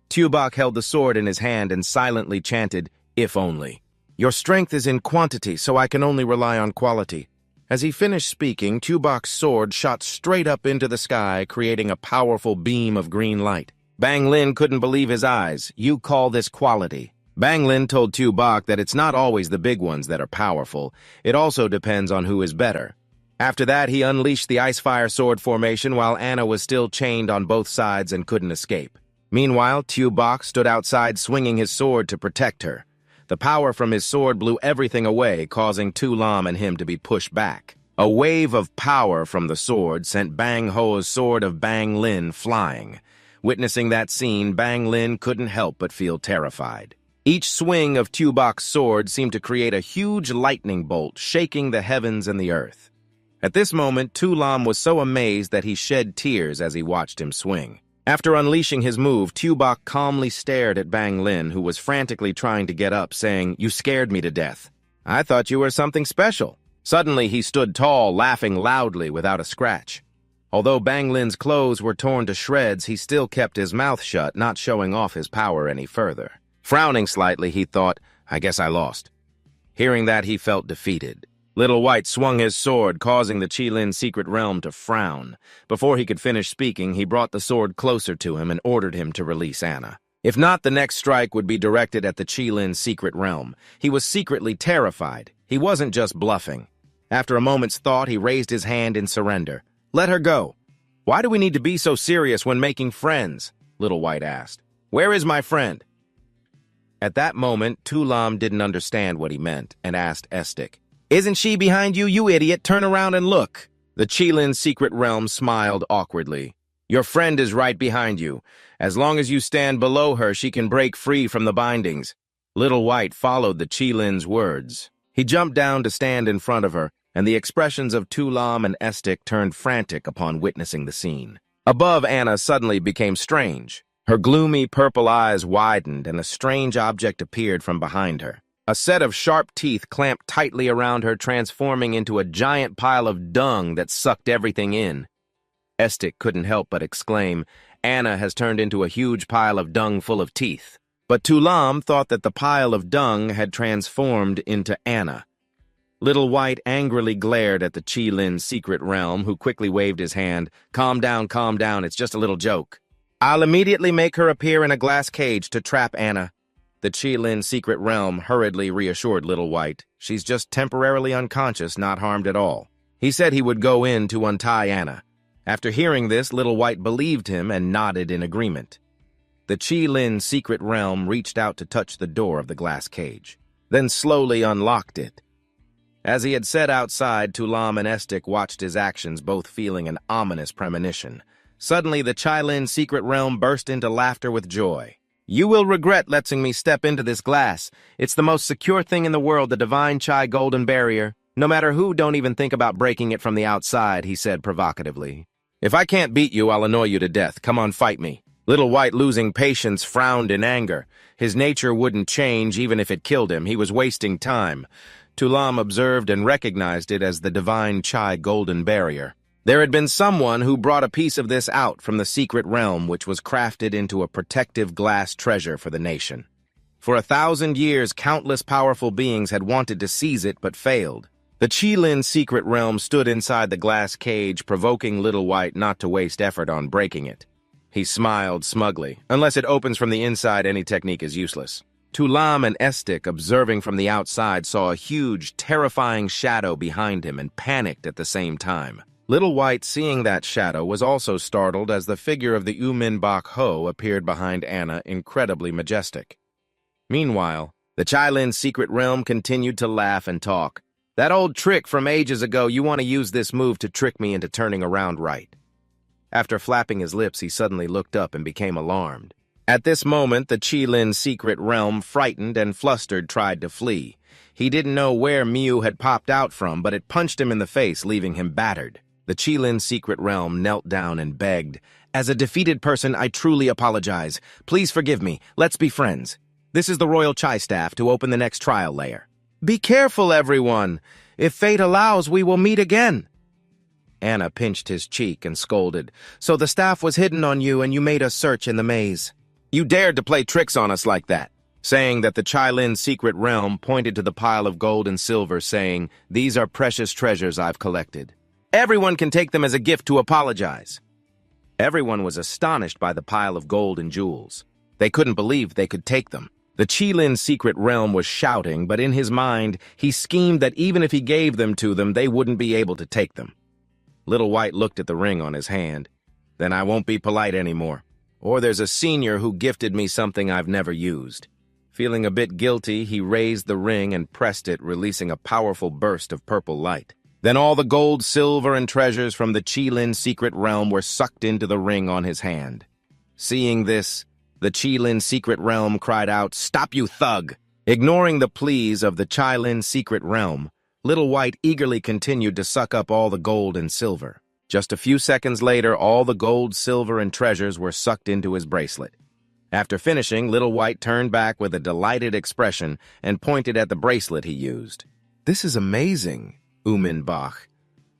Tubok held the sword in his hand and silently chanted, "If only. Your strength is in quantity, so I can only rely on quality." As he finished speaking, Tubok's sword shot straight up into the sky, creating a powerful beam of green light. Bang Lin couldn't believe his eyes. "You call this quality?" Bang Lin told Tubok that it's not always the big ones that are powerful. It also depends on who is better. After that, he unleashed the Ice-Fire sword formation while Anna was still chained on both sides and couldn't escape. Meanwhile, Tubok stood outside swinging his sword to protect her. The power from his sword blew everything away, causing Tu Lam and him to be pushed back. A wave of power from the sword sent Bang Ho's sword of Bang Lin flying. Witnessing that scene, Bang Lin couldn't help but feel terrified. Each swing of Tubok's sword seemed to create a huge lightning bolt, shaking the heavens and the earth. At this moment, Tu Lam was so amazed that he shed tears as he watched him swing. After unleashing his move, Tubok calmly stared at Bang Lin, who was frantically trying to get up, saying, "You scared me to death. I thought you were something special." Suddenly, he stood tall, laughing loudly without a scratch. Although Bang Lin's clothes were torn to shreds, he still kept his mouth shut, not showing off his power any further. Frowning slightly, he thought, "I guess I lost." Hearing that, he felt defeated. Little White swung his sword, causing the Qilin secret realm to frown. Before he could finish speaking, he brought the sword closer to him and ordered him to release Anna. If not, the next strike would be directed at the Qilin secret realm. He was secretly terrified. He wasn't just bluffing. After a moment's thought, he raised his hand in surrender. "Let her go." "Why do we need to be so serious when making friends?" Little White asked. "Where is my friend?" At that moment, Tu Lam didn't understand what he meant and asked Estik, "Isn't she behind you, you idiot? Turn around and look." The Qilin secret realm smiled awkwardly. "Your friend is right behind you. As long as you stand below her, she can break free from the bindings." Little White followed the Qilin's words. He jumped down to stand in front of her, and the expressions of Tu Lam and Estik turned frantic upon witnessing the scene. Above, Anna suddenly became strange. Her gloomy purple eyes widened, and a strange object appeared from behind her. A set of sharp teeth clamped tightly around her, transforming into a giant pile of dung that sucked everything in. Estik couldn't help but exclaim, "Anna has turned into a huge pile of dung full of teeth." But Tu Lam thought that the pile of dung had transformed into Anna. Little White angrily glared at the Qilin secret realm, who quickly waved his hand. Calm down, it's just a little joke. I'll immediately make her appear in a glass cage to trap Anna." The Qilin secret realm hurriedly reassured Little White. She's just temporarily unconscious, not harmed at all. He said he would go in to untie Anna. After hearing this, Little White believed him and nodded in agreement. The Qilin secret realm reached out to touch the door of the glass cage, then slowly unlocked it. As he had said outside, Tulam and Estik watched his actions, both feeling an ominous premonition. Suddenly, the Qilin secret realm burst into laughter with joy. "You will regret letting me step into this glass. It's the most secure thing in the world, the Divine Chai Golden Barrier. No matter who, don't even think about breaking it from the outside," he said provocatively. "If I can't beat you, I'll annoy you to death. Come on, fight me." Little White, losing patience, frowned in anger. His nature wouldn't change even if it killed him. He was wasting time. Tulam observed and recognized it as the Divine Chai Golden Barrier. There had been someone who brought a piece of this out from the secret realm, which was crafted into a protective glass treasure for the nation. For 1,000 years, countless powerful beings had wanted to seize it but failed. The Qilin secret realm stood inside the glass cage, provoking Little White not to waste effort on breaking it. He smiled smugly. Unless it opens from the inside, any technique is useless. Tulam and Estik, observing from the outside, saw a huge, terrifying shadow behind him and panicked at the same time. Little White, seeing that shadow, was also startled as the figure of the Umin Bak Ho appeared behind Anna, incredibly majestic. Meanwhile, the Qilin secret realm continued to laugh and talk. "That old trick from ages ago, you want to use this move to trick me into turning around right." After flapping his lips, he suddenly looked up and became alarmed. At this moment, the Qilin secret realm, frightened and flustered, tried to flee. He didn't know where Miu had popped out from, but it punched him in the face, leaving him battered. The Qilin secret realm knelt down and begged, "As a defeated person, I truly apologize. Please forgive me. Let's be friends. This is the Royal Chai staff to open the next trial layer. Be careful, everyone. If fate allows, we will meet again." Anna pinched his cheek and scolded, "So the staff was hidden on you and you made us search in the maze. You dared to play tricks on us like that." Saying that, the Qilin secret realm pointed to the pile of gold and silver, saying, "These are precious treasures I've collected. Everyone can take them as a gift to apologize." Everyone was astonished by the pile of gold and jewels. They couldn't believe they could take them. The Qilin secret realm was shouting, but in his mind, he schemed that even if he gave them to them, they wouldn't be able to take them. Little White looked at the ring on his hand. "Then I won't be polite anymore. Or there's a senior who gifted me something I've never used." Feeling a bit guilty, he raised the ring and pressed it, releasing a powerful burst of purple light. Then all the gold, silver, and treasures from the Qilin secret realm were sucked into the ring on his hand. Seeing this, the Qilin secret realm cried out, "Stop, you thug!" Ignoring the pleas of the Qilin secret realm, Little White eagerly continued to suck up all the gold and silver. Just a few seconds later, all the gold, silver, and treasures were sucked into his bracelet. After finishing, Little White turned back with a delighted expression and pointed at the bracelet he used. "This is amazing, Umin Bach."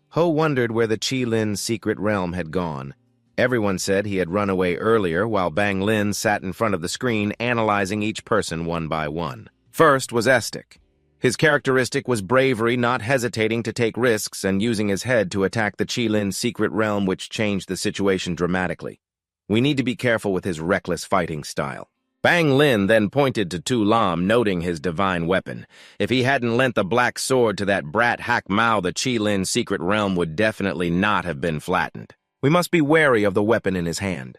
Ho wondered where the Qilin secret realm had gone. Everyone said he had run away earlier, while Bang Lin sat in front of the screen analyzing each person one by one. First was Estik. His characteristic was bravery, not hesitating to take risks and using his head to attack the Qilin secret realm, which changed the situation dramatically. We need to be careful with his reckless fighting style. Bang Lin then pointed to Tu Lam, noting his divine weapon. If he hadn't lent the black sword to that brat Hak Mao, the Qilin secret realm would definitely not have been flattened. We must be wary of the weapon in his hand.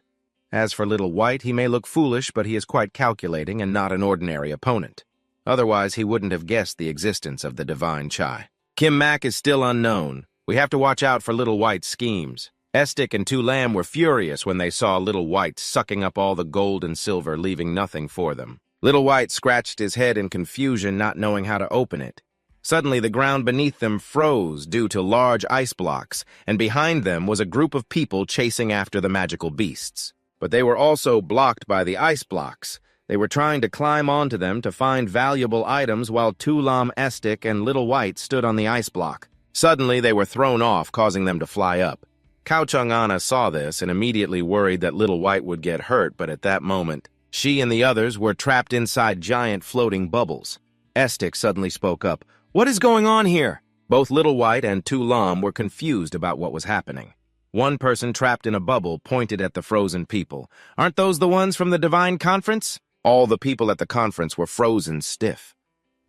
As for Little White, he may look foolish, but he is quite calculating and not an ordinary opponent. Otherwise, he wouldn't have guessed the existence of the Divine Chai. Kim Mak is still unknown. We have to watch out for Little White's schemes. Estik and Tu Lam were furious when they saw Little White sucking up all the gold and silver, leaving nothing for them. Little White scratched his head in confusion, not knowing how to open it. Suddenly, the ground beneath them froze due to large ice blocks, and behind them was a group of people chasing after the magical beasts. But they were also blocked by the ice blocks. They were trying to climb onto them to find valuable items while Tu Lam, Estik, and Little White stood on the ice block. Suddenly, they were thrown off, causing them to fly up. Cao Chang'ana saw this and immediately worried that Little White would get hurt, but at that moment, she and the others were trapped inside giant floating bubbles. Estik suddenly spoke up. "What is going on here?" Both Little White and Tu Lam were confused about what was happening. One person trapped in a bubble pointed at the frozen people. "Aren't those the ones from the Divine Conference?" All the people at the conference were frozen stiff.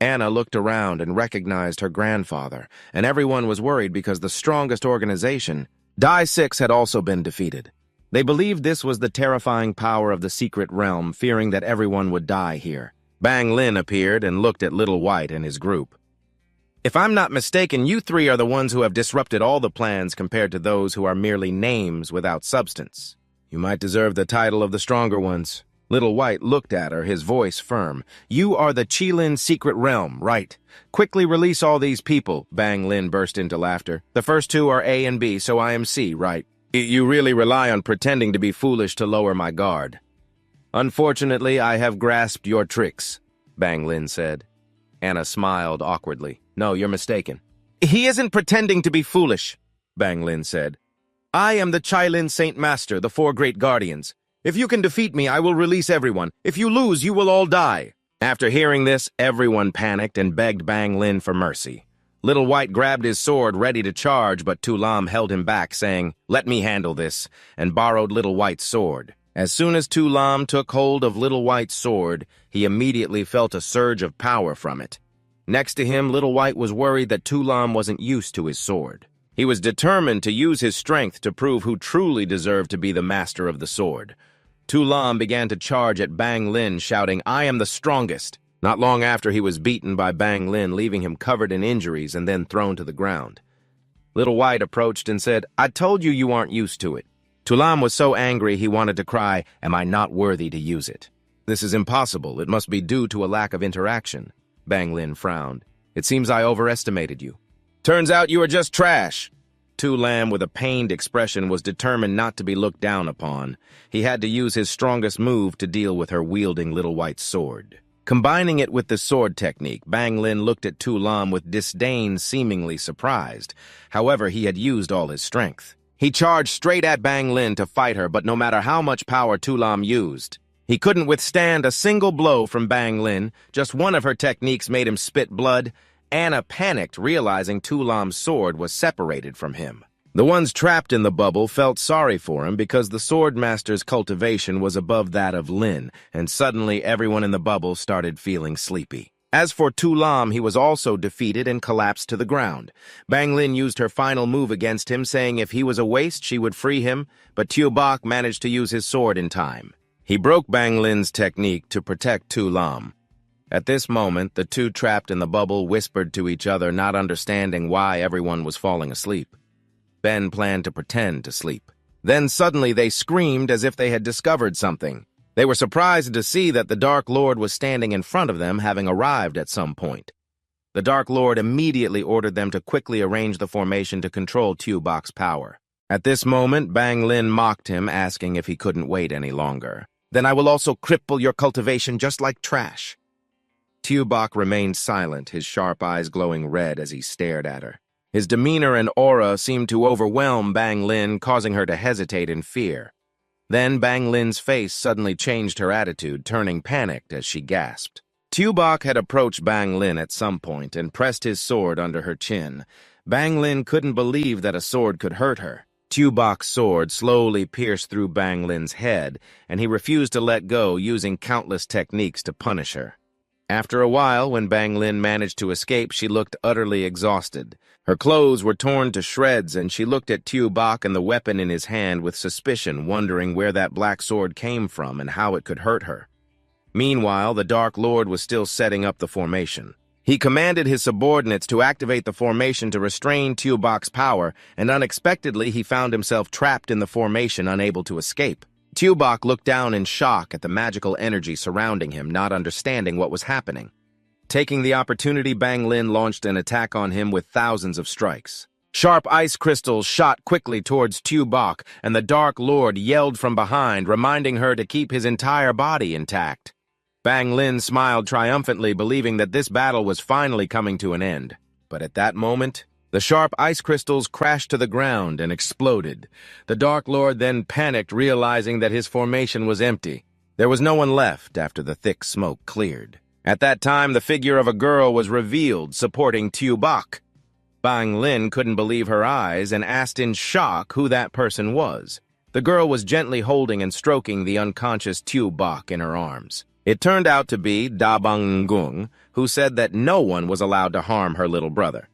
Anna looked around and recognized her grandfather, and everyone was worried because the strongest organization, Die 6, had also been defeated. They believed this was the terrifying power of the secret realm, fearing that everyone would die here. Bang Lin appeared and looked at Little White and his group. If I'm not mistaken, you three are the ones who have disrupted all the plans compared to those who are merely names without substance. You might deserve the title of the stronger ones. Little White looked at her, his voice firm. You are the Qilin secret realm, right? Quickly release all these people. Bang Lin burst into laughter. The first two are A and B, so I am C, right? You really rely on pretending to be foolish to lower my guard. Unfortunately, I have grasped your tricks, Bang Lin said. Anna smiled awkwardly. No, you're mistaken. He isn't pretending to be foolish, Bang Lin said. I am the Qilin Saint Master, the four great guardians. If you can defeat me, I will release everyone. If you lose, you will all die. After hearing this, everyone panicked and begged Bang Lin for mercy. Little White grabbed his sword, ready to charge, but Tu Lam held him back, saying, Let me handle this, and borrowed Little White's sword. As soon as Tu Lam took hold of Little White's sword, he immediately felt a surge of power from it. Next to him, Little White was worried that Tu Lam wasn't used to his sword. He was determined to use his strength to prove who truly deserved to be the master of the sword. Tu Lam began to charge at Bang Lin, shouting, I am the strongest. Not long after, he was beaten by Bang Lin, leaving him covered in injuries and then thrown to the ground. Little White approached and said, I told you you aren't used to it. Tu Lam was so angry he wanted to cry, Am I not worthy to use it? This is impossible. It must be due to a lack of interaction. Bang Lin frowned. It seems I overestimated you. Turns out you are just trash. Tu Lam, with a pained expression, was determined not to be looked down upon. He had to use his strongest move to deal with her wielding Little White's sword. Combining it with the sword technique, Bang Lin looked at Tu Lam with disdain, seemingly surprised. However, he had used all his strength. He charged straight at Bang Lin to fight her, but no matter how much power Tu Lam used, he couldn't withstand a single blow from Bang Lin. Just one of her techniques made him spit blood. Anna panicked, realizing Tu Lam's sword was separated from him. The ones trapped in the bubble felt sorry for him because the sword master's cultivation was above that of Lin, and suddenly everyone in the bubble started feeling sleepy. As for Tu Lam, he was also defeated and collapsed to the ground. Bang Lin used her final move against him, saying if he was a waste, she would free him, but Tu Bak managed to use his sword in time. He broke Bang Lin's technique to protect Tu Lam. At this moment, the two trapped in the bubble whispered to each other, not understanding why everyone was falling asleep. Ben planned to pretend to sleep. Then suddenly they screamed as if they had discovered something. They were surprised to see that the Dark Lord was standing in front of them, having arrived at some point. The Dark Lord immediately ordered them to quickly arrange the formation to control Tu Bak's power. At this moment, Bang Lin mocked him, asking if he couldn't wait any longer. Then I will also cripple your cultivation just like trash. Tu Bak remained silent, his sharp eyes glowing red as he stared at her. His demeanor and aura seemed to overwhelm Bang Lin, causing her to hesitate in fear. Then Bang Lin's face suddenly changed her attitude, turning panicked as she gasped. Tu Bak had approached Bang Lin at some point and pressed his sword under her chin. Bang Lin couldn't believe that a sword could hurt her. Tu Bak's sword slowly pierced through Bang Lin's head, and he refused to let go, using countless techniques to punish her. After a while, when Bang Lin managed to escape, she looked utterly exhausted. Her clothes were torn to shreds, and she looked at Tu Bak and the weapon in his hand with suspicion, wondering where that black sword came from and how it could hurt her. Meanwhile, the Dark Lord was still setting up the formation. He commanded his subordinates to activate the formation to restrain Tu Bak's power, and unexpectedly he found himself trapped in the formation, unable to escape. Tu Bak looked down in shock at the magical energy surrounding him, not understanding what was happening. Taking the opportunity, Bang Lin launched an attack on him with thousands of strikes. Sharp ice crystals shot quickly towards Tu Bak, and the Dark Lord yelled from behind, reminding her to keep his entire body intact. Bang Lin smiled triumphantly, believing that this battle was finally coming to an end. But at that moment, the sharp ice crystals crashed to the ground and exploded. The Dark Lord then panicked, realizing that his formation was empty. There was no one left after the thick smoke cleared. At that time, the figure of a girl was revealed, supporting Tu Bak. Bang Lin couldn't believe her eyes and asked in shock who that person was. The girl was gently holding and stroking the unconscious Tu Bak in her arms. It turned out to be Da Bang-gung, who said that no one was allowed to harm her little brother.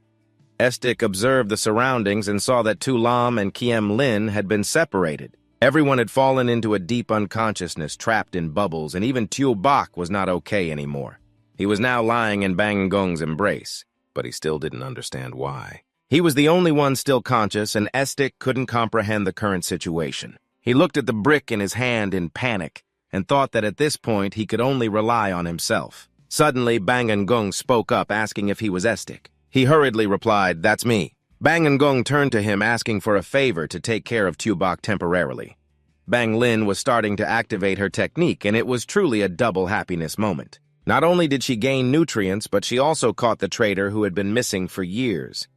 Estik observed the surroundings and saw that Tu Lam and Kiem Lin had been separated. Everyone had fallen into a deep unconsciousness, trapped in bubbles, and even Tu Bak was not okay anymore. He was now lying in Bang Gung's embrace, but he still didn't understand why. He was the only one still conscious, and Estik couldn't comprehend the current situation. He looked at the brick in his hand in panic, and thought that at this point he could only rely on himself. Suddenly, Bang Gung spoke up, asking if he was Estik. He hurriedly replied, "That's me." Bang Gung turned to him, asking for a favor to take care of Tu Bak temporarily. Bang Lin was starting to activate her technique, and it was truly a double happiness moment. Not only did she gain nutrients, but she also caught the traitor who had been missing for years.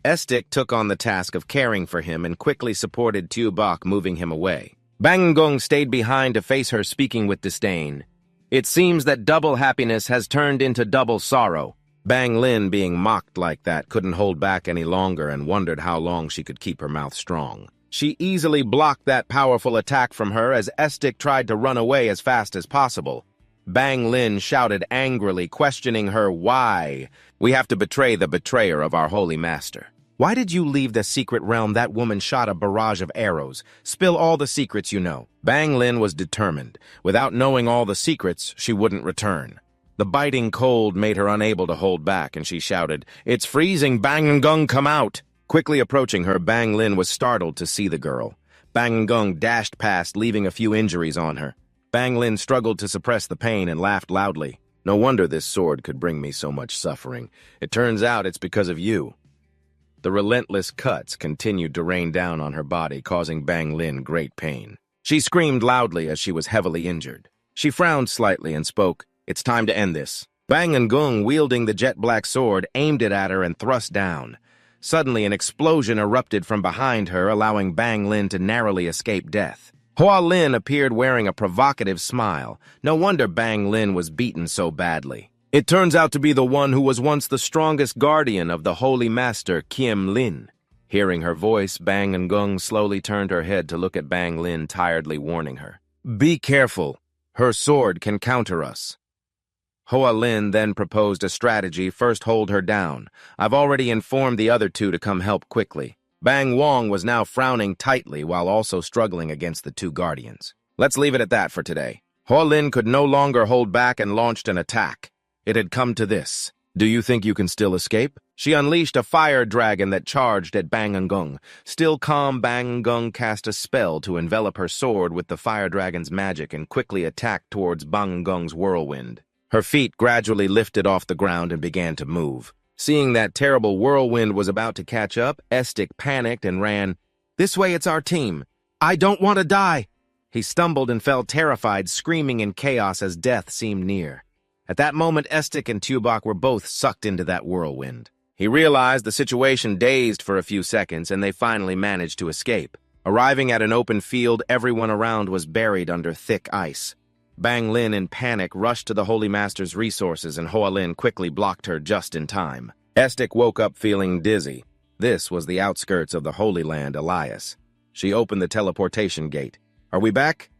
Estik took on the task of caring for him and quickly supported Tu Bak, moving him away. Bang Gung stayed behind to face her, speaking with disdain. "It seems that double happiness has turned into double sorrow." Bang Lin, being mocked like that, couldn't hold back any longer and wondered how long she could keep her mouth strong. She easily blocked that powerful attack from her as Estik tried to run away as fast as possible. Bang Lin shouted angrily, questioning her why. "We have to betray the betrayer of our holy master. Why did you leave the secret realm? That woman shot a barrage of arrows. Spill all the secrets you know." Bang Lin was determined. Without knowing all the secrets, she wouldn't return. The biting cold made her unable to hold back, and she shouted, "It's freezing! Bang Gung, come out!" Quickly approaching her, Bang Lin was startled to see the girl. Bang Gung dashed past, leaving a few injuries on her. Bang Lin struggled to suppress the pain and laughed loudly. "No wonder this sword could bring me so much suffering. It turns out it's because of you." The relentless cuts continued to rain down on her body, causing Bang Lin great pain. She screamed loudly as she was heavily injured. She frowned slightly and spoke, "It's time to end this." Bang Gung, wielding the jet-black sword, aimed it at her and thrust down. Suddenly, an explosion erupted from behind her, allowing Bang Lin to narrowly escape death. Hua Lin appeared wearing a provocative smile. No wonder Bang Lin was beaten so badly. "It turns out to be the one who was once the strongest guardian of the holy master, Kiem Lin." Hearing her voice, Bang Gung slowly turned her head to look at Bang Lin, tiredly warning her. "Be careful. Her sword can counter us." Hoa Lin then proposed a strategy. "First, hold her down. I've already informed the other two to come help quickly." Bang Wong was now frowning tightly while also struggling against the two guardians. "Let's leave it at that for today." Hoa Lin could no longer hold back and launched an attack. It had come to this. "Do you think you can still escape?" She unleashed a fire dragon that charged at Bang Gung. Still calm, Bang Gung cast a spell to envelop her sword with the fire dragon's magic and quickly attacked towards Bang Gung's whirlwind. Her feet gradually lifted off the ground and began to move. Seeing that terrible whirlwind was about to catch up, Estik panicked and ran. "This way, it's our team. I don't want to die." He stumbled and fell terrified, screaming in chaos as death seemed near. At that moment, Estik and Tu Bak were both sucked into that whirlwind. He realized the situation, dazed for a few seconds, and they finally managed to escape. Arriving at an open field, everyone around was buried under thick ice. Bang Lin, in panic, rushed to the Holy Master's resources, and Hoa Lin quickly blocked her just in time. Estik woke up feeling dizzy. This was the outskirts of the Holy Land, Elias. She opened the teleportation gate. "Are we back?"